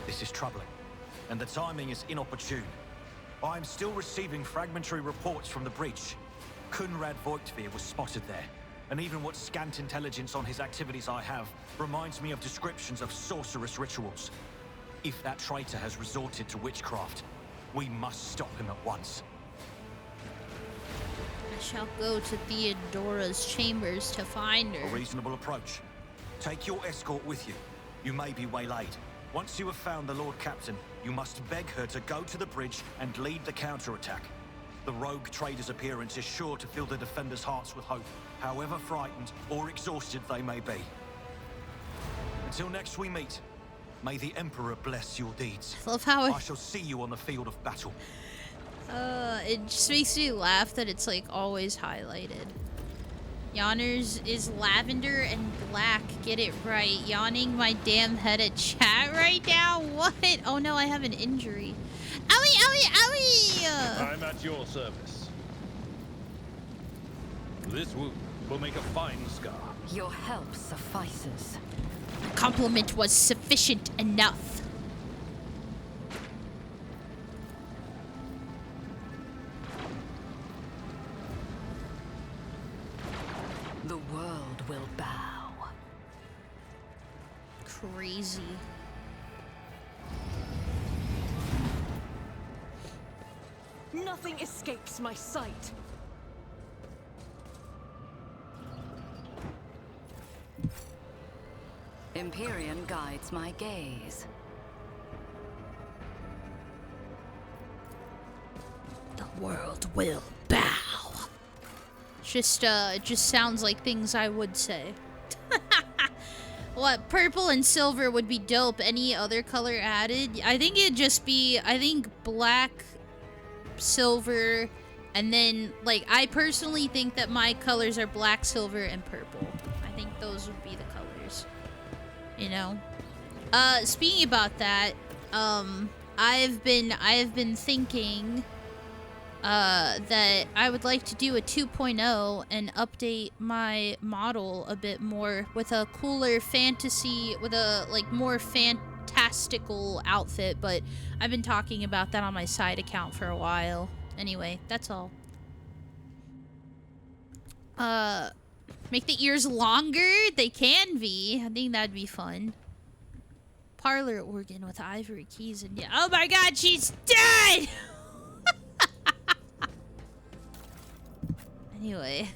E: This is troubling, and the timing is inopportune. I am still receiving fragmentary reports from the bridge. Kunrad Voigtveer was spotted there, and even what scant intelligence on his activities I have reminds me of descriptions of sorcerous rituals. If that traitor has resorted to witchcraft, we must stop him at once.
A: I shall go to Theodora's chambers to find her.
E: A reasonable approach. Take your escort with you. You may be waylaid. Once you have found the Lord Captain, you must beg her to go to the bridge and lead the counterattack. The rogue trader's appearance is sure to fill the defenders' hearts with hope, however frightened or exhausted they may be. Until next we meet, may the Emperor bless your deeds.
A: I love how
E: I shall see you on the field of battle.
A: It just makes me laugh that it's like always highlighted. Yawner's is lavender and black. Get it right. Yawning my damn head at chat right now? What? Oh no, I have an injury. Owie, owie, owie!
H: I'm at your service. This wound will make a fine scar.
F: Your help suffices.
A: The compliment was sufficient enough.
F: The world will bow.
A: Crazy.
C: Nothing escapes my sight.
F: Empyrean guides my gaze.
A: The world will bow. It just sounds like things I would say. What, purple and silver would be dope. Any other color added? I think it'd just be, black, silver, and then, like, I personally think that my colors are black, silver, and purple. I think those would be the colors. You know? Speaking about that, I have been thinking that I would like to do a 2.0 and update my model a bit more with a cooler fantasy, with a like more fantastical outfit, but I've been talking about that on my side account for a while. Anyway, that's all. Make the ears longer? They can be. I think that'd be fun. Parlor organ with ivory keys and yeah. Oh my god, she's dead! Anyway.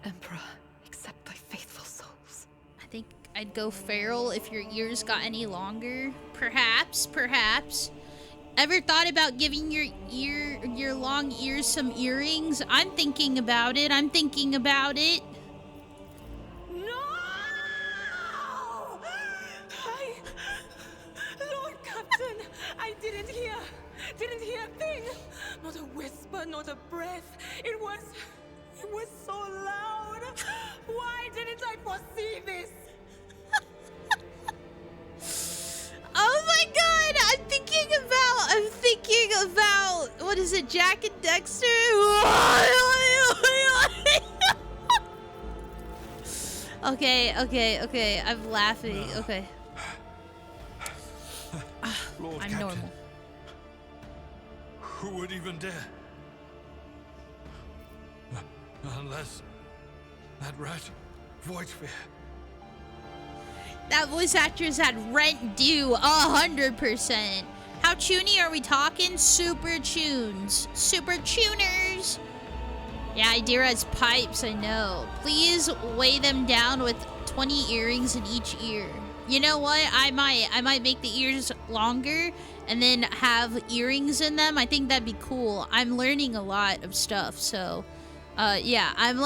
C: Emperor, accept thy faithful souls.
A: I think I'd go feral if your ears got any longer. Perhaps. Ever thought about giving your long ears some earrings? I'm thinking about it.
C: No! Lord Captain, I didn't hear a thing. Not a whisper, not a breath. It was so loud. Why didn't I foresee this?
A: Oh my god, I'm thinking about what is it, Jack and Dexter? Okay, I'm laughing. Okay.
H: Lord
A: I'm
H: Captain,
A: normal.
H: Who would even dare? Unless that rat, Voidsphere.
A: That voice actress had rent due 100%. How tuney are we talking? Super tuners. Yeah, Idira's pipes, I know. Please weigh them down with 20 earrings in each ear. You know what? I might make the ears longer and then have earrings in them. I think that'd be cool. I'm learning a lot of stuff, so yeah, I'm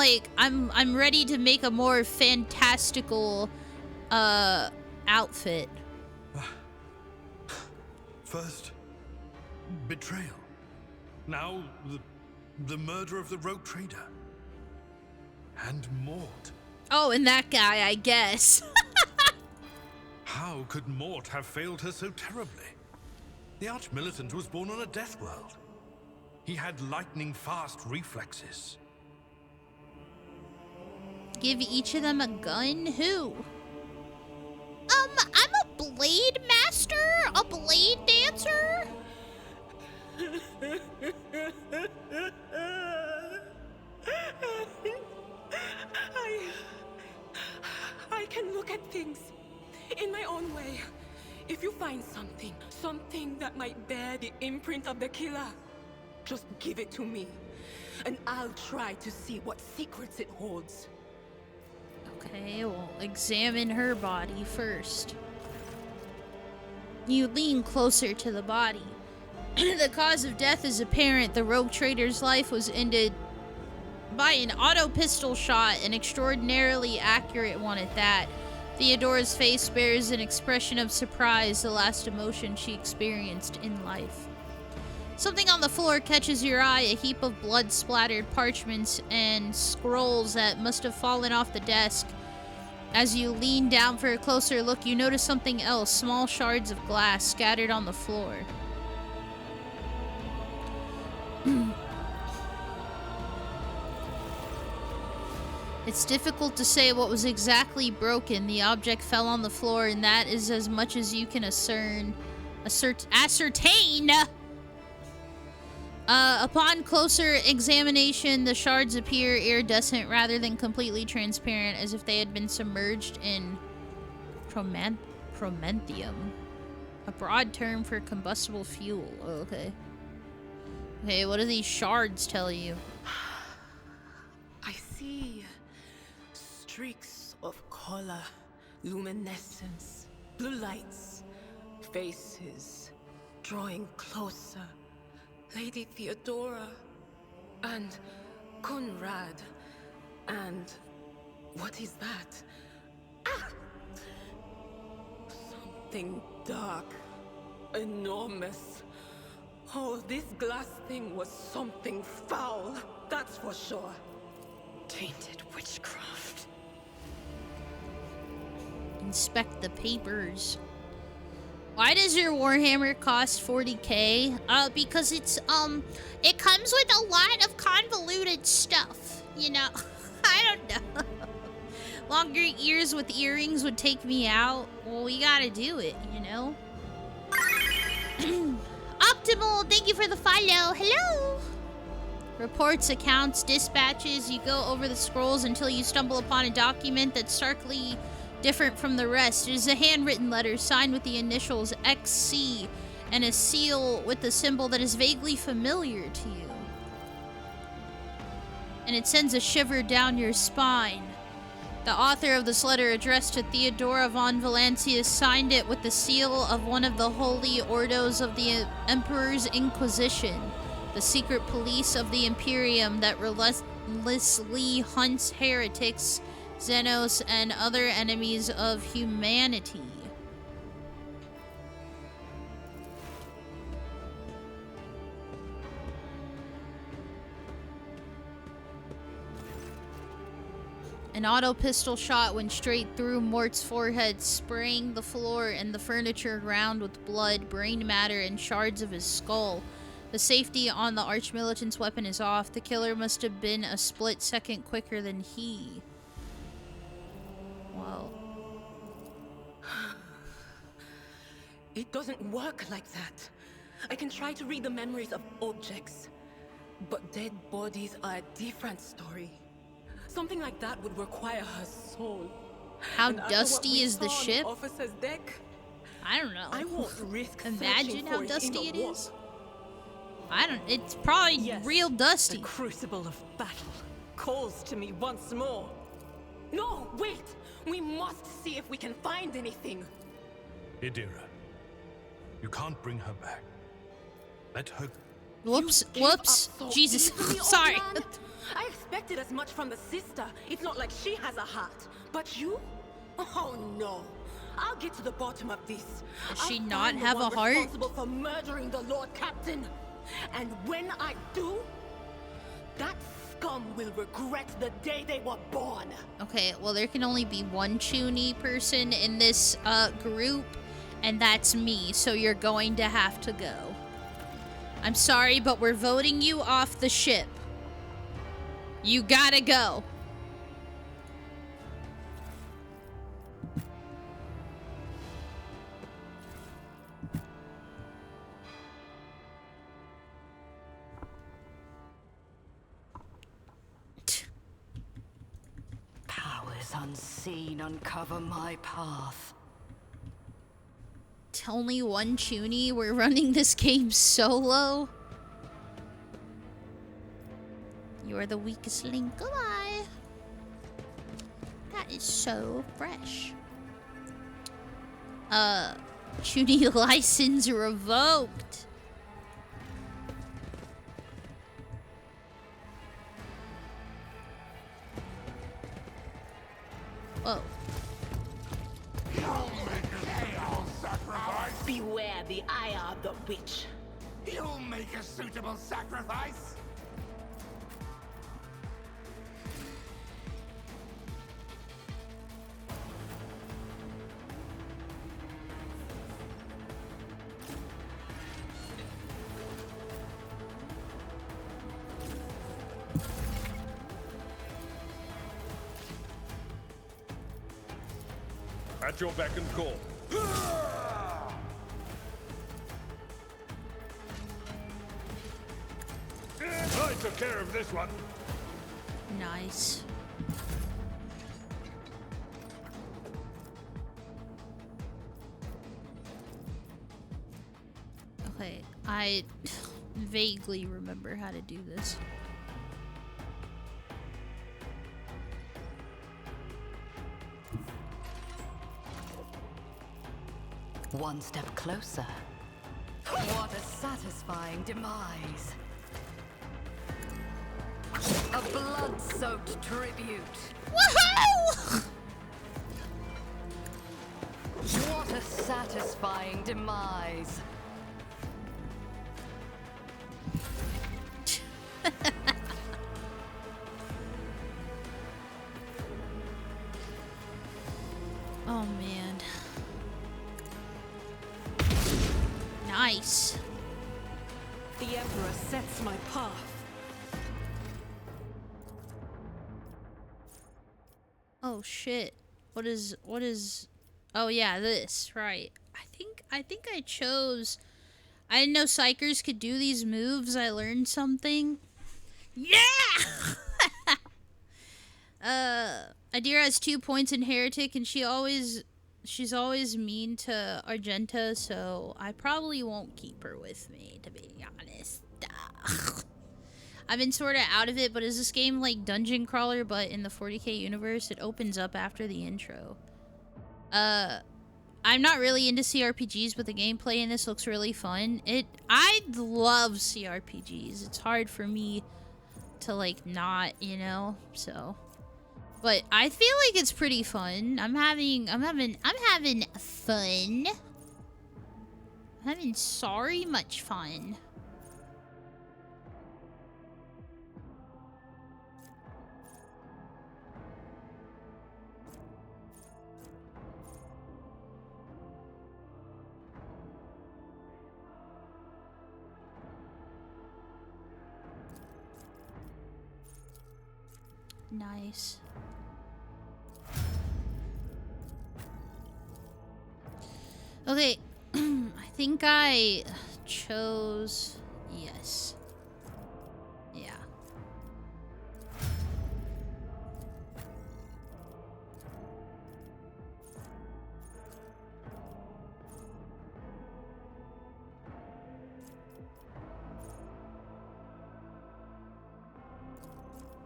A: ready to make a more fantastical outfit.
H: First, betrayal. Now, the murder of the rogue trader. And Mort.
A: Oh, and that guy, I guess.
H: How could Mort have failed her so terribly? The Arch-Militant was born on a death world. He had lightning-fast reflexes.
A: Give each of them a gun? Who? I'm a blade master? A blade dancer?
C: I can look at things in my own way. If you find something that might bear the imprint of the killer, just give it to me, and I'll try to see what secrets it holds.
A: Okay, we'll examine her body first. You lean closer to the body. The cause of death is apparent. The rogue trader's life was ended by an auto pistol shot, an extraordinarily accurate one at that. Theodora's face bears an expression of surprise, the last emotion she experienced in life. Something on the floor catches your eye, a heap of blood-splattered parchments and scrolls that must have fallen off the desk. As you lean down for a closer look, you notice something else, small shards of glass scattered on the floor. It's difficult to say what was exactly broken. The object fell on the floor, and that is as much as you can ascertain. Upon closer examination, the shards appear iridescent rather than completely transparent, as if they had been submerged in promethium, a broad term for combustible fuel. Oh, okay. Okay, what do these shards tell you?
C: I see streaks of color, luminescence, blue lights, faces drawing closer. Lady Theodora and Conrad and what is that? Ah! Something dark, enormous. Oh, this glass thing was something foul, that's for sure. Tainted witchcraft.
A: Inspect the papers. Why does your Warhammer cost 40k? Because it's, it comes with a lot of convoluted stuff, you know? I don't know. Longer ears with earrings would take me out. Well, we gotta do it, you know? Optimal, thank you for the follow. Hello! Reports, accounts, dispatches. You go over the scrolls until you stumble upon a document that's starkly different from the rest. It is a handwritten letter signed with the initials XC and a seal with the symbol that is vaguely familiar to you. And it sends a shiver down your spine. The author of this letter addressed to Theodora von Valancius signed it with the seal of one of the holy ordos of the Emperor's Inquisition, the secret police of the Imperium that relentlessly hunts heretics, Xenos, and other enemies of humanity. An auto pistol shot went straight through Mort's forehead, spraying the floor and the furniture around with blood, brain matter, and shards of his skull. The safety on the Archmilitant's weapon is off. The killer must have been a split second quicker than he. Well.
L: It doesn't work like that. I can try to read the memories of objects, but dead bodies are a different story. Something like that would require her soul.
A: How dusty is the ship?
L: Officer's deck,
A: I don't know.
L: I won't risk
A: Imagine how
L: for
A: dusty it
L: in the
A: is. I don't. It's probably real dusty.
L: The crucible of battle calls to me once more. No, wait! We must see if we can find anything.
H: Idira, you can't bring her back. Let her.
A: Whoops! Whoops! Jesus! Sorry.
L: I expected as much from the sister. It's not like she has a heart. But you? Oh no. I'll get to the bottom of this.
A: Does she
L: I'll
A: not
L: find the
A: have a
L: one
A: heart?
L: responsible for murdering the Lord Captain. And when I do, that scum will regret the day they were born.
A: Okay, well there can only be one Chuny person in this group, and that's me, so you're going to have to go. I'm sorry, but we're voting you off the ship. You gotta go.
F: Powers unseen uncover my path.
A: It's only one Chuny. We're running this game solo. You are the weakest link. Goodbye. That is so fresh. Chuny license revoked. Whoa.
L: Beware the eye of the witch.
G: You'll make a suitable sacrifice.
H: At your beck and call. I took care of this one.
A: Nice. Okay, I vaguely remember how to do this.
F: One step closer. What a satisfying demise. A blood-soaked tribute.
A: Woohoo!
F: What a satisfying demise.
A: Oh man. Nice.
L: The Emperor sets my path.
A: Oh shit. What is oh yeah, this, right. I think I chose I didn't know psychers could do these moves. I learned something. Yeah! Adira has 2 points in Heretic and she's always mean to Argenta, so I probably won't keep her with me, to be honest. I've been sort of out of it, but is this game like Dungeon Crawler, but in the 40k universe? It opens up after the intro. I'm not really into CRPGs, but the gameplay in this looks really fun. I love CRPGs. It's hard for me to like not, you know, so. But I feel like it's pretty fun. I'm having fun. I'm having sorry much fun. Nice. Okay, I think I chose yes. Yeah.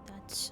A: That's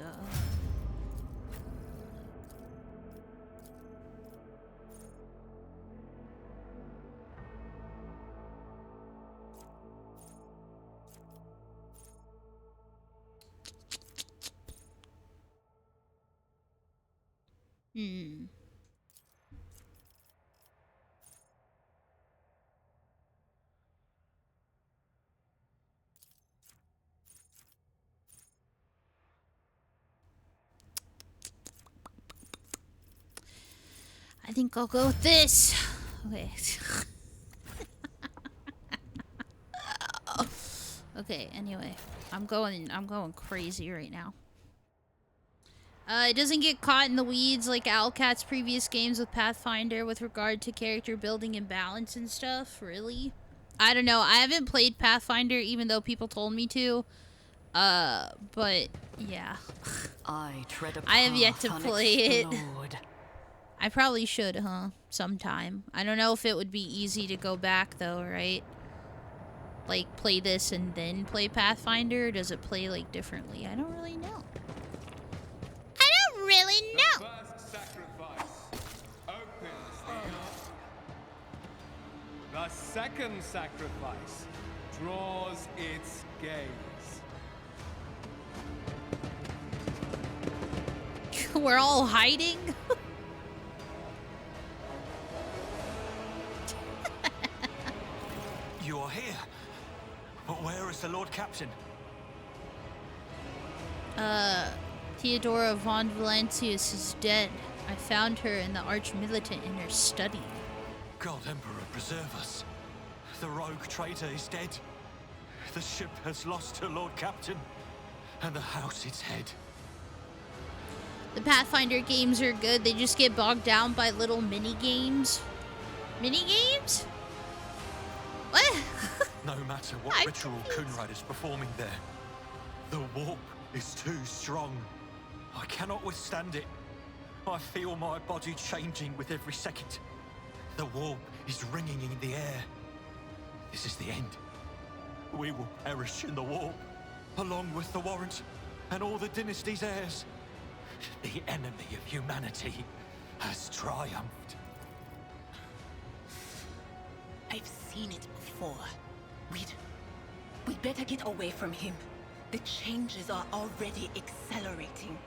A: I think I'll go with this. Okay. Okay, anyway. I'm going crazy right now. It doesn't get caught in the weeds like Owlcat's previous games with Pathfinder with regard to character building and balance and stuff, really. I don't know. I haven't played Pathfinder even though people told me to. But yeah.
F: I
A: have yet to play it. I probably should, huh? Sometime. I don't know if it would be easy to go back though, right? Like play this and then play Pathfinder, or does it play like differently? I don't really know. Really know.
Q: First sacrifice opens the earth. The second sacrifice draws its gaze.
A: We're all hiding.
E: You are here. But where is the Lord Captain?
A: Theodora von Valancius is dead. I found her and the Arch-Militant in her study.
E: God Emperor preserve us. The rogue traitor is dead. The ship has lost her Lord Captain. And the house its head.
A: The Pathfinder games are good. They just get bogged down by little mini-games. Mini-games? What?
E: No matter what ritual Kunrad is performing there, the warp is too strong. I cannot withstand it. I feel my body changing with every second. The warp is ringing in the air. This is the end. We will perish in the warp, along with the Warrant and all the dynasty's heirs. The enemy of humanity has triumphed.
L: I've seen it before. We'd better get away from him. The changes are already accelerating.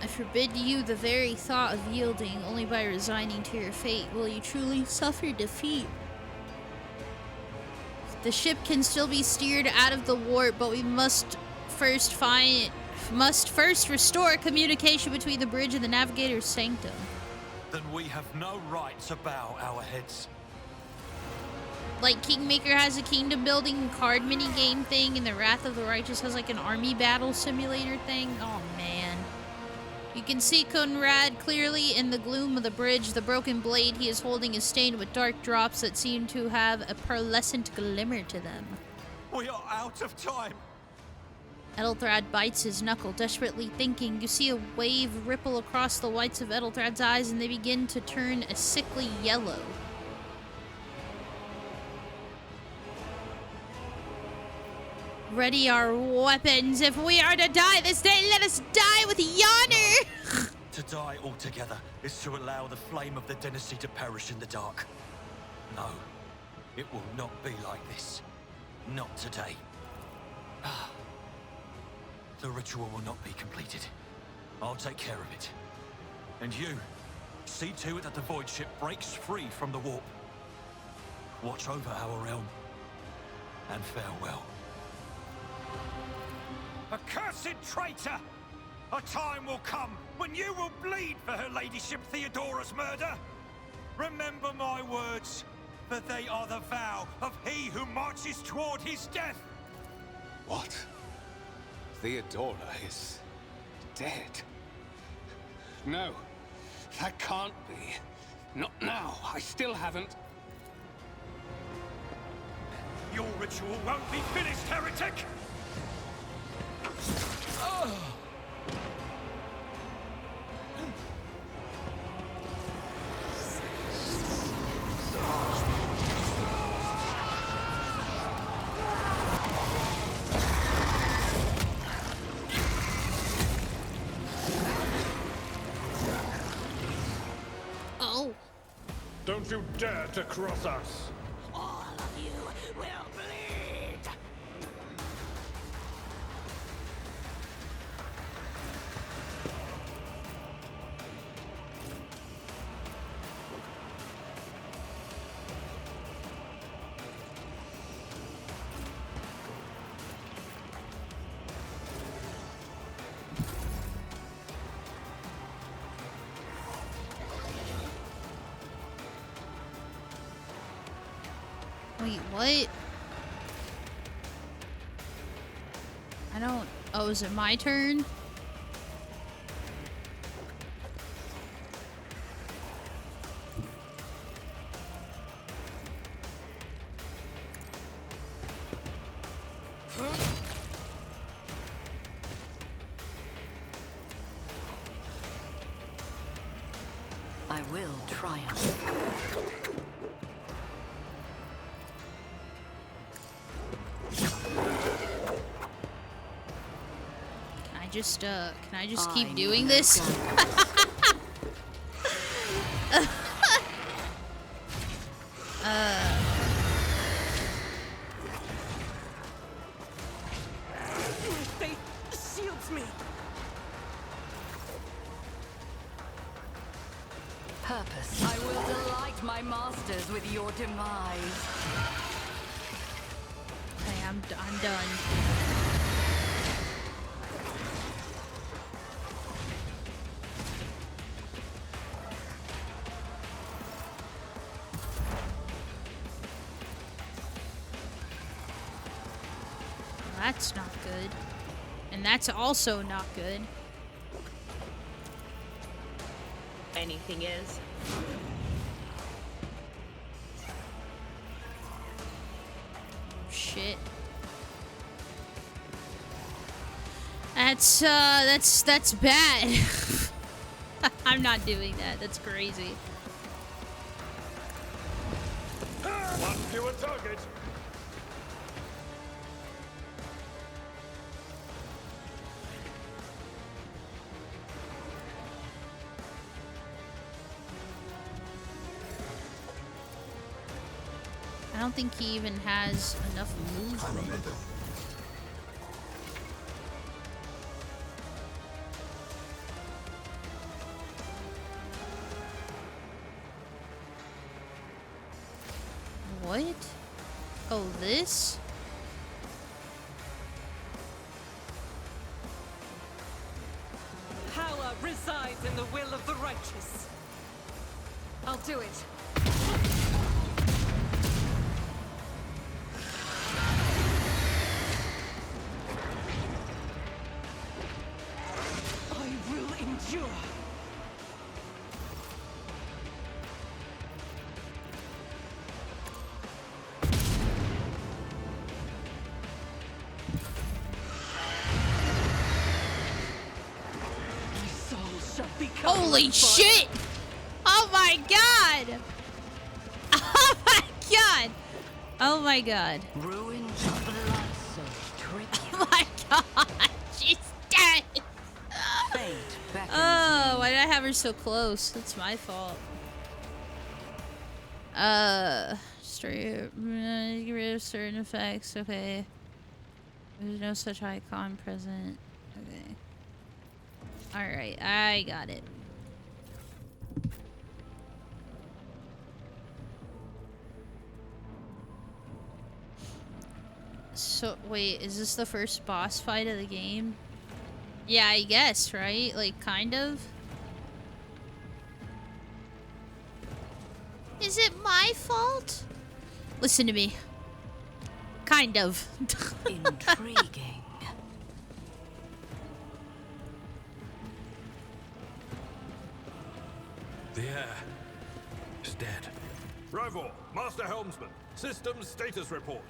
A: I forbid you the very thought of yielding. Only by resigning to your fate will you truly suffer defeat. The ship can still be steered out of the warp, but we must first restore communication between the bridge and the navigator's sanctum.
E: Then we have no right to bow our heads.
A: Like Kingmaker has a kingdom building card mini game thing, and the Wrath of the Righteous has like an army battle simulator thing. Oh man. You can see Kunrad clearly in the gloom of the bridge. The broken blade he is holding is stained with dark drops that seem to have a pearlescent glimmer to them.
E: We are out of time.
A: Edelthrad bites his knuckle, desperately thinking. You see a wave ripple across the whites of Edelthrad's eyes, and they begin to turn a sickly yellow. Ready our weapons. If we are to die this day, let us die with honor.
E: No. To die altogether is to allow the flame of the dynasty to perish in the dark. No, it will not be like this. Not today. The ritual will not be completed. I'll take care of it. And you, see to it that the void ship breaks free from the warp. Watch over our realm. And farewell. Accursed traitor! A time will come when you will bleed for her ladyship Theodora's murder. Remember my words, for they are the vow of he who marches toward his death.
D: What? Theodora is dead?
R: No, that can't be. Not now. I still haven't.
E: Your ritual won't be finished, heretic!
A: Oh.
H: Don't you dare to cross us!
B: All of you will bleed!
A: Wait, what? I don't... Oh, is it my turn?
F: I will triumph.
A: Can I just keep doing this?
C: Faith shields me.
F: Purpose. I will delight my masters with your demise.
A: Okay, I'm done. That's not good. And that's also not good.
C: Anything is.
A: Shit. That's bad. I'm not doing that. That's crazy.
H: One fewer target.
A: I don't think he even has enough movement. What? Oh, this?
C: Power resides in the will of the righteous. I'll do it. I will endure.
A: Holy shit! Oh my god! Oh my god! Oh my god.
F: Ruins of blood-soaked
A: my god, she's dead. Oh, why did I have her so close? That's my fault. Get rid of certain effects. Okay. There's no such icon present. Okay. Alright, I got it. So, wait, is this the first boss fight of the game? Yeah, I guess, right? Like, kind of? Is it my fault? Listen to me. Kind of.
F: Intriguing.
H: The air is dead. Rivor, Master Helmsman, systems status report.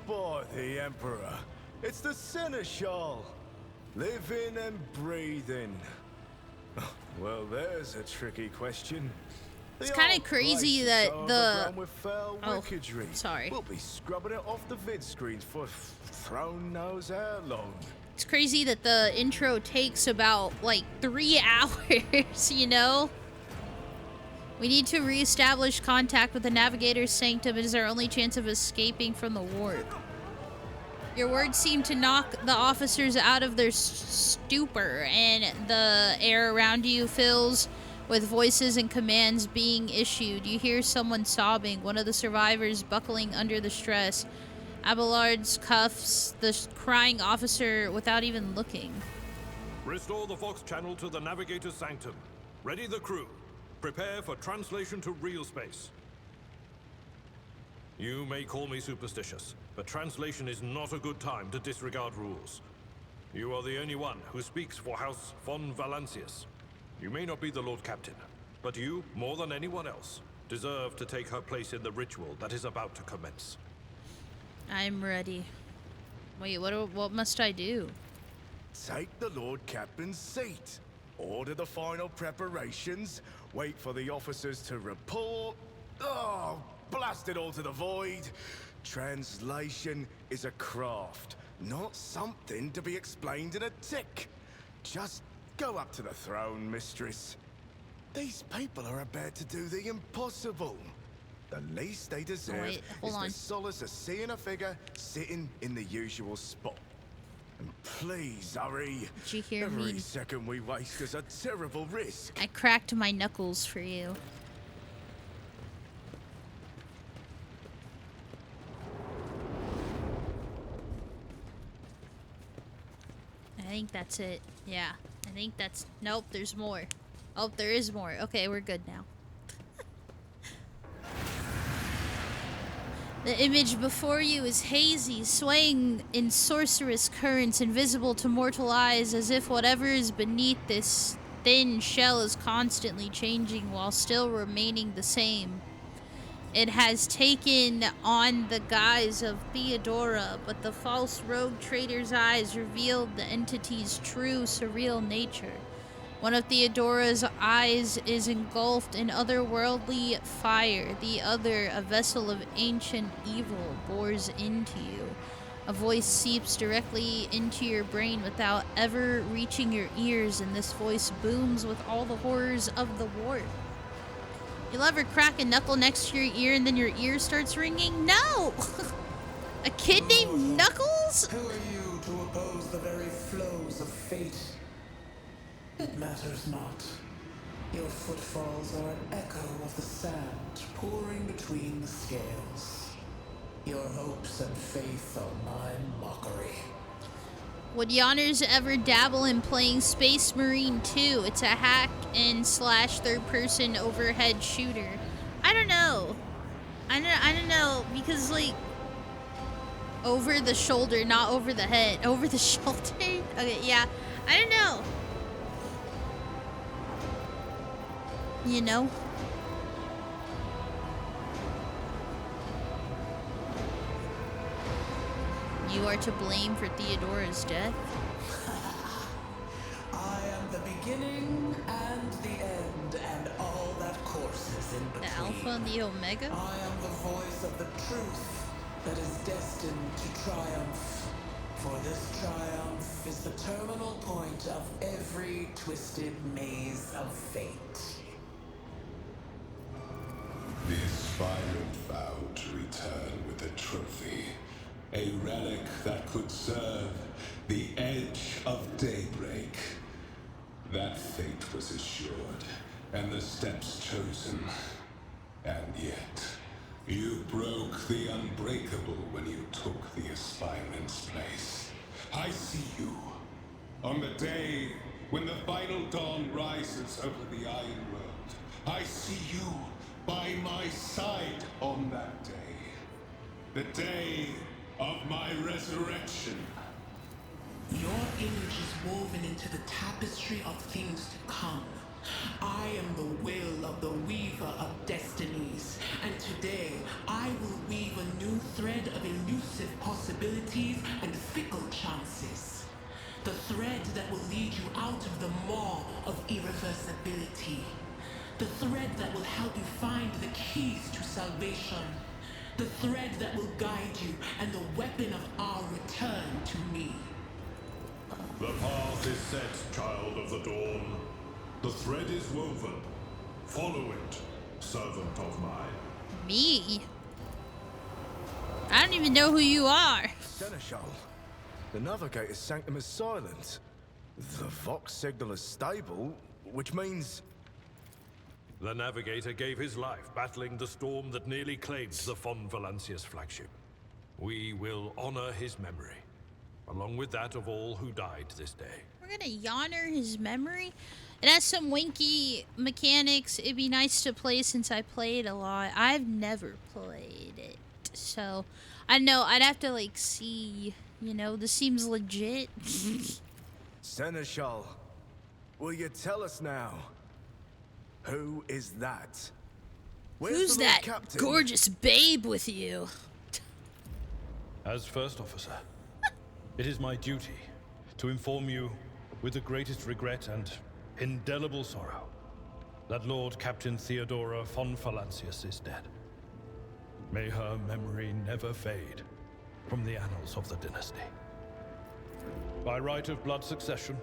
S: By the Emperor, it's the Seneschal. Living and breathing. Well, there's a tricky question.
A: It's kind of crazy that the...
S: sorry. We'll be scrubbing it off the vid screens for throne knows how long.
A: It's crazy that the intro takes about, like, 3 hours, you know? We need to reestablish contact with the Navigator's Sanctum. It is our only chance of escaping from the warp. Your words seem to knock the officers out of their stupor, and the air around you fills with voices and commands being issued. You hear someone sobbing, one of the survivors buckling under the stress. Abelard's cuffs the crying officer without even looking.
H: Restore the Vox channel to the Navigator's Sanctum. Ready the crew. Prepare for translation to real space. You may call me superstitious, but translation is not a good time to disregard rules. You are the only one who speaks for House von Valancius. You may not be the Lord Captain, but you, more than anyone else, deserve to take her place in the ritual that is about to commence.
A: I'm ready. Wait, what must I do?
S: Take the Lord Captain's seat. Order the final preparations. Wait for the officers to report. Oh, blast it all to the void. Translation is a craft, not something to be explained in a tick. Just go up to the throne, mistress. These people are about to do the impossible. The least they deserve is the solace of seeing a figure sitting in the usual spot. And please hurry.
A: Did you hear
S: Every
A: me?
S: second we waste is a terrible risk.
A: I cracked my knuckles for you. I think that's it. Yeah, I think that's... Nope, there's more. Oh, there is more. Okay, we're good now. The image before you is hazy, swaying in sorcerous currents invisible to mortal eyes, as if whatever is beneath this thin shell is constantly changing while still remaining the same. It has taken on the guise of Theodora, but the false rogue trader's eyes revealed the entity's true surreal nature. One of Theodora's eyes is engulfed in otherworldly fire. The other, a vessel of ancient evil, bores into you. A voice seeps directly into your brain without ever reaching your ears, and this voice booms with all the horrors of the warp. You'll ever crack a knuckle next to your ear and then your ear starts ringing? No! A kid named Knuckles?
P: Who are you to oppose the very flows of fate? It matters not. Your footfalls are an echo of the sand pouring between the scales. Your hopes and faith are my mockery.
A: Would Yonners ever dabble in playing Space Marine 2? It's a hack and slash third-person overhead shooter. I don't know. I don't know, because, like, over the shoulder, not over the head. Over the shoulder? Okay, yeah. I don't know. You know? You are to blame for Theodora's death.
P: I am the beginning and the end, and all that courses in between.
A: The Alpha and the Omega?
P: I am the voice of the truth, that is destined to triumph. For this triumph is the terminal point of every twisted maze of fate.
N: The aspirant vowed to return with a trophy, a relic that could serve the edge of daybreak. That fate was assured, and the steps chosen. And yet, you broke the unbreakable when you took the aspirant's place. I see you. On the day when the final dawn rises over the Iron World, I see you by my side on that day. The day of my resurrection.
P: Your image is woven into the tapestry of things to come. I am the will of the weaver of destinies, and today I will weave a new thread of elusive possibilities and fickle chances. The thread that will lead you out of the maw of irreversibility. The thread that will help you find the keys to salvation. The thread that will guide you and the weapon of our return to me.
N: The path is set, child of the dawn. The thread is woven. Follow it, servant of mine.
A: Me? I don't even know who you are.
S: Seneschal, the Navigator's sanctum is silent. The Vox signal is stable, which means...
H: The Navigator gave his life battling the storm that nearly claimed the Von Valancius flagship. We will honor his memory, along with that of all who died this day.
A: We're gonna honor his memory? It has some winky mechanics. It'd be nice to play since I played a lot. I've never played it, so I know I'd have to like see, you know, this seems legit.
S: Seneschal, will you tell us now? Who is that? Where's
A: Who's
S: the Lord
A: that
S: Captain?
A: gorgeous babe with you?
H: As First Officer, it is my duty to inform you with the greatest regret and indelible sorrow that Lord Captain Theodora von Valancius is dead. May her memory never fade from the annals of the dynasty. By right of blood succession,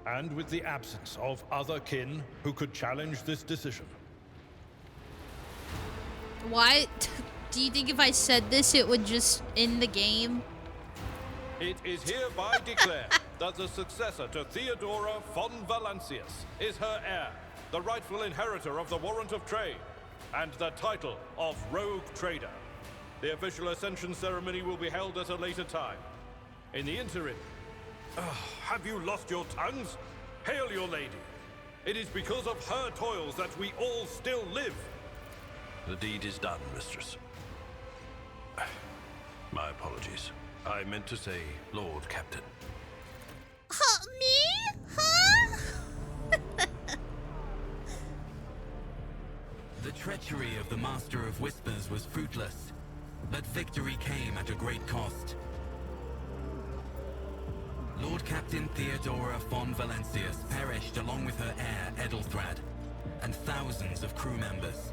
H: and with the absence of other kin who could challenge this decision.
A: Why? Do you think if I said this, it would just end the game?
H: It is hereby declared that the successor to Theodora von Valancius is her heir, the rightful inheritor of the Warrant of Trade, and the title of Rogue Trader. The official ascension ceremony will be held at a later time. In the interim, have you lost your tongues? Hail your lady. It is because of her toils that we all still live. The deed is done, mistress. My apologies. I meant to say Lord Captain.
A: Me? Huh?
T: The treachery of the Master of Whispers was fruitless, but victory came at a great cost. Lord Captain Theodora von Valancius perished along with her heir, Edelthrad, and thousands of crew members.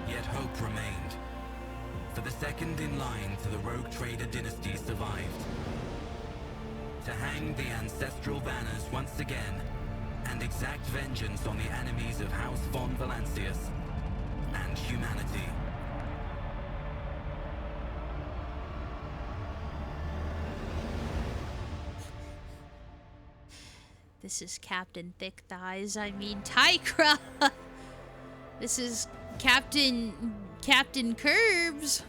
T: Yet hope remained, for the second in line to the Rogue Trader dynasty survived. To hang the ancestral banners once again, and exact vengeance on the enemies of House von Valancius and humanity.
A: This is Captain Thick Thighs. I mean Tykra. This is Captain Curbs.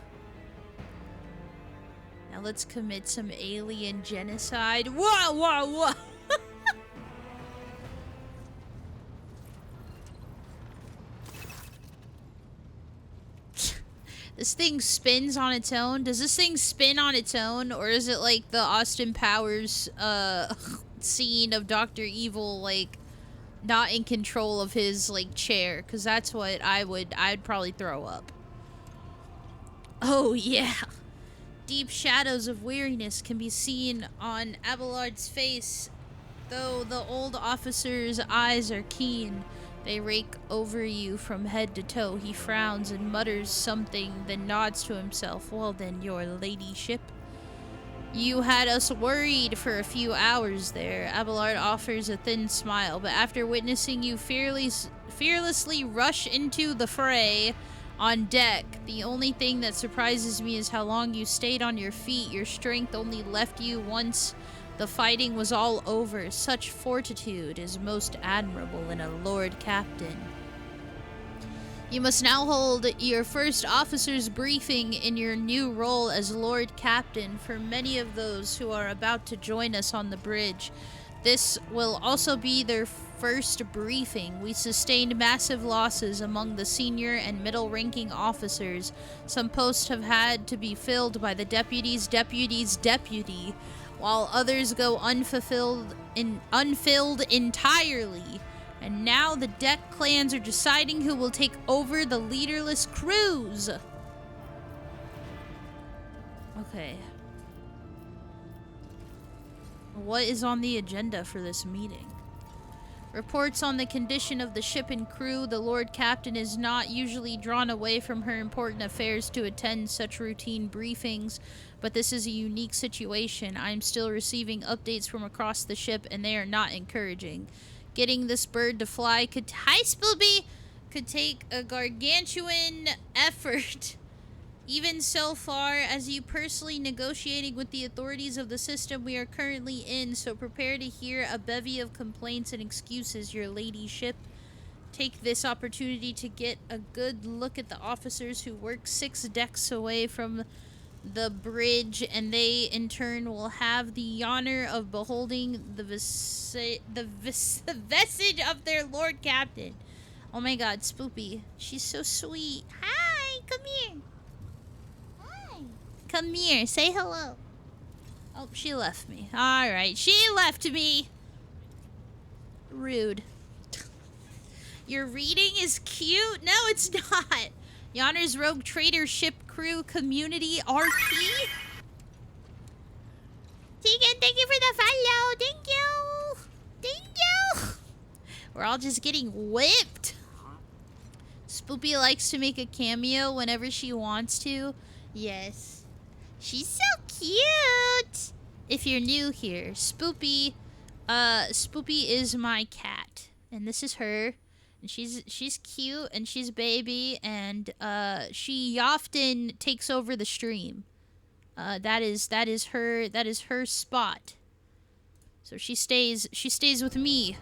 A: Now let's commit some alien genocide. Whoa, whoa, whoa. This thing spins on its own. Does this thing spin on its own, or is it like the Austin Powers scene of Dr. Evil, like not in control of his like chair? Because that's what I'd probably throw up. Oh yeah, deep shadows of weariness can be seen on Abelard's face. Though the old officer's eyes are keen, they rake over you from head to toe. He frowns and mutters something, then nods to himself. Well then, your ladyship. You had us worried for a few hours there. Abelard offers a thin smile, but after witnessing you fearlessly rush into the fray on deck, the only thing that surprises me is how long you stayed on your feet. Your strength only left you once the fighting was all over. Such fortitude is most admirable in a Lord Captain. You must now hold your first officer's briefing in your new role as Lord Captain. For many of those who are about to join us on the bridge, this will also be their first briefing. We sustained massive losses among the senior and middle-ranking officers. Some posts have had to be filled by the deputy's deputy, while others go unfilled entirely. And now the deck clans are deciding who will take over the leaderless crews. Okay. What is on the agenda for this meeting? Reports on the condition of the ship and crew. The Lord Captain is not usually drawn away from her important affairs to attend such routine briefings, but this is a unique situation. I'm still receiving updates from across the ship, and they are not encouraging. Getting this bird to fly could take a gargantuan effort. Even so far as you personally negotiating with the authorities of the system we are currently in, so prepare to hear a bevy of complaints and excuses, your ladyship. Take this opportunity to get a good look at the officers who work 6 decks away from the bridge, and they in turn will have the honor of beholding the vestige of their Lord Captain. Oh my god, Spoopy. She's so sweet. Hi, come here. Hi. Come here, say hello. Oh, she left me. Alright, she left me. Rude. Your reading is cute? No, it's not. Yonner's Rogue Trader Ship Crew Community RP. Tegan, thank you for the follow. Thank you. Thank you. We're all just getting whipped. Spoopy likes to make a cameo whenever she wants to. Yes. She's so cute. If you're new here, Spoopy is my cat. And this is her. And she's cute and she's baby, and she often takes over the stream. That is her spot. So she stays with me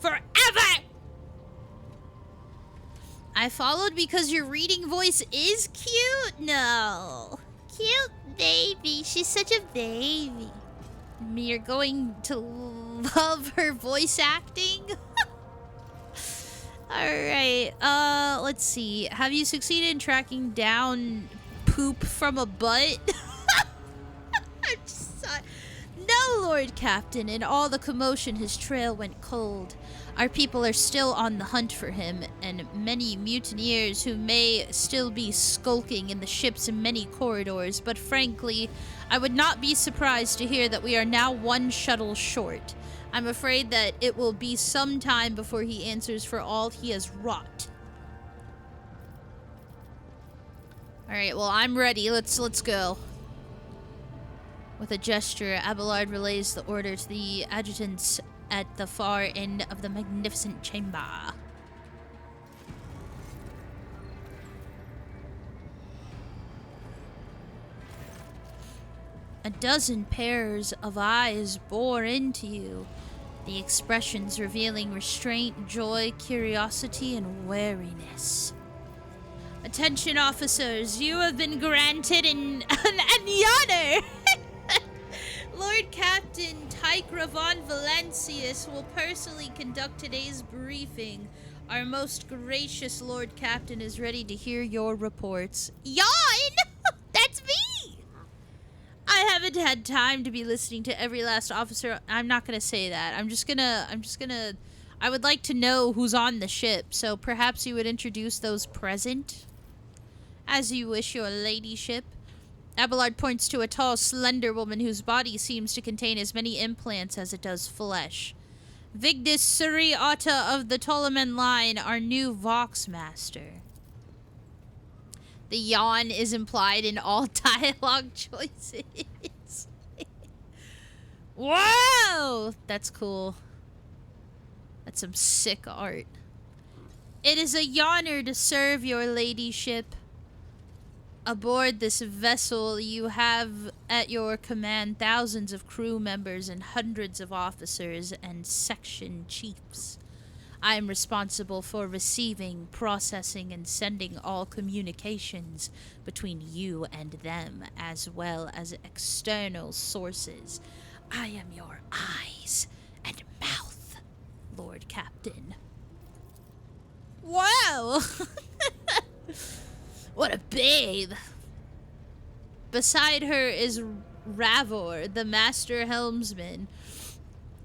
A: forever. I followed because your reading voice is cute. No, cute baby. She's such a baby. You're going to love her voice acting. Alright, let's see. Have you succeeded in tracking down poop from a butt? No, Lord Captain. In all the commotion, his trail went cold. Our people are still on the hunt for him, and many mutineers who may still be skulking in the ship's many corridors, but frankly, I would not be surprised to hear that we are now 1 shuttle short. I'm afraid that it will be some time before he answers for all he has wrought. Alright, well, I'm ready. Let's go. With a gesture, Abelard relays the order to the adjutants at the far end of the magnificent chamber. A dozen pairs of eyes bore into you, the expressions revealing restraint, joy, curiosity, and wariness. Attention, officers, you have been granted an honor. Lord Captain Tychra von Valancius will personally conduct today's briefing. Our most gracious Lord Captain is ready to hear your reports. Yawn! That's me! I haven't had time to be listening to every last officer. I'm not gonna say that. I'm just gonna I would like to know who's on the ship, so perhaps you would introduce those present. As you wish, your ladyship. Abelard points to a tall, slender woman whose body seems to contain as many implants as it does flesh. Vigdis Suriata of the Ptoleman line, our new Vox Master. The yawn is implied in all dialogue choices. Whoa! That's cool. That's some sick art. It is a honor to serve your ladyship. Aboard this vessel, you have at your command thousands of crew members and hundreds of officers and section chiefs. I am responsible for receiving, processing, and sending all communications between you and them, as well as external sources. I am your eyes and mouth, Lord Captain. Wow! What a babe! Beside her is Ravor, the master helmsman.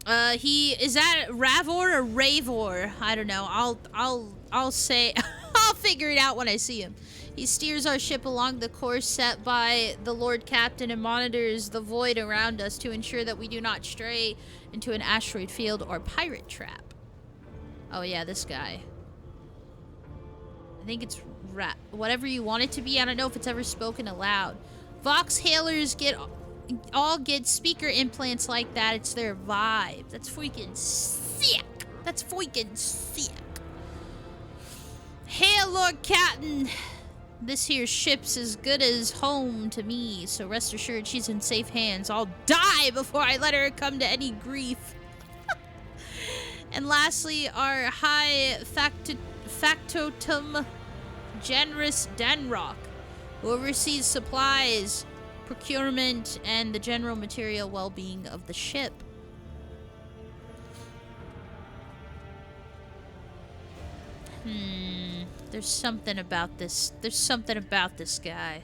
A: Is that Ravor or Ravor? I don't know. I'll say I'll figure it out when I see him. He steers our ship along the course set by the Lord Captain and monitors the void around us to ensure that we do not stray into an asteroid field or pirate trap. Oh yeah, this guy. I think it's whatever you want it to be. I don't know if it's ever spoken aloud. Vox hailers all get speaker implants like that. It's their vibe. That's freaking sick. That's freaking sick. Hail, Lord Captain. This here ship's as good as home to me, so rest assured she's in safe hands. I'll die before I let her come to any grief. And lastly, our high factotum generous Denrock, who oversees supplies, procurement, and the general material well-being of the ship. There's something about this. There's something about this guy.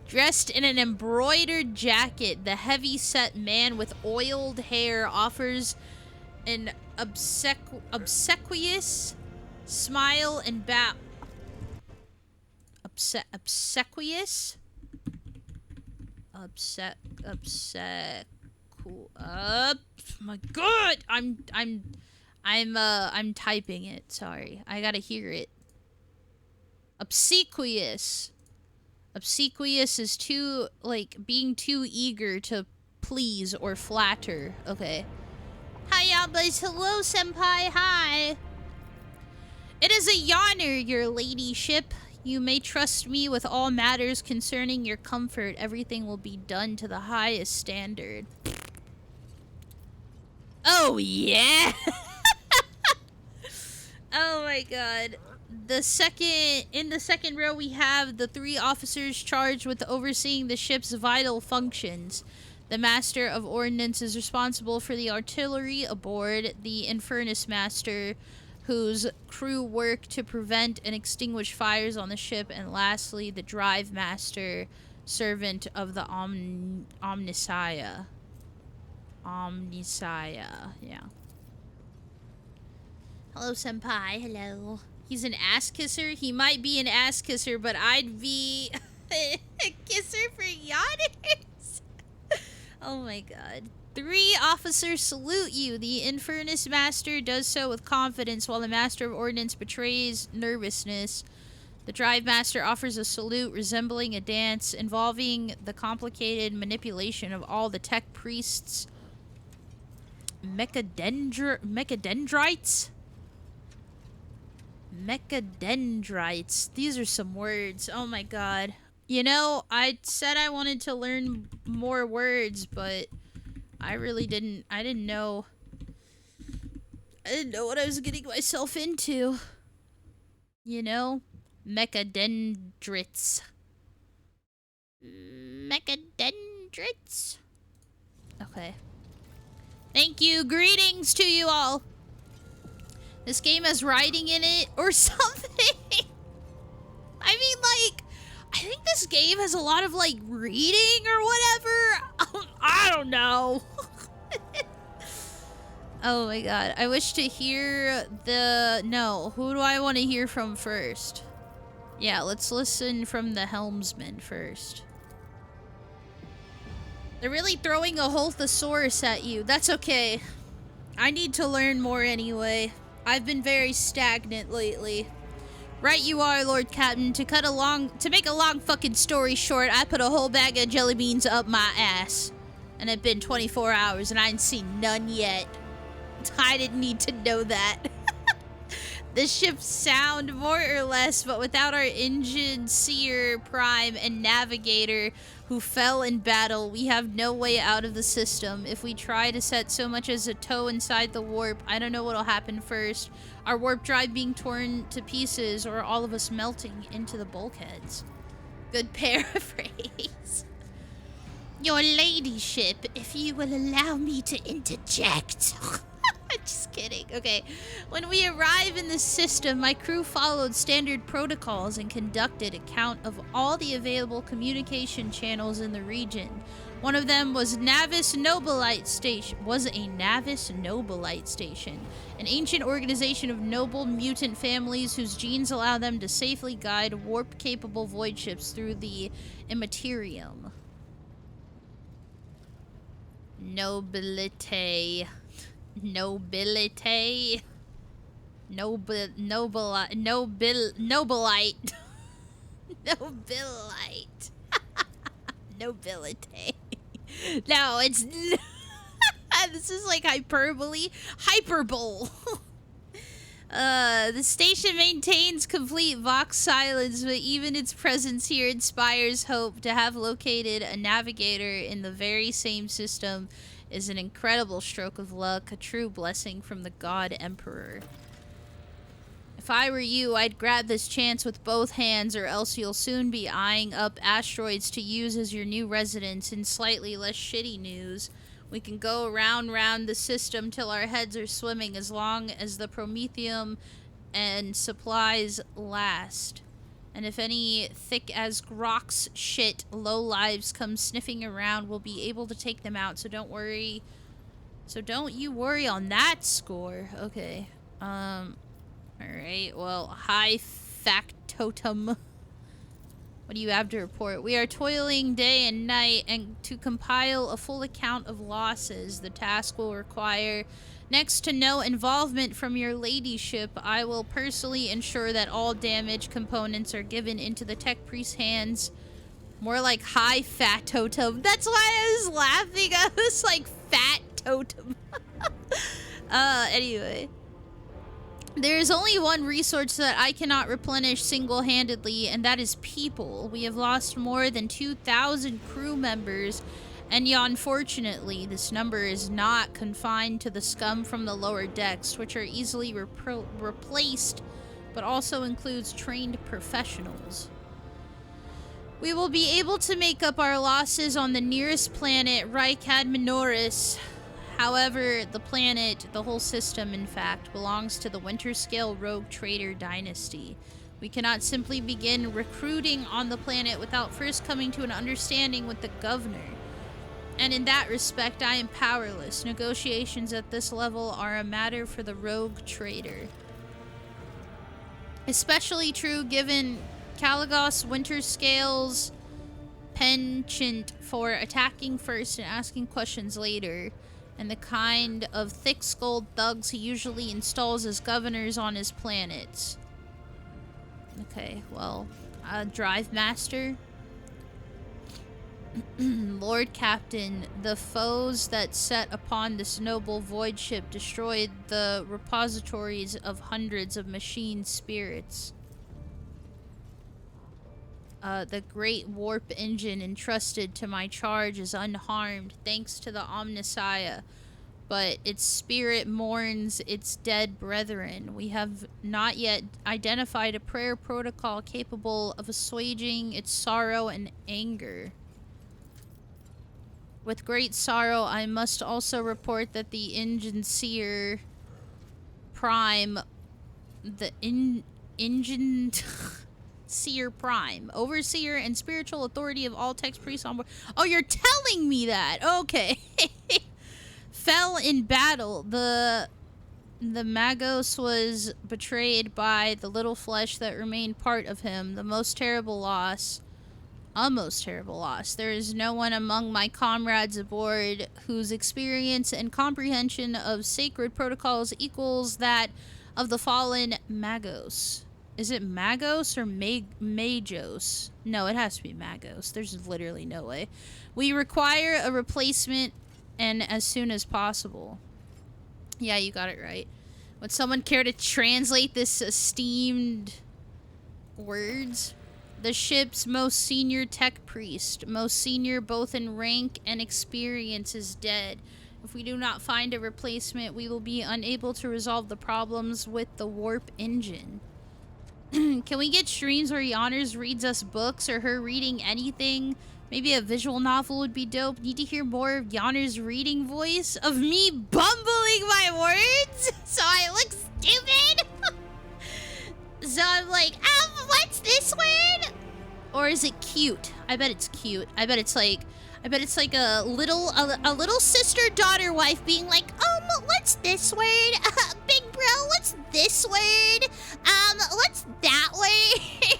A: Dressed in an embroidered jacket, the heavy-set man with oiled hair offers an obsequious smile and bow. Obsequious? My God! I'm typing it. Sorry. I gotta hear it. Obsequious. Obsequious is being too eager to please or flatter. Okay. Hi, y'all boys. Hello, senpai. Hi. It is a honor, your ladyship. You may trust me with all matters concerning your comfort. Everything will be done to the highest standard. Oh, yeah. Oh, my God. In the second row, we have the 3 officers charged with overseeing the ship's vital functions. The Master of Ordnance is responsible for the artillery aboard, the Infernus Master, whose crew work to prevent and extinguish fires on the ship, and lastly, the Drive Master, servant of the Omnissiah. Omnissiah, yeah. Hello, senpai. Hello. He's an ass kisser? He might be an ass kisser, but I'd be a kisser for yawners. Oh my God. 3 officers salute you. The Infernus Master does so with confidence, while the Master of Ordnance betrays nervousness. The Drive Master offers a salute resembling a dance involving the complicated manipulation of all the tech priests' mechadendrites? Mechadendrites. These are some words. Oh my God. You know, I said I wanted to learn more words, but I really didn't. I didn't know what I was getting myself into. You know? Mechadendrites. Mechadendrites? Okay. Thank you. Greetings to you all. This game has writing in it or something. I mean, like, I think this game has a lot of, like, reading or whatever. I don't know. Oh my God. I wish to hear the... No. Who do I want to hear from first? Yeah, let's listen from the helmsman first. They're really throwing a whole thesaurus at you. That's okay. I need to learn more anyway. I've been very stagnant lately. Right you are, Lord Captain. To make a long fucking story short, I put a whole bag of jelly beans up my ass. And it's been 24 hours and I ain't seen none yet. I didn't need to know that. The ships sound more or less, but without our engine, seer, prime, and navigator who fell in battle, we have no way out of the system. If we try to set so much as a toe inside the warp, I don't know what'll happen first. Our warp drive being torn to pieces, or all of us melting into the bulkheads. Good paraphrase. Your ladyship, if you will allow me to interject. Just kidding. Okay. When we arrive in the system, my crew followed standard protocols and conducted a count of all the available communication channels in the region. One of them was a Navis Nobilite Station, an ancient organization of noble mutant families whose genes allow them to safely guide warp-capable void ships through the Immaterium. Nobilite. Nobilite. Nobilite. Nobilite. No, it's... This is like hyperbole. Hyperbole. The station maintains complete Vox silence, but even its presence here inspires hope. To have located a navigator in the very same system is an incredible stroke of luck, a true blessing from the God Emperor. If I were you, I'd grab this chance with both hands, or else you'll soon be eyeing up asteroids to use as your new residence. In slightly less shitty news, we can go round the system till our heads are swimming, as long as the promethium and supplies last. And if any thick as rocks shit lowlives come sniffing around, we'll be able to take them out, so don't worry. So don't you worry on that score. Okay. Alright, well, high factotum. What do you have to report? We are toiling day and night, and to compile a full account of losses, the task will require next to no involvement from your ladyship. I will personally ensure that all damaged components are given into the tech priest's hands. More like high fat totem. That's why I was laughing. I was like, fat totem. Anyway. There's only one resource that I cannot replenish single-handedly, and that is people. We have lost more than 2,000 crew members, and unfortunately, this number is not confined to the scum from the lower decks, which are easily replaced, but also includes trained professionals. We will be able to make up our losses on the nearest planet, Rykad Minoris. However, the planet, the whole system in fact, belongs to the Winterscale Rogue Trader dynasty. We cannot simply begin recruiting on the planet without first coming to an understanding with the governor. And in that respect, I am powerless. Negotiations at this level are a matter for the Rogue Trader. Especially true given Caligos Winterscale's penchant for attacking first and asking questions later, and the kind of thick-skulled thugs he usually installs as governors on his planets. Okay, well, Drive Master. Lord Captain, the foes that set upon this noble void ship destroyed the repositories of hundreds of machine spirits. The great warp engine entrusted to my charge is unharmed thanks to the Omnissiah, but its spirit mourns its dead brethren. We have not yet identified a prayer protocol capable of assuaging its sorrow and anger. With great sorrow, I must also report that the Engine Seer Prime, Engine Seer Prime, overseer and spiritual authority of all text priests on board. Oh, you're telling me that? Okay. Fell in battle. The The Magos was betrayed by the little flesh that remained part of him. The most terrible loss. A most terrible loss. There is no one among my comrades aboard whose experience and comprehension of sacred protocols equals that of the fallen Magos. Is it Magos or Magos? No, it has to be Magos. There's literally no way. We require a replacement, and as soon as possible. Yeah, you got it right. Would someone care to translate this esteemed words? The ship's most senior tech priest, most senior both in rank and experience, is dead. If we do not find a replacement, we will be unable to resolve the problems with the warp engine. Can we get streams where Yanners reads us books or her reading anything? Maybe a visual novel would be dope. Need to hear more of Yanners' reading voice of me bumbling my words so I look stupid. So I'm like, what's this word? Or is it cute? I bet it's cute. I bet it's like a little sister daughter wife being like, what's this word? Big bro, what's this word? What's that word?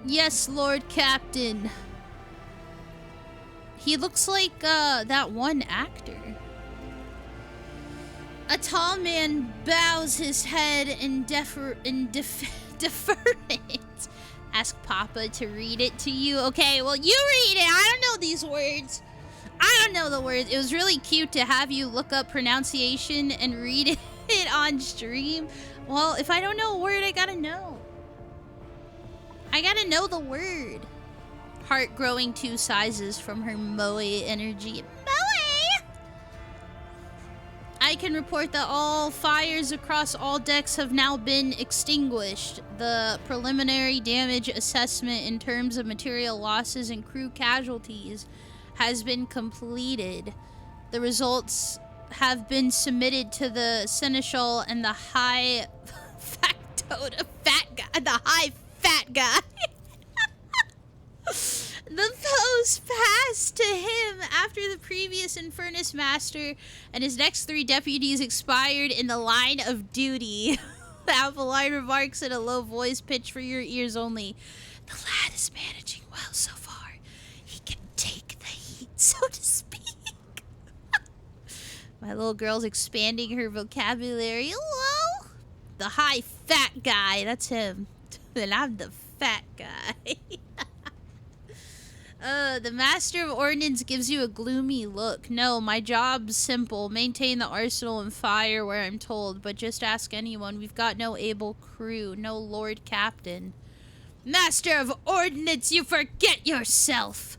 A: Yes, Lord Captain. He looks like that one actor. A tall man bows his head in deference. Ask Papa to read it to you. Okay, well, you read it. I don't know these words. I don't know the words. It was really cute to have you look up pronunciation and read it on stream. Well, if I don't know a word, I gotta know. I gotta know the word. Heart growing 2 sizes from her Moe energy. Moe! I can report that all fires across all decks have now been extinguished. The preliminary damage assessment in terms of material losses and crew casualties has been completed. The results have been submitted to the Seneschal and the High Fat Guy. The post passed to him after the previous Infernus Master and his next 3 deputies expired in the line of duty. Alphaline remarks in a low voice pitched for your ears only. The lad is managing well so far. He can take the heat, so to speak. My little girl's expanding her vocabulary. Hello? The High Fat Guy. That's him. And I'm the fat guy. The Master of Ordnance gives you a gloomy look. No, my job's simple. Maintain the arsenal and fire where I'm told, but just ask anyone. We've got no able crew, no Lord Captain. Master of Ordnance, you forget yourself!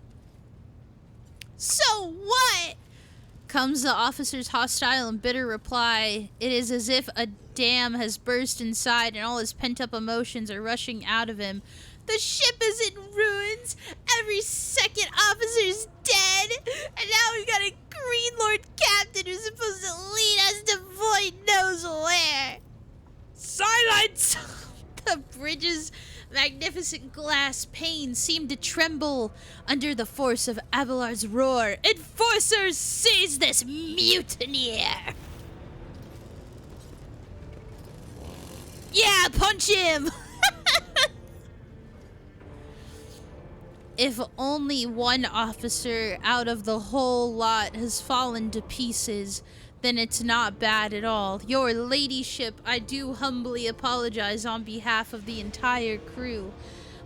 A: So what? Comes the officer's hostile and bitter reply. It is as if a dam has burst inside and all his pent-up emotions are rushing out of him. The ship is in ruins. Every second officer's dead. And now we've got a Green Lord Captain who's supposed to lead us to void knows where. Silence! The bridge's magnificent glass panes seem to tremble under the force of Avalar's roar. Enforcers, seize this mutineer! Yeah, punch him! If only one officer out of the whole lot has fallen to pieces, then it's not bad at all. Your ladyship, I do humbly apologize on behalf of the entire crew.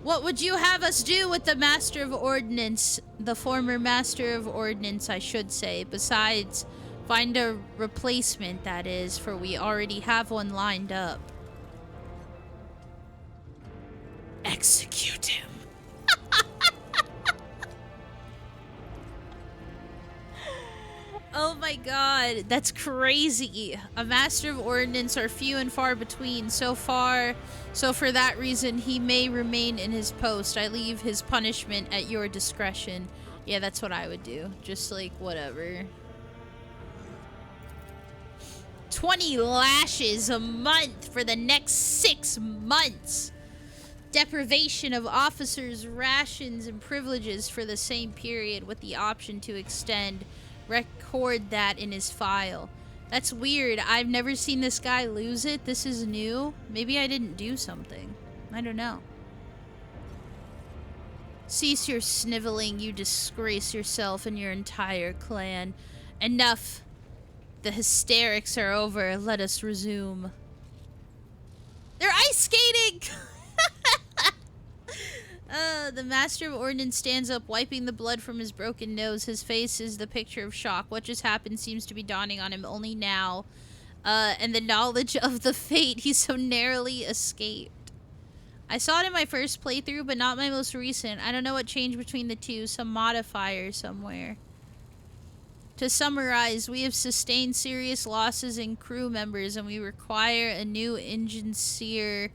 A: What would you have us do with the Master of Ordnance? The former Master of Ordnance, I should say. Besides, find a replacement, that is, for we already have one lined up. Execute him. Oh my god, that's crazy. A Master of Ordnance are few and far between. So for that reason, he may remain in his post. I leave his punishment at your discretion. Yeah, that's what I would do. Just like, whatever. 20 lashes a month for the next 6 months. Deprivation of officers' rations and privileges for the same period with the option to extend. record that in his file. That's weird. I've never seen this guy lose it. This is new. Maybe I didn't do something. I don't know. Cease your sniveling, you disgrace yourself and your entire clan. Enough. The hysterics are over. Let us resume. They're ice skating! The Master of Ordnance stands up, wiping the blood from his broken nose. His face is the picture of shock. What just happened seems to be dawning on him only now. And the knowledge of the fate he so narrowly escaped. I saw it in my first playthrough, but not my most recent. I don't know what changed between the two. Some modifier somewhere. To summarize, we have sustained serious losses in crew members, and we require a new engineer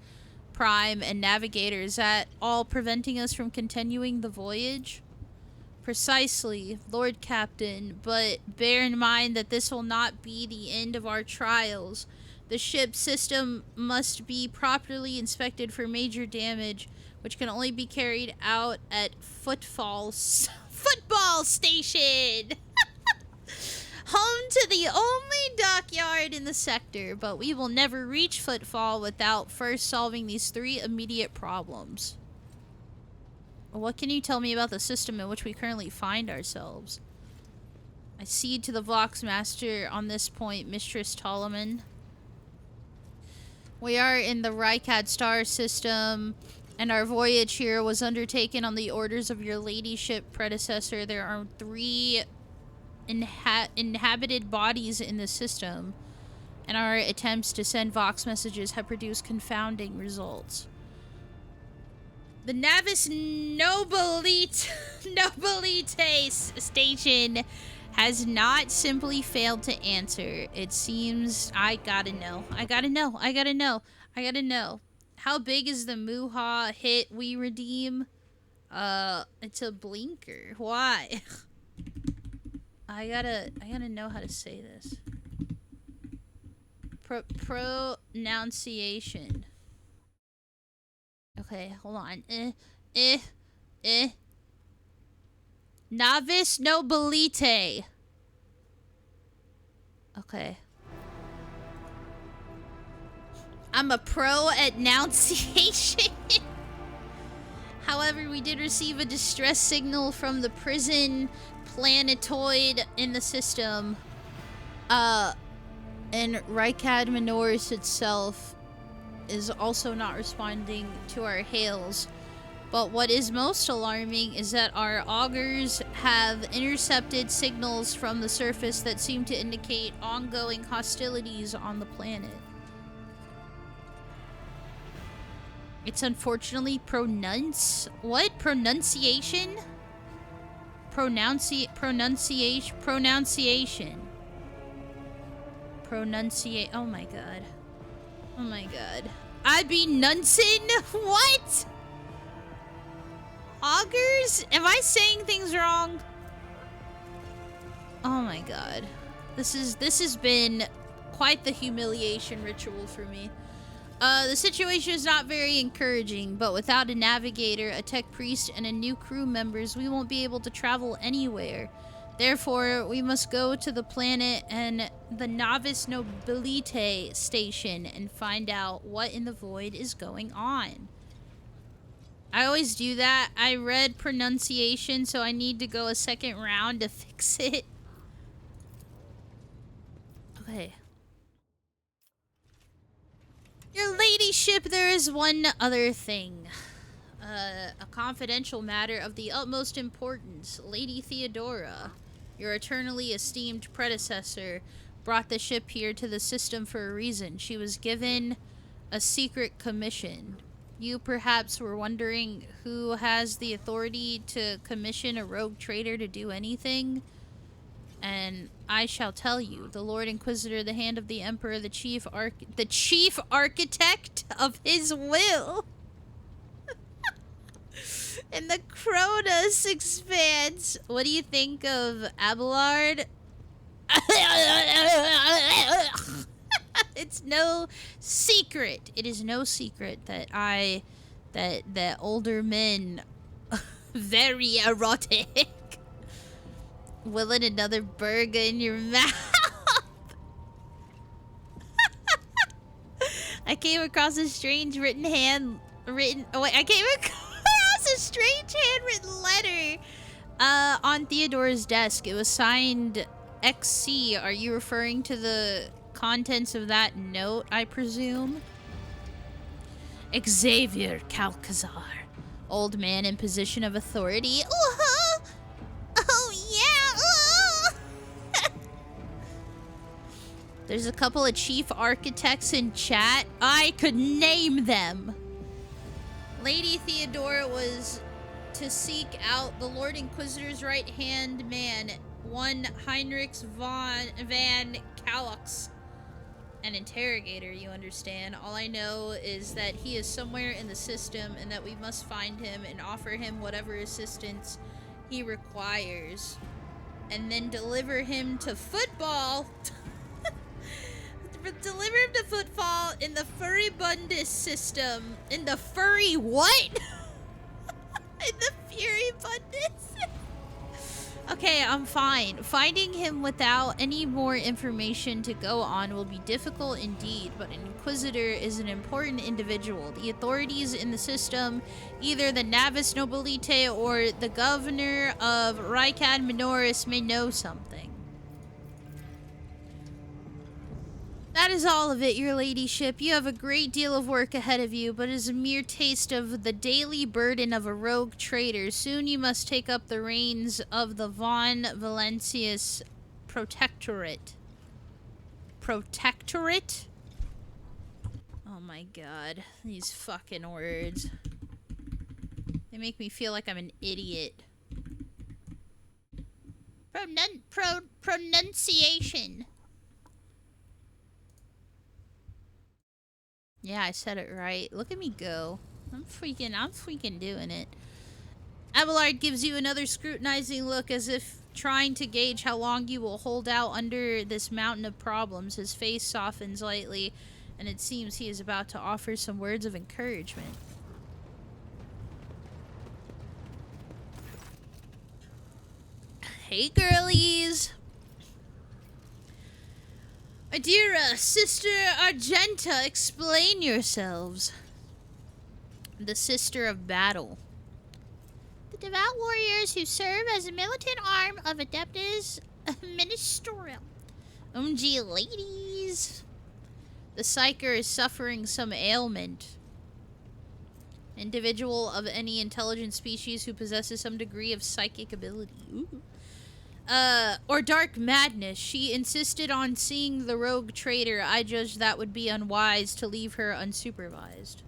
A: prime and navigator. Is that all preventing us from continuing the voyage? Precisely, Lord Captain, but bear in mind that this will not be the end of our trials. The ship system must be properly inspected for major damage, which can only be carried out at football station. Home to the only dockyard in the sector, but we will never reach Footfall without first solving these 3 immediate problems. What can you tell me about the system in which we currently find ourselves? I cede to the Vox Master on this point, Mistress Toloman. We are in the Rykad star system, and our voyage here was undertaken on the orders of your ladyship predecessor. There are 3 inhabited bodies in the system, and our attempts to send Vox messages have produced confounding results. The Navis Nobilite station has not simply failed to answer. It seems I gotta know. How big is the Muha hit we redeem? It's a blinker. Why? I gotta know how to say this. Pronunciation. Okay, hold on. Navis Nobilite. Okay. I'm a pro at enunciation. However, we did receive a distress signal from the prison planetoid in the system. And Rykad Minoris itself is also not responding to our hails. But what is most alarming is that our augurs have intercepted signals from the surface that seem to indicate ongoing hostilities on the planet. It's unfortunately pronunciation? Oh my god. Oh my god. I be Nunson? What? Augurs? Am I saying things wrong? Oh my god. This has been quite the humiliation ritual for me. The situation is not very encouraging, but without a navigator, a tech priest, and a new crew members, we won't be able to travel anywhere. Therefore, we must go to the planet and the Navis Nobilite station and find out what in the void is going on. I always do that. I read pronunciation, so I need to go a second round to fix it. Okay. Your ladyship, there is one other thing. A confidential matter of the utmost importance. Lady Theodora, your eternally esteemed predecessor, brought the ship here to the system for a reason. She was given a secret commission. You perhaps were wondering who has the authority to commission a rogue trader to do anything? And I shall tell you, the Lord Inquisitor, the hand of the Emperor, the chief architect of his will. In the Cronus expanse. What do you think of Abelard? It's no secret. It is no secret that that older men very erotic. Willing another burger in your mouth. I came across a strange I came across a strange handwritten letter on Theodora's desk. It was signed XC. Are you referring to the contents of that note, I presume? Xavier Calcazar, old man in position of authority. Oh yeah. There's a couple of chief architects in chat. I could name them. Lady Theodora was to seek out the Lord Inquisitor's right-hand man, one Heinrich van Kalux. An interrogator, you understand. All I know is that he is somewhere in the system and that we must find him and offer him whatever assistance he requires. And then deliver him to football. Deliver him to football in the Furibundus system. In the furry what? In the Furibundus? Okay, I'm fine. Finding him without any more information to go on will be difficult indeed, but an Inquisitor is an important individual. The authorities in the system, either the Navis Nobilite or the governor of Rykad Minoris, may know something. That is all of it, your ladyship. You have a great deal of work ahead of you, but it is a mere taste of the daily burden of a rogue trader. Soon you must take up the reins of the Von Valencius Protectorate. Protectorate? Oh my god. These fucking words. They make me feel like I'm an idiot. Pronunciation. Yeah, I said it right. Look at me go. I'm freaking doing it. Abelard gives you another scrutinizing look as if trying to gauge how long you will hold out under this mountain of problems. His face softens lightly, and it seems he is about to offer some words of encouragement. Hey, girlies. Adira, Sister Argenta, explain yourselves. The Sister of Battle. The devout warriors who serve as a militant arm of Adeptus Ministerium. Gee, ladies. The Psyker is suffering some ailment. Individual of any intelligent species who possesses some degree of psychic ability. Ooh. Or dark madness. She insisted on seeing the rogue trader. I judged that would be unwise to leave her unsupervised.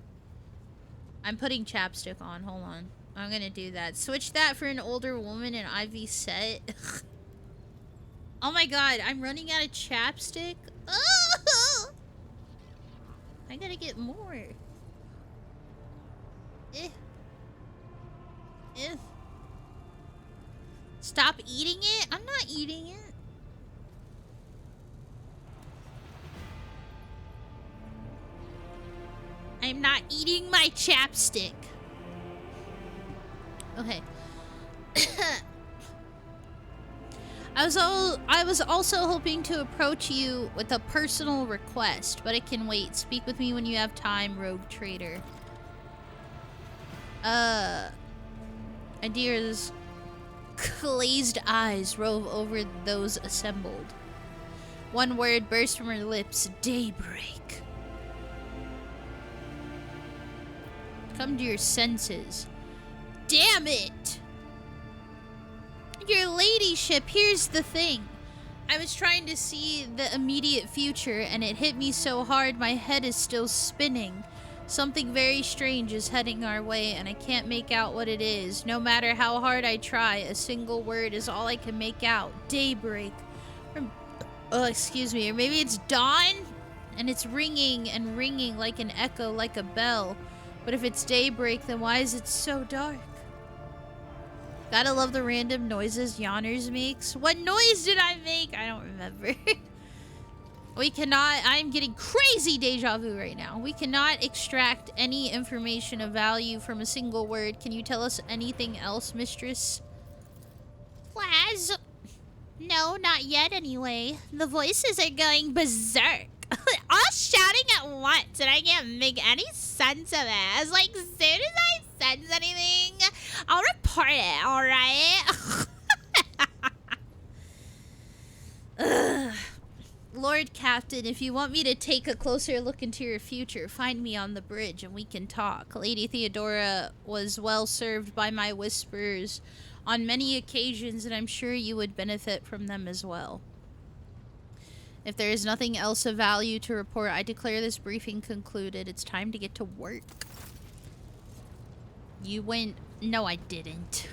A: I'm putting chapstick on. Hold on. I'm gonna do that. Switch that for an older woman in IV set. Oh my god, I'm running out of chapstick. Oh! I gotta get more. Stop eating it? I'm not eating it. I'm not eating my chapstick. Okay. I was also hoping to approach you with a personal request, but it can wait. Speak with me when you have time, rogue trader. Adira's glazed eyes rove over those assembled. One word burst from her lips: daybreak. Come to your senses. Damn it! Your ladyship, here's the thing. I was trying to see the immediate future, and it hit me so hard my head is still spinning. Something very strange is heading our way, and I can't make out what it is. No matter how hard I try, a single word is all I can make out. Daybreak. Or, excuse me, or maybe it's dawn? And it's ringing and ringing like an echo, like a bell. But if it's daybreak, then why is it so dark? Gotta love the random noises Yawners makes. What noise did I make? I don't remember. We cannot... I'm getting crazy deja vu right now. We cannot extract any information of value from a single word. Can you tell us anything else, mistress? Plaz. No, not yet anyway. The voices are going berserk. All shouting at once, and I can't make any sense of it. It's like, as soon as I sense anything, I'll report it, alright? Lord Captain, if you want me to take a closer look into your future, find me on the bridge and we can talk. Lady Theodora was well served by my whispers on many occasions, and I'm sure you would benefit from them as well. If there is nothing else of value to report, I declare this briefing concluded. It's time to get to work. You went... No, I didn't.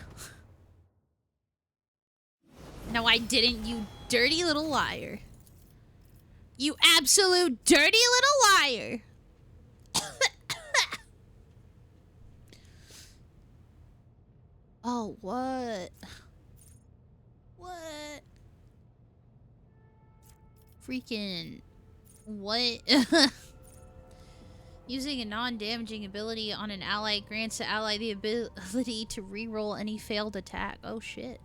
A: No, I didn't, you dirty little liar. You absolute dirty little liar. Oh, what? What? Freaking... What? Using a non-damaging ability on an ally grants the ally the ability to reroll any failed attack. Oh, shit.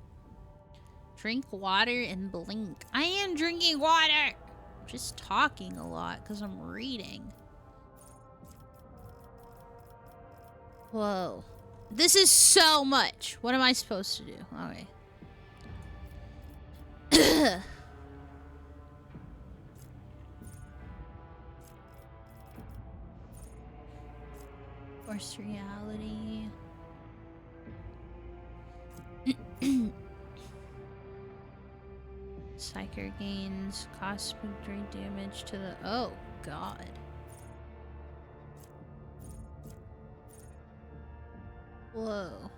A: Drink water and blink. I am drinking water! I'm just talking a lot because I'm reading. Whoa. This is so much. What am I supposed to do? Okay. Forced reality. Psyker gains cosmic damage to the... Oh, God. Whoa.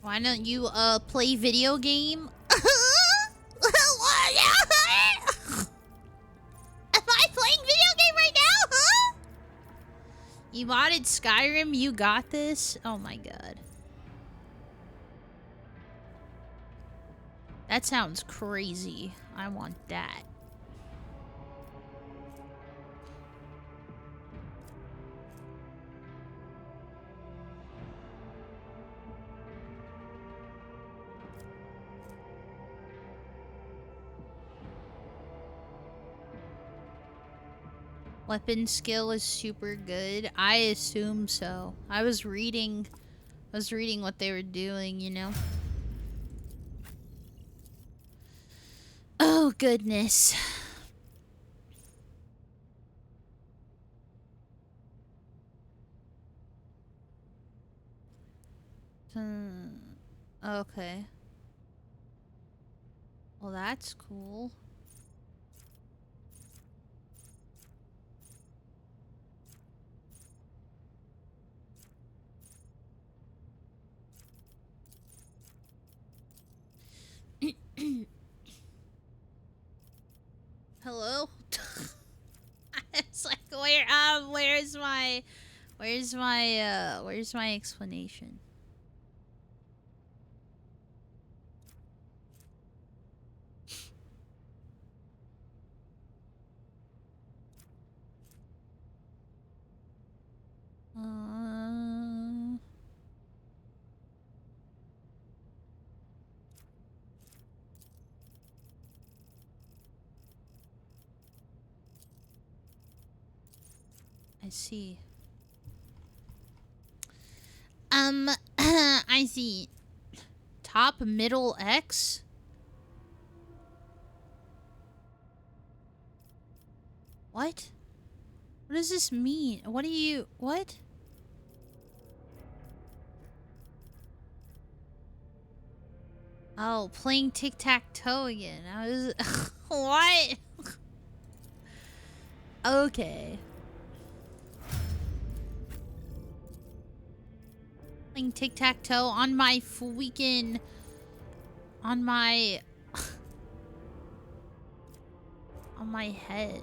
A: Why don't you, play video game? Am I playing video game right now? Huh? You modded Skyrim? You got this? Oh my god. That sounds crazy. I want that. Weapon skill is super good. I assume so. I was reading what they were doing, you know. Oh goodness. Okay. Well, that's cool. Hello? It's like, where's my explanation? I see. I see. Top middle X? What? What does this mean? What? Oh, playing tic-tac-toe again. I was... What? Okay. Playing tic-tac-toe on my freaking... On my... on my head.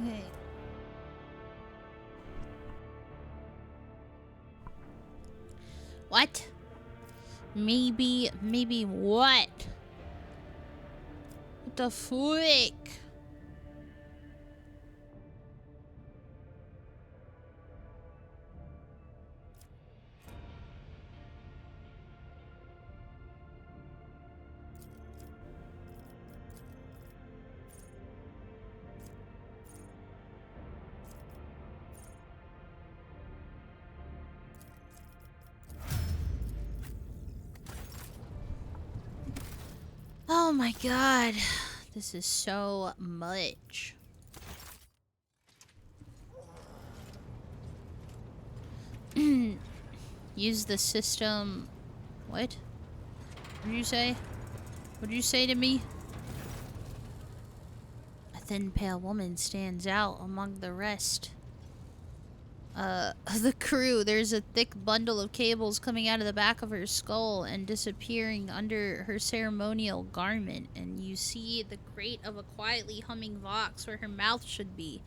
A: Okay. What? Maybe what? What the frick? Oh my god. This is so much. Use the system. What? What did you say? What did you say to me? A thin, pale woman stands out among the rest. The crew. There's a thick bundle of cables coming out of the back of her skull and disappearing under her ceremonial garment. And you see the grate of a quietly humming vox where her mouth should be.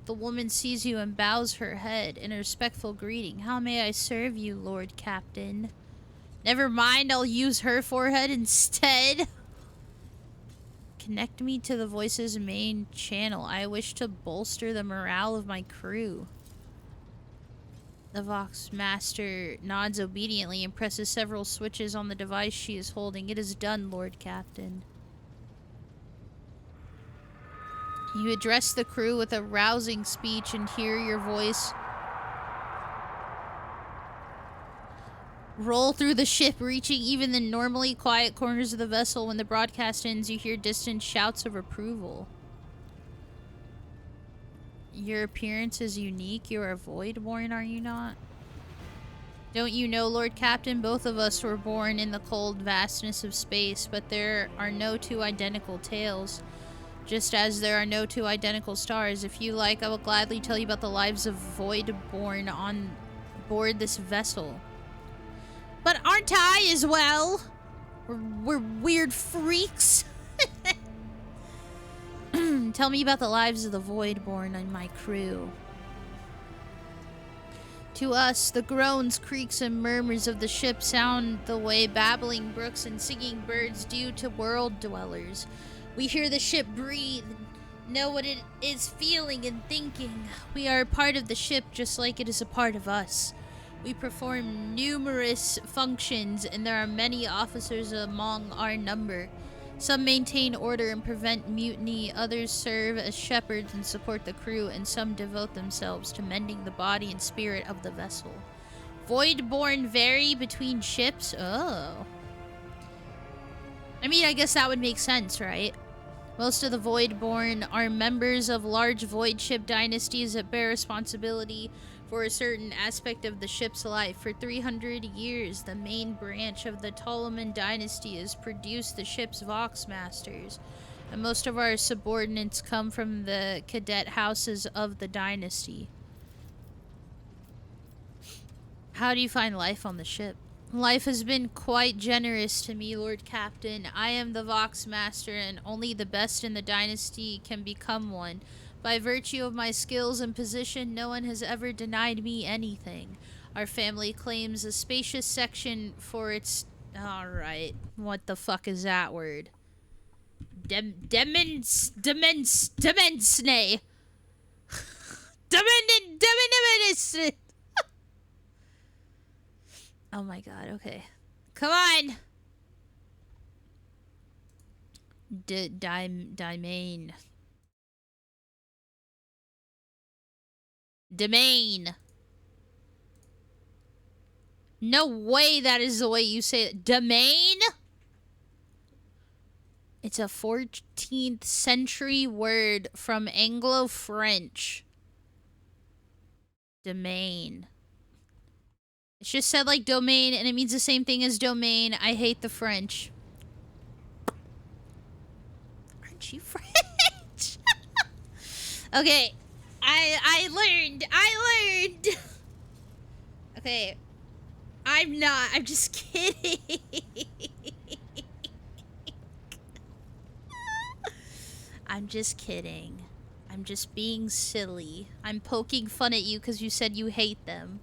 A: The woman sees you and bows her head in a respectful greeting. How may I serve you, Lord Captain? Never mind, I'll use her forehead instead. Connect me to the voice's main channel. I wish to bolster the morale of my crew. The Vox Master nods obediently and presses several switches on the device she is holding. It is done, Lord Captain. You address the crew with a rousing speech and hear your voice roll through the ship, reaching even the normally quiet corners of the vessel. When the broadcast ends, you hear distant shouts of approval. Your appearance is unique. You are Voidborn, are you not? Don't you know, Lord Captain, both of us were born in the cold vastness of space, but there are no two identical tales. Just as there are no two identical stars. If you like, I will gladly tell you about the lives of Voidborn on board this vessel. But aren't I as well? We're weird freaks. Tell me about the lives of the Voidborn and my crew. To us, the groans, creaks, and murmurs of the ship sound the way babbling brooks and singing birds do to world dwellers. We hear the ship breathe, know what it is feeling and thinking. We are a part of the ship just like it is a part of us. We perform numerous functions, and there are many officers among our number. Some maintain order and prevent mutiny, others serve as shepherds and support the crew, and some devote themselves to mending the body and spirit of the vessel. Voidborn vary between ships? Oh. I mean, I guess that would make sense, right? Most of the Voidborn are members of large void ship dynasties that bear responsibility for a certain aspect of the ship's life. For 300 years, the main branch of the Ptoleman dynasty has produced the ship's Vox Masters, and most of our subordinates come from the cadet houses of the dynasty. How do you find life on the ship? Life has been quite generous to me, Lord Captain. I am the Vox Master, and only the best in the dynasty can become one. By virtue of my skills and position, no one has ever denied me anything. Our family claims a spacious section for its... Alright, what the fuck is that word? Demensne. Oh my god, okay. Come on! Domain. Domain. No way that is the way you say it. Domain? It's a 14th century word from Anglo-French. Domain. It's just said like domain, and it means the same thing as domain. I hate the French. Aren't you French? Okay. I learned. Okay. I'm not. I'm just kidding. I'm just kidding. I'm just being silly. I'm poking fun at you because you said you hate them.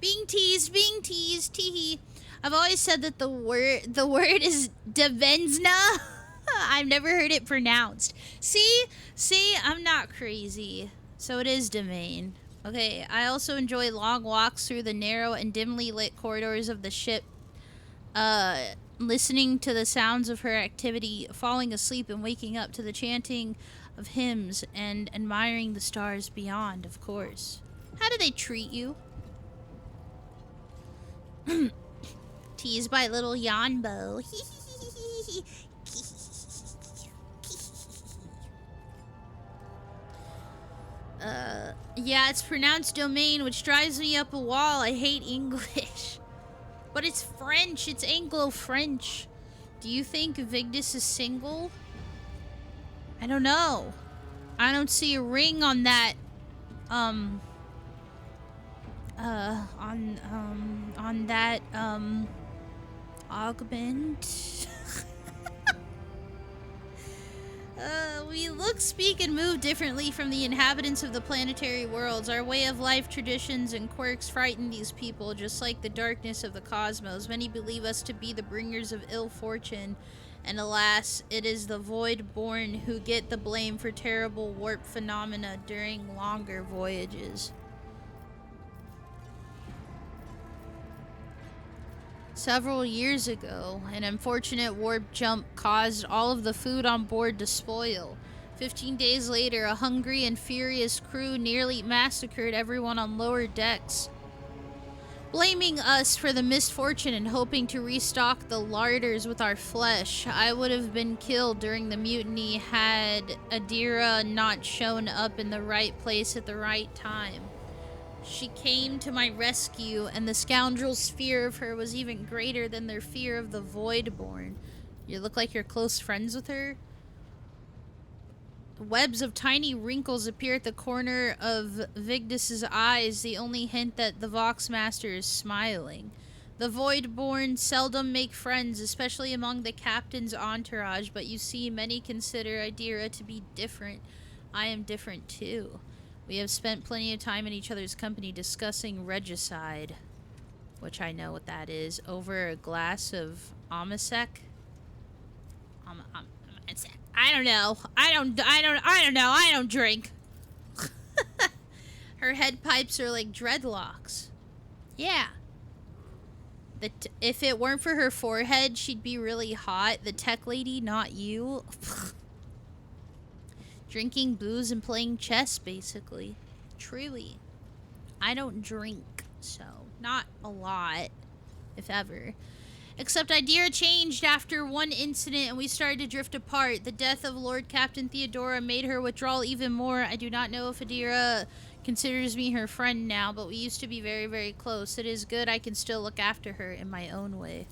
A: Being teased, teehee. I've always said that the word is Devenzna. I've never heard it pronounced. See, I'm not crazy. So it is domain. Okay, I also enjoy long walks through the narrow and dimly lit corridors of the ship. Listening to the sounds of her activity, falling asleep and waking up to the chanting of hymns, and admiring the stars beyond, of course. How do they treat you? Teased by little Yanbo. Yeah, it's pronounced domain, which drives me up a wall. I hate English. But it's French. It's Anglo-French. Do you think Vigdis is single? I don't know. I don't see a ring on that, on that, augment. We look, speak, and move differently from the inhabitants of the planetary worlds. Our way of life, traditions, and quirks frighten these people, just like the darkness of the cosmos. Many believe us to be the bringers of ill fortune, and alas, it is the void-born who get the blame for terrible warp phenomena during longer voyages. Several years ago, an unfortunate warp jump caused all of the food on board to spoil. 15 days later, a hungry and furious crew nearly massacred everyone on lower decks, blaming us for the misfortune and hoping to restock the larders with our flesh. I would have been killed during the mutiny had Adira not shown up in the right place at the right time. She came to my rescue, and the scoundrels' fear of her was even greater than their fear of the Voidborn. You look like you're close friends with her? Webs of tiny wrinkles appear at the corner of Vigdis's eyes, the only hint that the Voxmaster is smiling. The Voidborn seldom make friends, especially among the captain's entourage, but you see, many consider Adira to be different. I am different too. We have spent plenty of time in each other's company discussing regicide, which I know what that is, over a glass of Amasek. I don't know. I don't know. I don't drink. Her head pipes are like dreadlocks. Yeah. If it weren't for her forehead, she'd be really hot. The tech lady, not you. Drinking booze and playing chess, basically. Truly. I don't drink, so not a lot, if ever. Except Adira changed after one incident and we started to drift apart. The death of Lord Captain Theodora made her withdraw even more. I do not know if Adira considers me her friend now, but we used to be very, very close. It is good I can still look after her in my own way.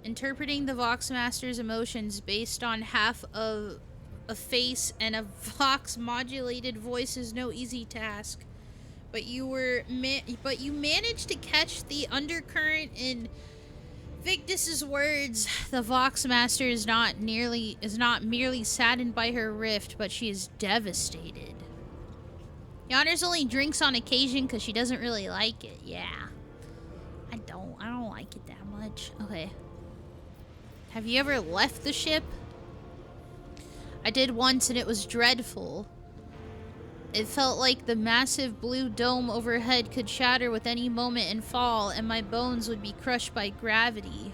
A: Interpreting the Voxmaster's emotions based on half of a face and a Vox modulated voice is no easy task. But you managed to catch the undercurrent in Vigdis's words. The Voxmaster is not merely saddened by her rift, but she is devastated. Yonner's only drinks on occasion because she doesn't really like it. Yeah. I don't like it that much. Okay. Have you ever left the ship? I did once and it was dreadful. It felt like the massive blue dome overhead could shatter with any moment and fall, and my bones would be crushed by gravity.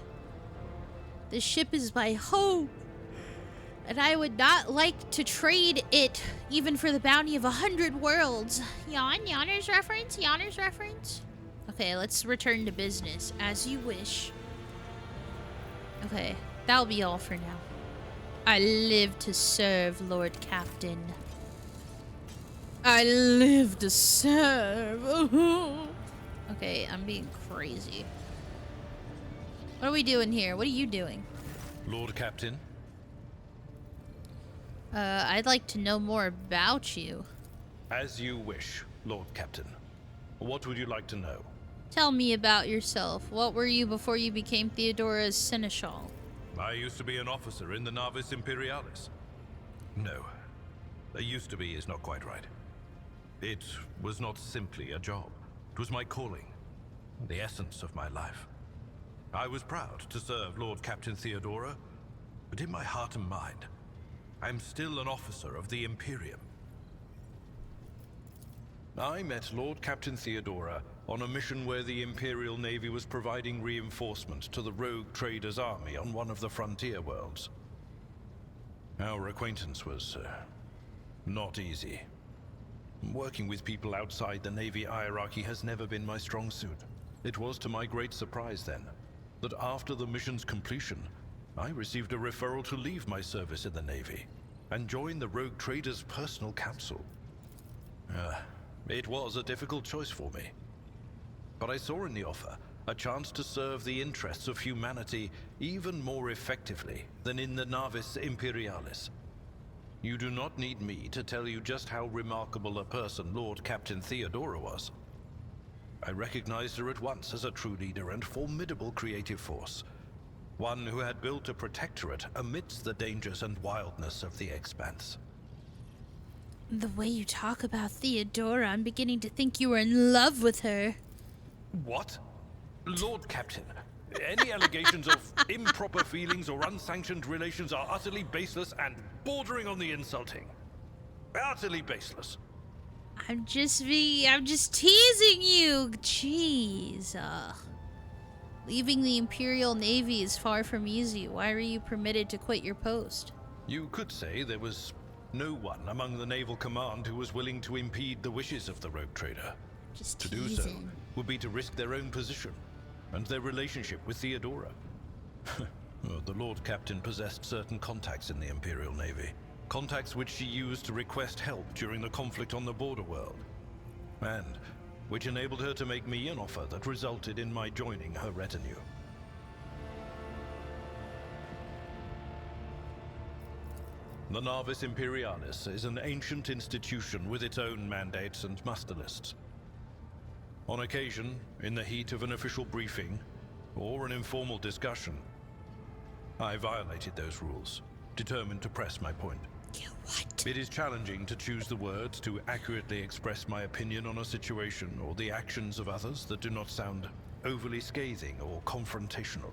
A: The ship is my home, and I would not like to trade it even for the bounty of 100 worlds. Yonner's reference? Okay, let's return to business. As you wish. Okay, that'll be all for now. I live to serve, Lord Captain. I live to serve. Okay, I'm being crazy. What are we doing here? What are you doing?
I: Lord Captain?
A: I'd like to know more about you.
I: As you wish, Lord Captain. What would you like to know?
A: Tell me about yourself. What were you before you became Theodora's seneschal?
I: I used to be an officer in the Navis Imperialis. No. A used to be is not quite right. It was not simply a job. It was my calling, the essence of my life. I was proud to serve Lord Captain Theodora, but in my heart and mind, I'm still an officer of the Imperium. I met Lord Captain Theodora on a mission where the Imperial Navy was providing reinforcement to the rogue traders' army on one of the frontier worlds. Our acquaintance was not easy. Working with people outside the Navy hierarchy has never been my strong suit. It was to my great surprise then, that after the mission's completion, I received a referral to leave my service in the Navy and join the rogue traders' personal council. It was a difficult choice for me. But I saw in the offer a chance to serve the interests of humanity even more effectively than in the Navis Imperialis. You do not need me to tell you just how remarkable a person Lord Captain Theodora was. I recognized her at once as a true leader and formidable creative force. One who had built a protectorate amidst the dangers and wildness of the Expanse.
A: The way you talk about Theodora, I'm beginning to think you were in love with her.
I: What? Lord Captain, any allegations of improper feelings or unsanctioned relations are utterly baseless and bordering on the insulting. Utterly baseless.
A: I'm just teasing you. Jeez. Leaving the Imperial Navy is far from easy. Why were you permitted to quit your post?
I: You could say there was no one among the naval command who was willing to impede the wishes of the rogue trader.
A: Just
I: to do so would be to risk their own position and their relationship with Theodora. The Lord Captain possessed certain contacts in the Imperial Navy. Contacts which she used to request help during the conflict on the border world. And which enabled her to make me an offer that resulted in my joining her retinue. The Navis Imperialis is an ancient institution with its own mandates and muster lists. On occasion, in the heat of an official briefing, or an informal discussion, I violated those rules, determined to press my point.
A: What?
I: It is challenging to choose the words to accurately express my opinion on a situation or the actions of others that do not sound overly scathing or confrontational.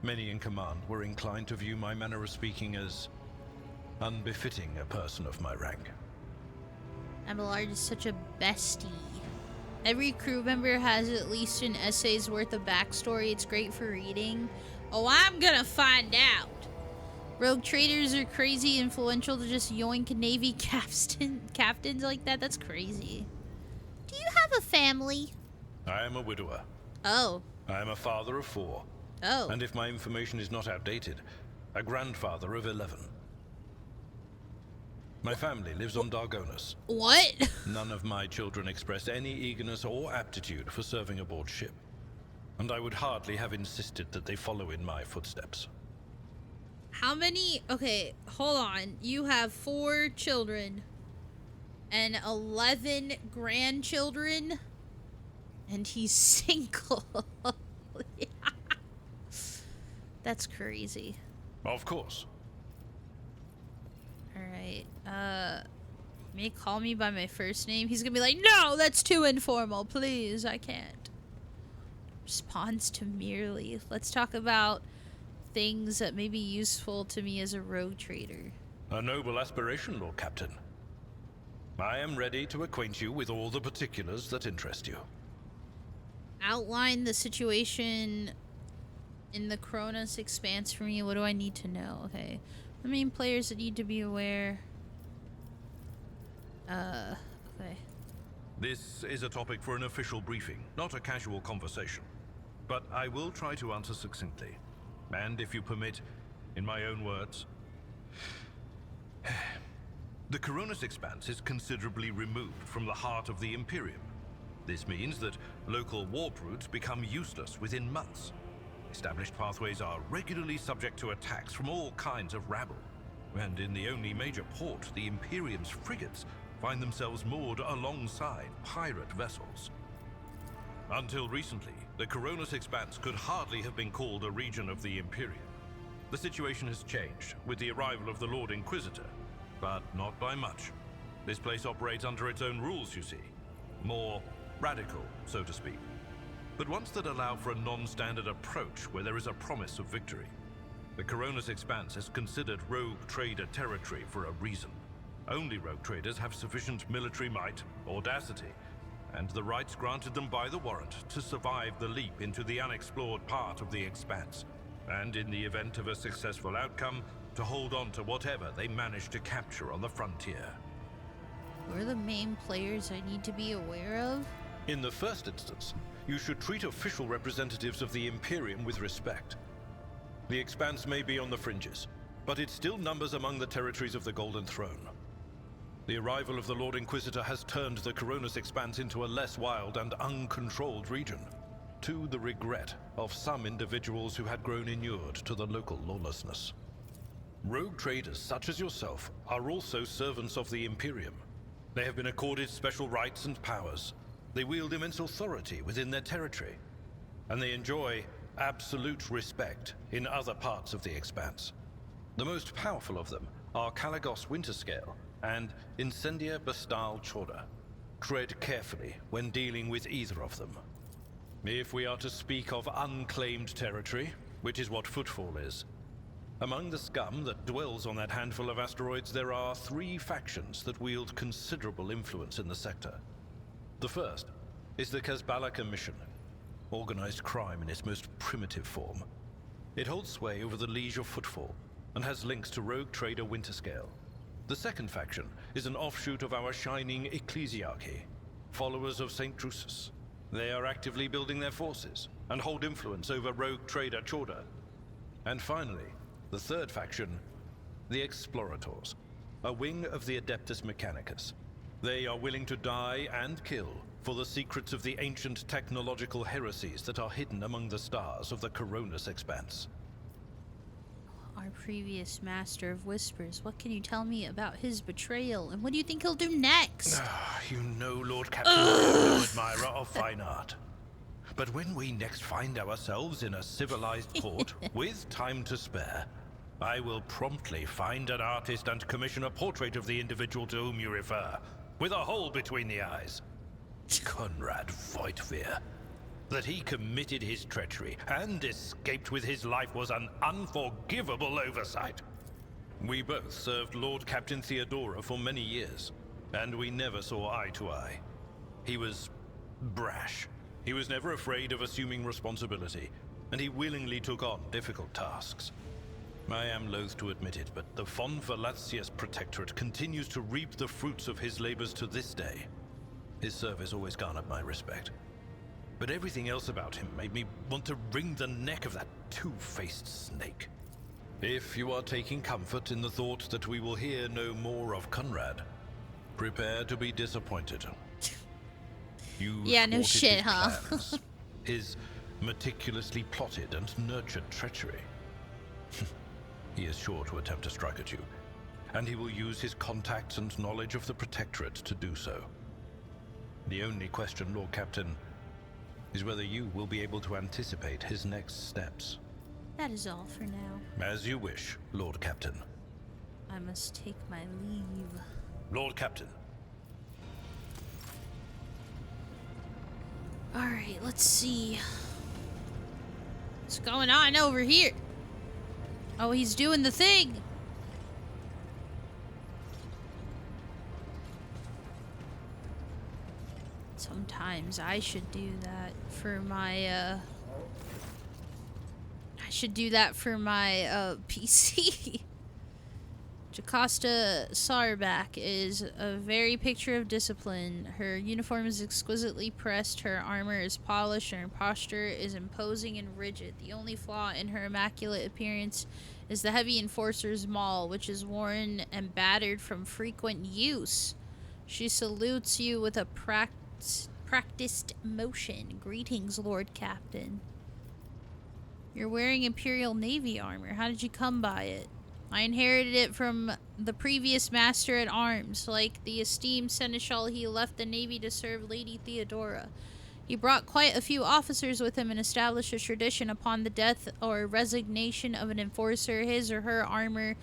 I: Many in command were inclined to view my manner of speaking as unbefitting a person of my rank.
A: Abelard is such a bestie. Every crew member has at least an essay's worth of backstory. It's great for reading. Oh, I'm gonna find out. Rogue traders are crazy influential to just yoink Navy captains like that. That's crazy. Do you have a family?
I: I am a widower.
A: Oh.
I: I am a father of 4.
A: Oh.
I: And if my information is not outdated, a grandfather of 11. My family lives on Dargonus.
A: What?
I: None of my children express any eagerness or aptitude for serving aboard ship. And I would hardly have insisted that they follow in my footsteps.
A: How many? Okay, hold on. You have 4 children and 11 grandchildren, and he's single. That's crazy.
I: Of course.
A: Alright, may call me by my first name. He's gonna be like, no, that's too informal, please, I can't. Responds to merely. Let's talk about things that may be useful to me as a rogue trader.
I: A noble aspiration, Lord Captain. I am ready to acquaint you with all the particulars that interest you.
A: Outline the situation in the Kronos Expanse for me. What do I need to know? Okay. The main players that need to be aware. Okay.
I: This is a topic for an official briefing, not a casual conversation. But I will try to answer succinctly. And if you permit, in my own words. The Coronis Expanse is considerably removed from the heart of the Imperium. This means that local warp routes become useless within months. Established pathways are regularly subject to attacks from all kinds of rabble. And in the only major port, the Imperium's frigates find themselves moored alongside pirate vessels. Until recently, the Coronis Expanse could hardly have been called a region of the Imperium. The situation has changed with the arrival of the Lord Inquisitor, but not by much. This place operates under its own rules, you see. More radical, so to speak. But ones that allow for a non-standard approach where there is a promise of victory. The Coronis Expanse is considered rogue trader territory for a reason. Only rogue traders have sufficient military might, audacity, and the rights granted them by the warrant to survive the leap into the unexplored part of the Expanse, and in the event of a successful outcome, to hold on to whatever they manage to capture on the frontier.
A: Who are the main players I need to be aware of?
I: In the first instance, you should treat official representatives of the Imperium with respect. The Expanse may be on the fringes, but it still numbers among the territories of the Golden Throne. The arrival of the Lord Inquisitor has turned the Coronis Expanse into a less wild and uncontrolled region, to the regret of some individuals who had grown inured to the local lawlessness. Rogue traders such as yourself are also servants of the Imperium. They have been accorded special rights and powers. They wield immense authority within their territory, and they enjoy absolute respect in other parts of the Expanse. The most powerful of them are Kalagos Winterscale and Incendia Bastal Chorda. Tread carefully when dealing with either of them. If we are to speak of unclaimed territory, which is what Footfall is, among the scum that dwells on that handful of asteroids, there are 3 factions that wield considerable influence in the sector. The first is the Kazbala Commission, organized crime in its most primitive form. It holds sway over the Liege of Footfall and has links to rogue trader Winterscale. The second faction is an offshoot of our shining ecclesiarchy, followers of St. Drusus. They are actively building their forces and hold influence over rogue trader Chorda. And finally, the third faction, the Explorators, a wing of the Adeptus Mechanicus. They are willing to die and kill for the secrets of the ancient technological heresies that are hidden among the stars of the Coronis Expanse.
A: Our previous Master of Whispers, what can you tell me about his betrayal, and what do you think he'll do next?
I: You know, Lord Captain, no admirer of fine art. But when we next find ourselves in a civilized port, with time to spare, I will promptly find an artist and commission a portrait of the individual to whom you refer, with a hole between the eyes. Conrad Voigtveer. That he committed his treachery and escaped with his life was an unforgivable oversight. We both served Lord Captain Theodora for many years, and we never saw eye to eye. He was brash. He was never afraid of assuming responsibility, and he willingly took on difficult tasks. I am loath to admit it, but the Von Velatius Protectorate continues to reap the fruits of his labors to this day. His service always garnered my respect. But everything else about him made me want to wring the neck of that two-faced snake. If you are taking comfort in the thought that we will hear no more of Conrad, prepare to be disappointed. You
A: no shit, huh?
I: plans, his meticulously plotted and nurtured treachery. He is sure to attempt to strike at you, and he will use his contacts and knowledge of the Protectorate to do so. The only question, Lord Captain, is whether you will be able to anticipate his next steps.
A: That is all for now.
I: As you wish, Lord Captain.
A: I must take my leave.
I: Lord Captain.
A: Alright, let's see. What's going on over here? Oh, he's doing the thing! Sometimes I should do that for my, PC. Jocasta Sarbak is a very picture of discipline. Her uniform is exquisitely pressed, her armor is polished, and her posture is imposing and rigid. The only flaw in her immaculate appearance is the heavy enforcer's maul, which is worn and battered from frequent use. She salutes you with a practiced motion. Greetings, Lord Captain. You're wearing Imperial Navy armor. How did you come by it? I inherited it from the previous Master at Arms. Like the esteemed Seneschal, he left the Navy to serve Lady Theodora. He brought quite a few officers with him and established a tradition upon the death or resignation of an enforcer. His or her armor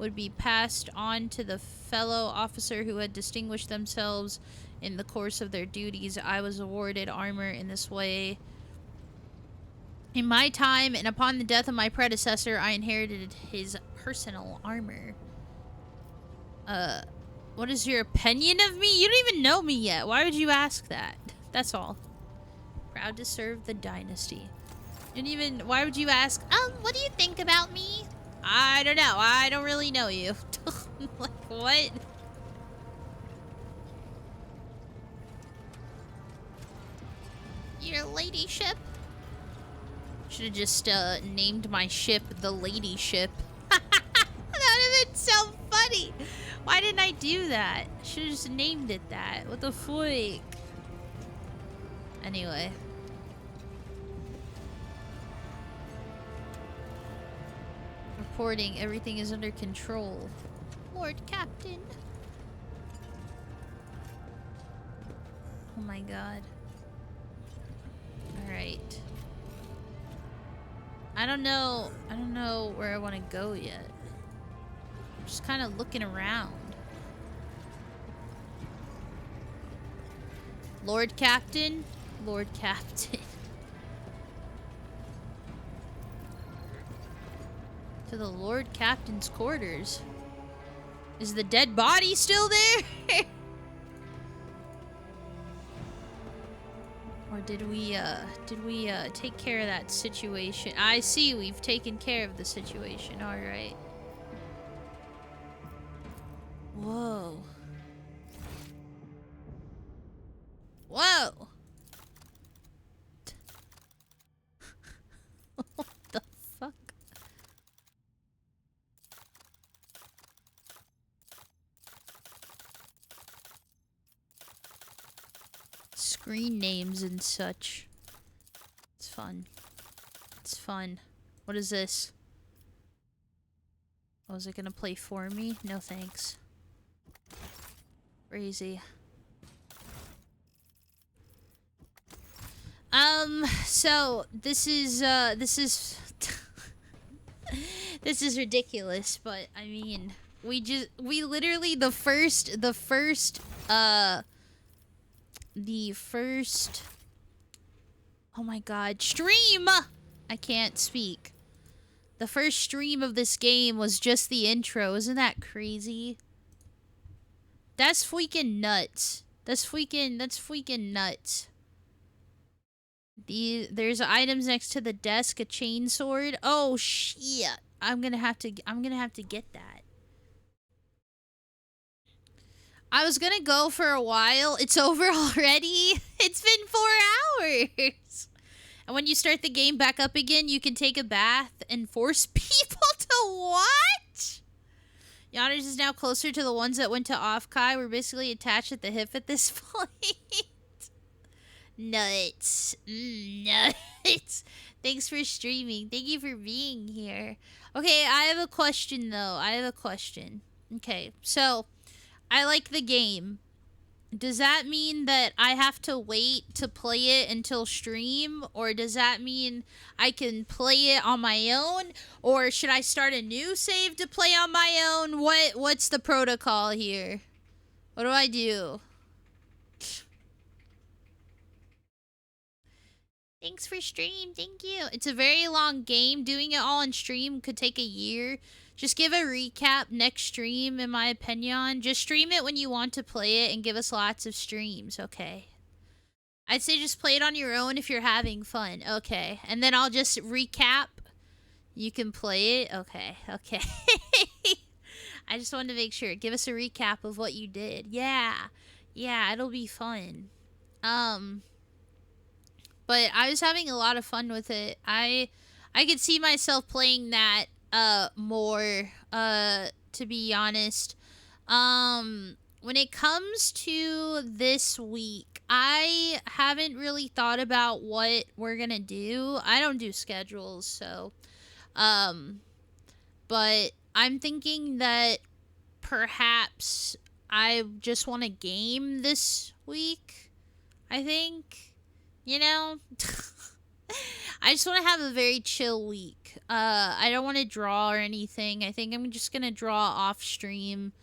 A: would be passed on to the fellow officer who had distinguished themselves in the course of their duties. I was awarded armor in this way. In my time, and upon the death of my predecessor, I inherited his personal armor. What is your opinion of me? You don't even know me yet. Why would you ask that? That's all. Proud to serve the dynasty. And even, why would you ask, what do you think about me? I don't know. I don't really know you. Like, what? Your ladyship? Should have just named my ship the Ladyship. That would have been so funny. Why didn't I do that? Should have just named it that. What the freak? Anyway. Reporting, everything is under control. Lord Captain. Oh my god. Alright. I don't know where I want to go yet. I'm just kind of looking around. Lord Captain? Lord Captain. To the Lord Captain's quarters. Is the dead body still there? Or did we take care of that situation? I see we've taken care of the situation. All right. Whoa. Whoa. What the fuck? Screen names and such. It's fun. It's fun. What is this? Oh, is it gonna play for me? No thanks. Crazy. So this is this is ridiculous, but I mean, we literally the first oh my god, stream! I can't speak. The first stream of this game was just the intro. Isn't that crazy? That's freaking nuts. That's freaking nuts. There's items next to the desk, a chainsword. Oh shit. I'm gonna have to get that. I was gonna go for a while. It's over already. It's been 4 hours. And when you start the game back up again, you can take a bath and force people to what? Yonders is now closer to the ones that went to Offkai. We're basically attached at the hip at this point. Nuts. Nuts. Thanks for streaming. Thank you for being here. Okay, I have a question though. Okay, so I like the game. Does that mean that I have to wait to play it until stream? Or does that mean I can play it on my own? Or should I start a new save to play on my own? What's the protocol here? What do I do? Thanks for stream. Thank you. It's a very long game. Doing it all on stream could take a year. Just give a recap next stream, in my opinion. Just stream it when you want to play it and give us lots of streams, okay? I'd say just play it on your own if you're having fun. Okay. And then I'll just recap. You can play it. Okay. Okay. I just wanted to make sure. Give us a recap of what you did. Yeah. Yeah, it'll be fun. But I was having a lot of fun with it. I could see myself playing that more, to be honest. When it comes to this week, I haven't really thought about what we're gonna do. I don't do schedules, so but I'm thinking that perhaps I just want to game this week. I think, you know. I just want to have a very chill week. I don't want to draw or anything. I think I'm just gonna draw off stream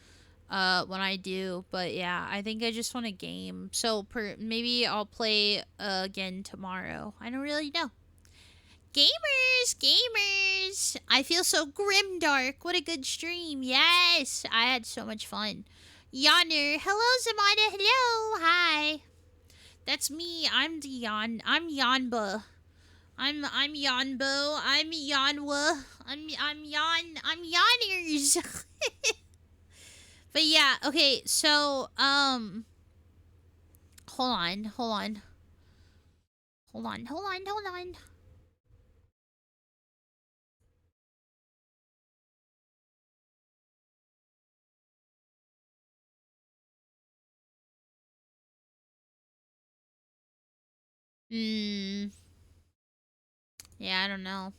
A: when I do. But yeah, I think I just want to game. So maybe I'll play again tomorrow. I don't really know. Gamers! I feel so grimdark. What a good stream. Yes! I had so much fun. Yonner. Hello, Zamada. Hello. Hi. That's me. I'm Dion. I'm Yanba. I'm Yanbo. I'm Yanwa. I'm Yonners. But yeah, okay, so hold on. Yeah, I don't know.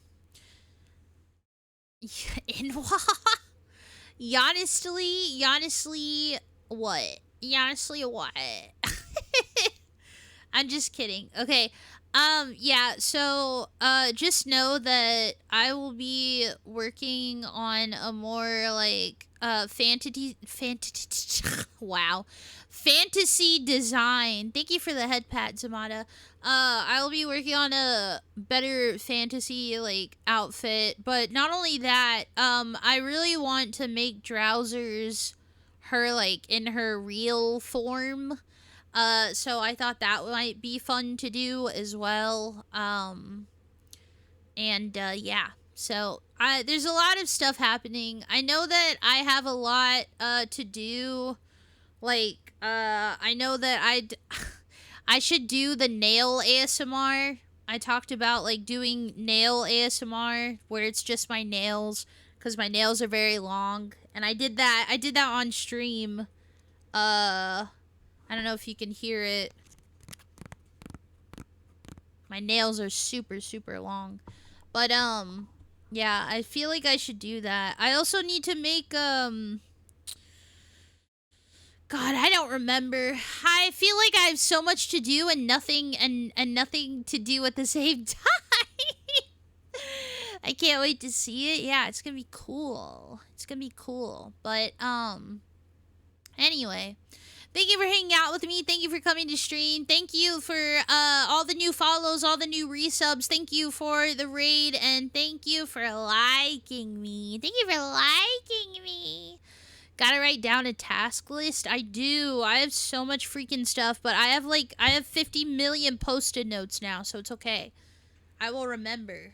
A: Honestly, what? Honestly, what? I'm just kidding. Okay. Yeah, so just know that I will be working on a more like fantasy wow. Fantasy design. Thank you for the head pat, Zamada. I will be working on a better fantasy like outfit, but not only that, I really want to make Drowsers her like in her real form. So I thought that might be fun to do as well. Yeah. So there's a lot of stuff happening. I know that I have a lot to do. Like I know that I should do the nail ASMR. I talked about like doing nail ASMR where it's just my nails because my nails are very long, and I did that on stream. I don't know if you can hear it. My nails are super, super long. But, yeah, I feel like I should do that. I also need to make, God, I don't remember. I feel like I have so much to do and nothing to do at the same time. I can't wait to see it. Yeah, it's gonna be cool. But, anyway. Thank you for hanging out with me. Thank you for coming to stream. Thank you for all the new follows, all the new resubs. Thank you for the raid, and thank you for liking me. Gotta write down a task list? I do. I have so much freaking stuff, but I have 50 million post-it notes now, so it's okay. I will remember.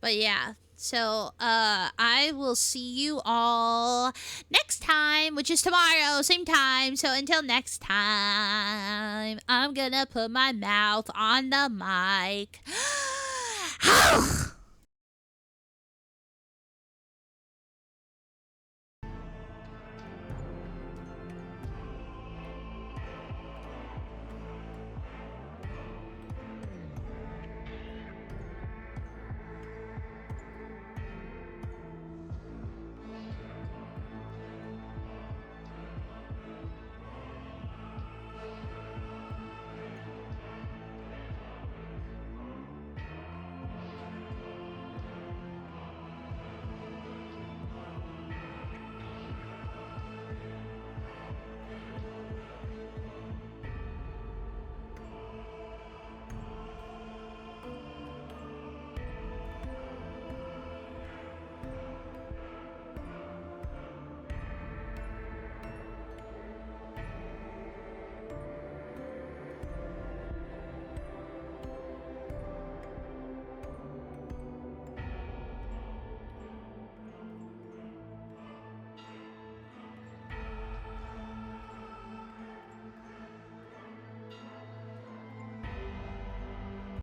A: But yeah. So, I will see you all next time, which is tomorrow, same time. So until next time, I'm gonna put my mouth on the mic.